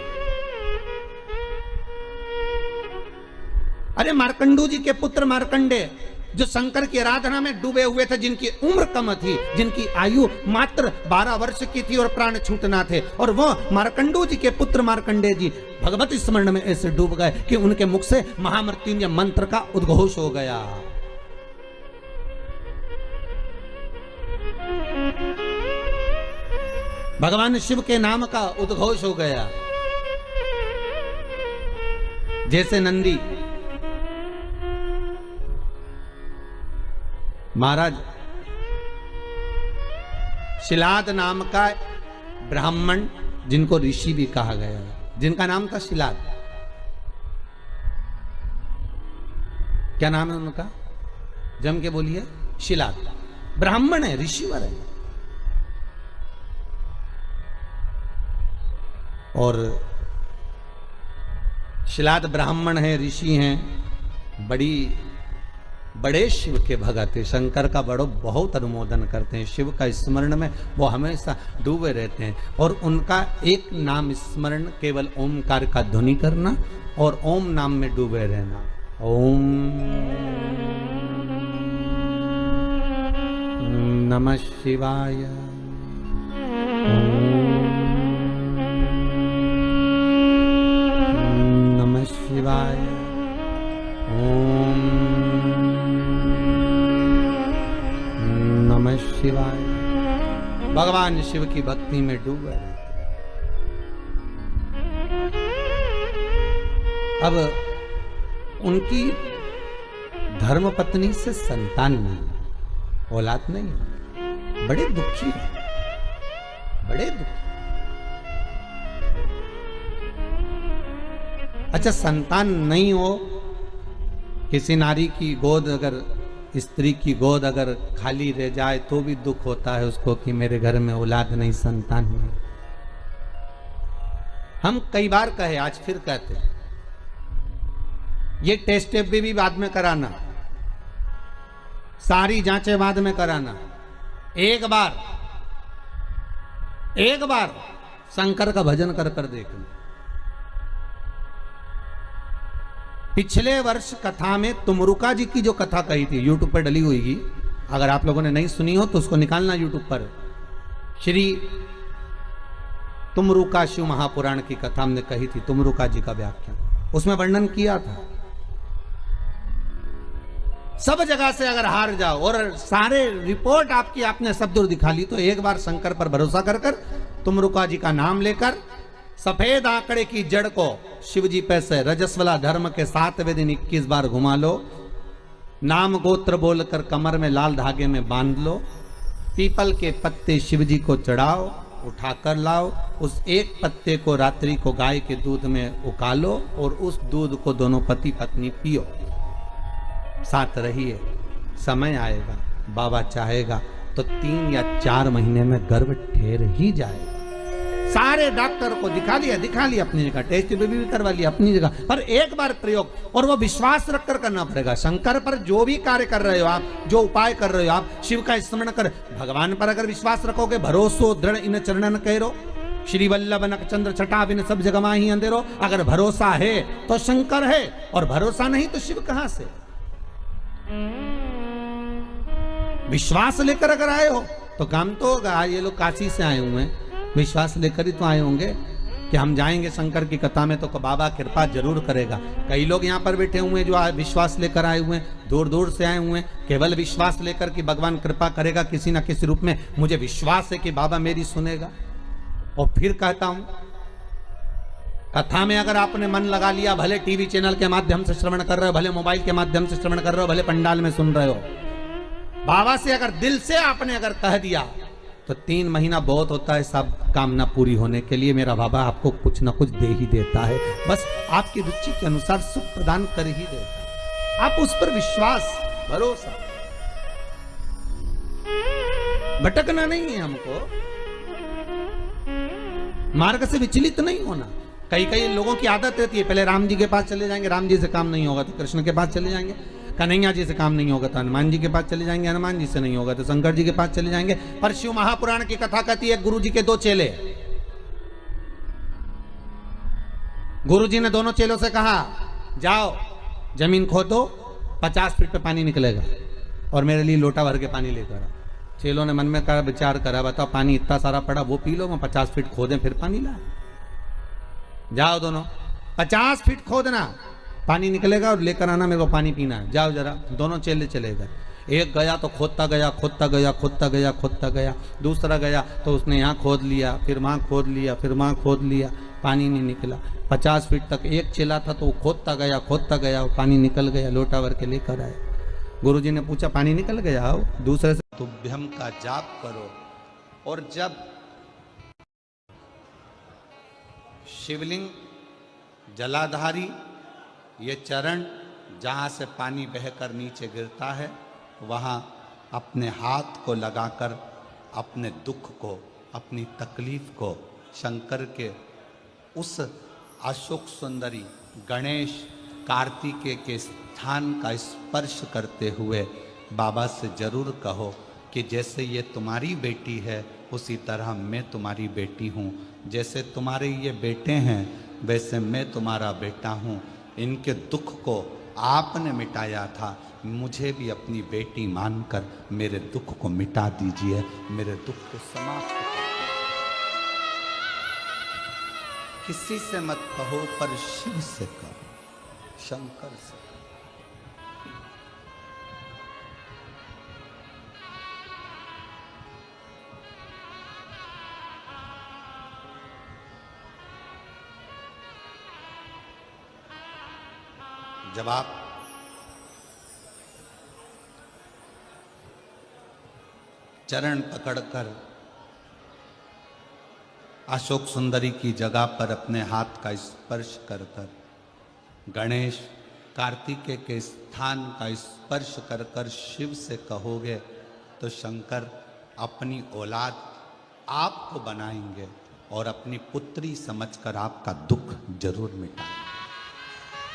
अरे मार्कंडू जी के पुत्र मार्कंडे जो शंकर की आराधना में डूबे हुए थे, जिनकी उम्र कम थी, जिनकी आयु मात्र 12 वर्ष की थी और प्राण छूटना थे, और वो मार्कंडू जी के पुत्र मार्कंडे जी भगवती स्मरण में ऐसे डूब गए कि उनके मुख से महामृत्युंजय मंत्र का उद्घोष हो गया। भगवान शिव के नाम का उद्घोष हो गया। जैसे नंदी महाराज, शिलाद नाम का ब्राह्मण जिनको ऋषि भी कहा गया है, जिनका नाम था शिलाद। क्या नाम है उनका? जम के बोलिए। शिलाद ब्राह्मण है, ऋषिवर है। और शिलाद ब्राह्मण है, ऋषि हैं, बड़े शिव के भगत है, शंकर का बहुत अनुमोदन करते हैं, शिव का स्मरण में वो हमेशा डूबे रहते हैं। और उनका एक नाम स्मरण केवल ओमकार का ध्वनि करना और ओम नाम में डूबे रहना। ओम नमः शिवाय, नमः शिवाय, ओम नमः शिवाय। भगवान शिव की भक्ति में डूबे रहते। अब उनकी धर्मपत्नी से संतान नहीं, औलाद नहीं, बड़े दुखी है, बड़े दुखी। अच्छा, संतान नहीं हो, किसी नारी की गोद अगर, स्त्री की गोद अगर खाली रह जाए तो भी दुख होता है उसको कि मेरे घर में औलाद नहीं, संतान नहीं। हम कई बार कहे, आज फिर कहते हैं, ये टेस्ट भी बाद में कराना, सारी जांचें बाद में कराना। एक बार शंकर का भजन कर कर देखना। पिछले वर्ष कथा में तुमरुका जी की जो कथा कही थी, यूट्यूब पर डली हुई, अगर आप लोगों ने नहीं सुनी हो तो उसको निकालना यूट्यूब पर। श्री तुमरुका शिव महापुराण की कथा हमने कही थी, तुमरुका जी का व्याख्यान, उसमें वर्णन किया था। सब जगह से अगर हार जाओ और सारे रिपोर्ट आपकी आपने सब दूर दिखा ली तो एक बार शंकर पर भरोसा कर कर तुमरुका जी का नाम लेकर सफेद आंकड़े की जड़ को शिवजी पे से रजस्वला धर्म के 7वें दिन 21 बार घुमा लो। नाम गोत्र बोलकर कमर में लाल धागे में बांध लो। पीपल के पत्ते शिवजी को चढ़ाओ, उठाकर लाओ। उस एक पत्ते को रात्रि को गाय के दूध में उकालो और उस दूध को दोनों पति पत्नी पियो। साथ रहिए, समय आएगा, बाबा चाहेगा तो 3 या 4 महीने में गर्भ ठहर ही जाएगा। सारे डॉक्टर को दिखा लिया अपनी जगह, टेस्ट भी करवा लिया अपनी जगह, पर एक बार प्रयोग, और वो विश्वास रखकर करना पड़ेगा। शंकर पर जो भी कार्य कर रहे हो आप, जो उपाय कर रहे हो आप, शिव का स्मरण कर, भगवान पर अगर विश्वास रखोगे, भरोसो दृढ़ इन चरणन करो, श्री वल्लभ नखचंद्र छटा बिन सब जग माही अंधेरो। अगर भरोसा है तो शंकर है, और भरोसा नहीं तो शिव कहां से? विश्वास लेकर अगर आए हो तो काम तो होगा। ये लोग काशी से आए हुए हैं, विश्वास लेकर ही तो आए होंगे कि हम जाएंगे शंकर की कथा में तो बाबा कृपा जरूर करेगा। कई लोग यहाँ पर बैठे हुए हैं जो विश्वास लेकर आए हुए हैं, दूर दूर से आए हुए हैं, केवल विश्वास लेकर कि भगवान कृपा करेगा किसी ना किसी रूप में। मुझे विश्वास है कि बाबा मेरी सुनेगा। और फिर कहता हूं, कथा में अगर आपने मन लगा लिया, भले टीवी चैनल के माध्यम से श्रवण कर रहे हो, भले मोबाइल के माध्यम से श्रवण कर रहे हो, भले पंडाल में सुन रहे हो, बाबा से अगर दिल से आपने अगर कह दिया तो 3 महीना बहुत होता है सब कामना पूरी होने के लिए। मेरा बाबा आपको कुछ ना कुछ दे ही देता है, बस आपकी रुचि के अनुसार सुख प्रदान कर ही देता है। आप उस पर विश्वास, भरोसा, भटकना नहीं है हमको, मार्ग से विचलित नहीं होना। कई कई लोगों की आदत रहती है, पहले राम जी के पास चले जाएंगे, राम जी से काम नहीं होगा तो कृष्ण के पास चले जाएंगे, कन्हैया जी से काम नहीं होगा तो हनुमान जी के पास चले जाएंगे, हनुमान जी से नहीं होगा तो शंकर जी के पास चले जाएंगे। पर शिव महापुराण की कथा कहती है, गुरु जी के 2 चेले, गुरु जी ने दोनों चेलों से कहा, जाओ जमीन खोदो, 50 फीट पे पानी निकलेगा और मेरे लिए लोटा भर के पानी लेकर आओ। चेलों ने मन में कहा, विचार करा, बताओ पानी इतना सारा पड़ा, वो पी लो, मैं 50 फीट खोदें फिर पानी लाए। जाओ दोनों, 50 फीट खोदना, पानी निकलेगा और लेकर आना, मेरे को पानी पीना है, जाओ जरा। दोनों चेले चले गए। एक गया तो खोदता गया, खोदता गया, खोदता गया, खोदता गया। दूसरा गया तो उसने यहाँ खोद लिया, फिर वहाँ खोद लिया, फिर वहाँ खोद लिया, पानी नहीं निकला। 50 फीट तक एक चेला था तो वो खोदता गया और पानी निकल गया, लोटा भर के लेकर आए। गुरुजी ने पूछा, पानी निकल गया? आओ। दूसरे से, तुभ्यम का जाप करो, और जब शिवलिंग जलाधारी ये चरण जहाँ से पानी बहकर नीचे गिरता है, वहाँ अपने हाथ को लगाकर अपने दुख को, अपनी तकलीफ को शंकर के उस अशोक सुंदरी गणेश कार्तिकेय के स्थान का स्पर्श करते हुए बाबा से जरूर कहो कि जैसे ये तुम्हारी बेटी है उसी तरह मैं तुम्हारी बेटी हूँ, जैसे तुम्हारे ये बेटे हैं वैसे मैं तुम्हारा बेटा हूँ। इनके दुख को आपने मिटाया था, मुझे भी अपनी बेटी मानकर मेरे दुख को मिटा दीजिए, मेरे दुख को समाप्त कर। किसी से मत कहो पर शिव से कहो, शंकर से। जब आप चरण पकड़कर अशोक सुंदरी की जगह पर अपने हाथ का स्पर्श कर कर, गणेश कार्तिकेय के स्थान का स्पर्श कर कर शिव से कहोगे तो शंकर अपनी औलाद आपको बनाएंगे और अपनी पुत्री समझकर आपका दुख जरूर मिटाएंगे।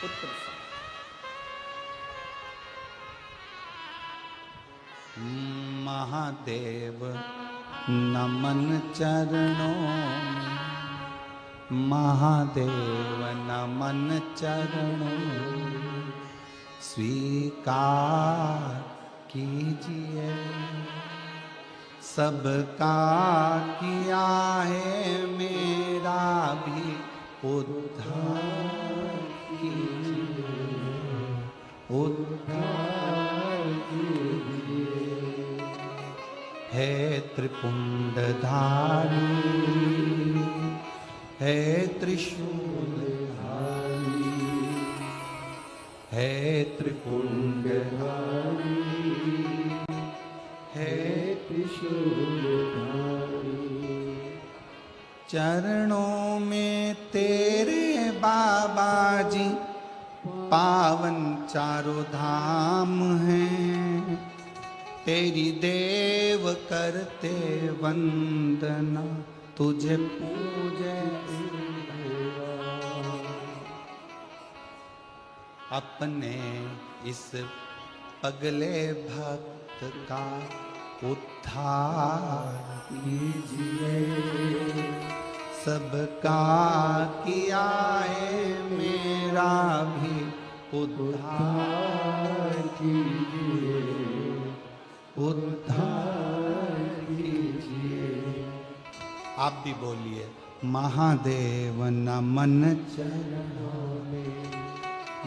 पुत्र महादेव नमन चरणों में, महादेव नमन चरणों में, स्वीकार कीजिए सबका किया है, मेरा भी उद्धार कीजिए, उद्धार कीजिए। है त्रिपुंडधारी, है त्रिशूलधारी, है त्रिपुंडधारी, है त्रिशूलधारी। चरणों में तेरे बाबा जी पावन चारों धाम हैं, तेरी देव करते वंदना, तुझे पूजे अपने इस पगले भक्त का उद्धार कीजिए, सबका किया है मेरा भी उद्धार कीजिए, उद्धार कीजिए। आप भी बोलिए, महादेव नमन चरणों में,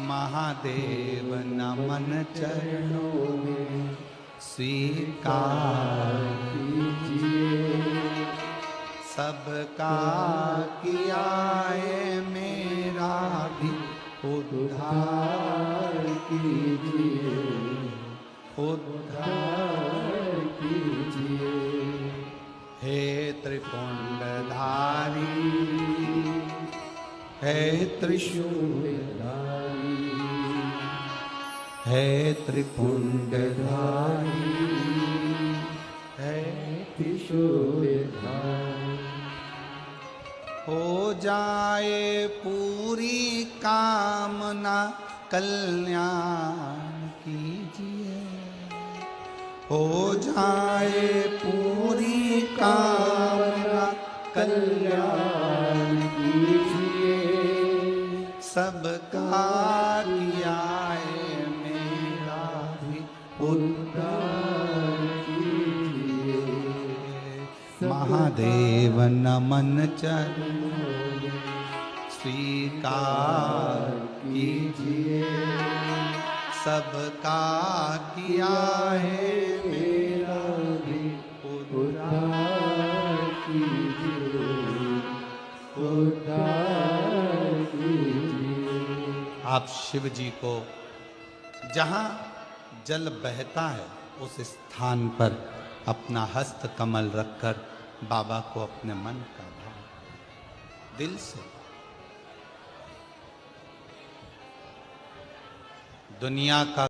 महादेव नमन चरणों में स्वीकार कीजिए। सबका किया है मेरा भी उद्धार कीजिए, उद्धार कीजिए। हे त्रिपुंडधारी, हे त्रिशूलधारी, हे त्रिपुंडधारी, हे त्रिशूलधारी। हो जाए पूरी कामना कल्याण कीजिए, हो जाए पूरी कामना कल्याण कीजिए। सबका किया है मेरा भी उद्धार कीजिए। महादेव नमन चरणों में स्वीकार कीजिए। सबका किया है मेरा भी उद्धार कीजिए, उद्धार कीजिए। आप शिव जी को जहाँ जल बहता है उस स्थान पर अपना हस्त कमल रखकर बाबा को अपने मन का भाव दिल से, दुनिया का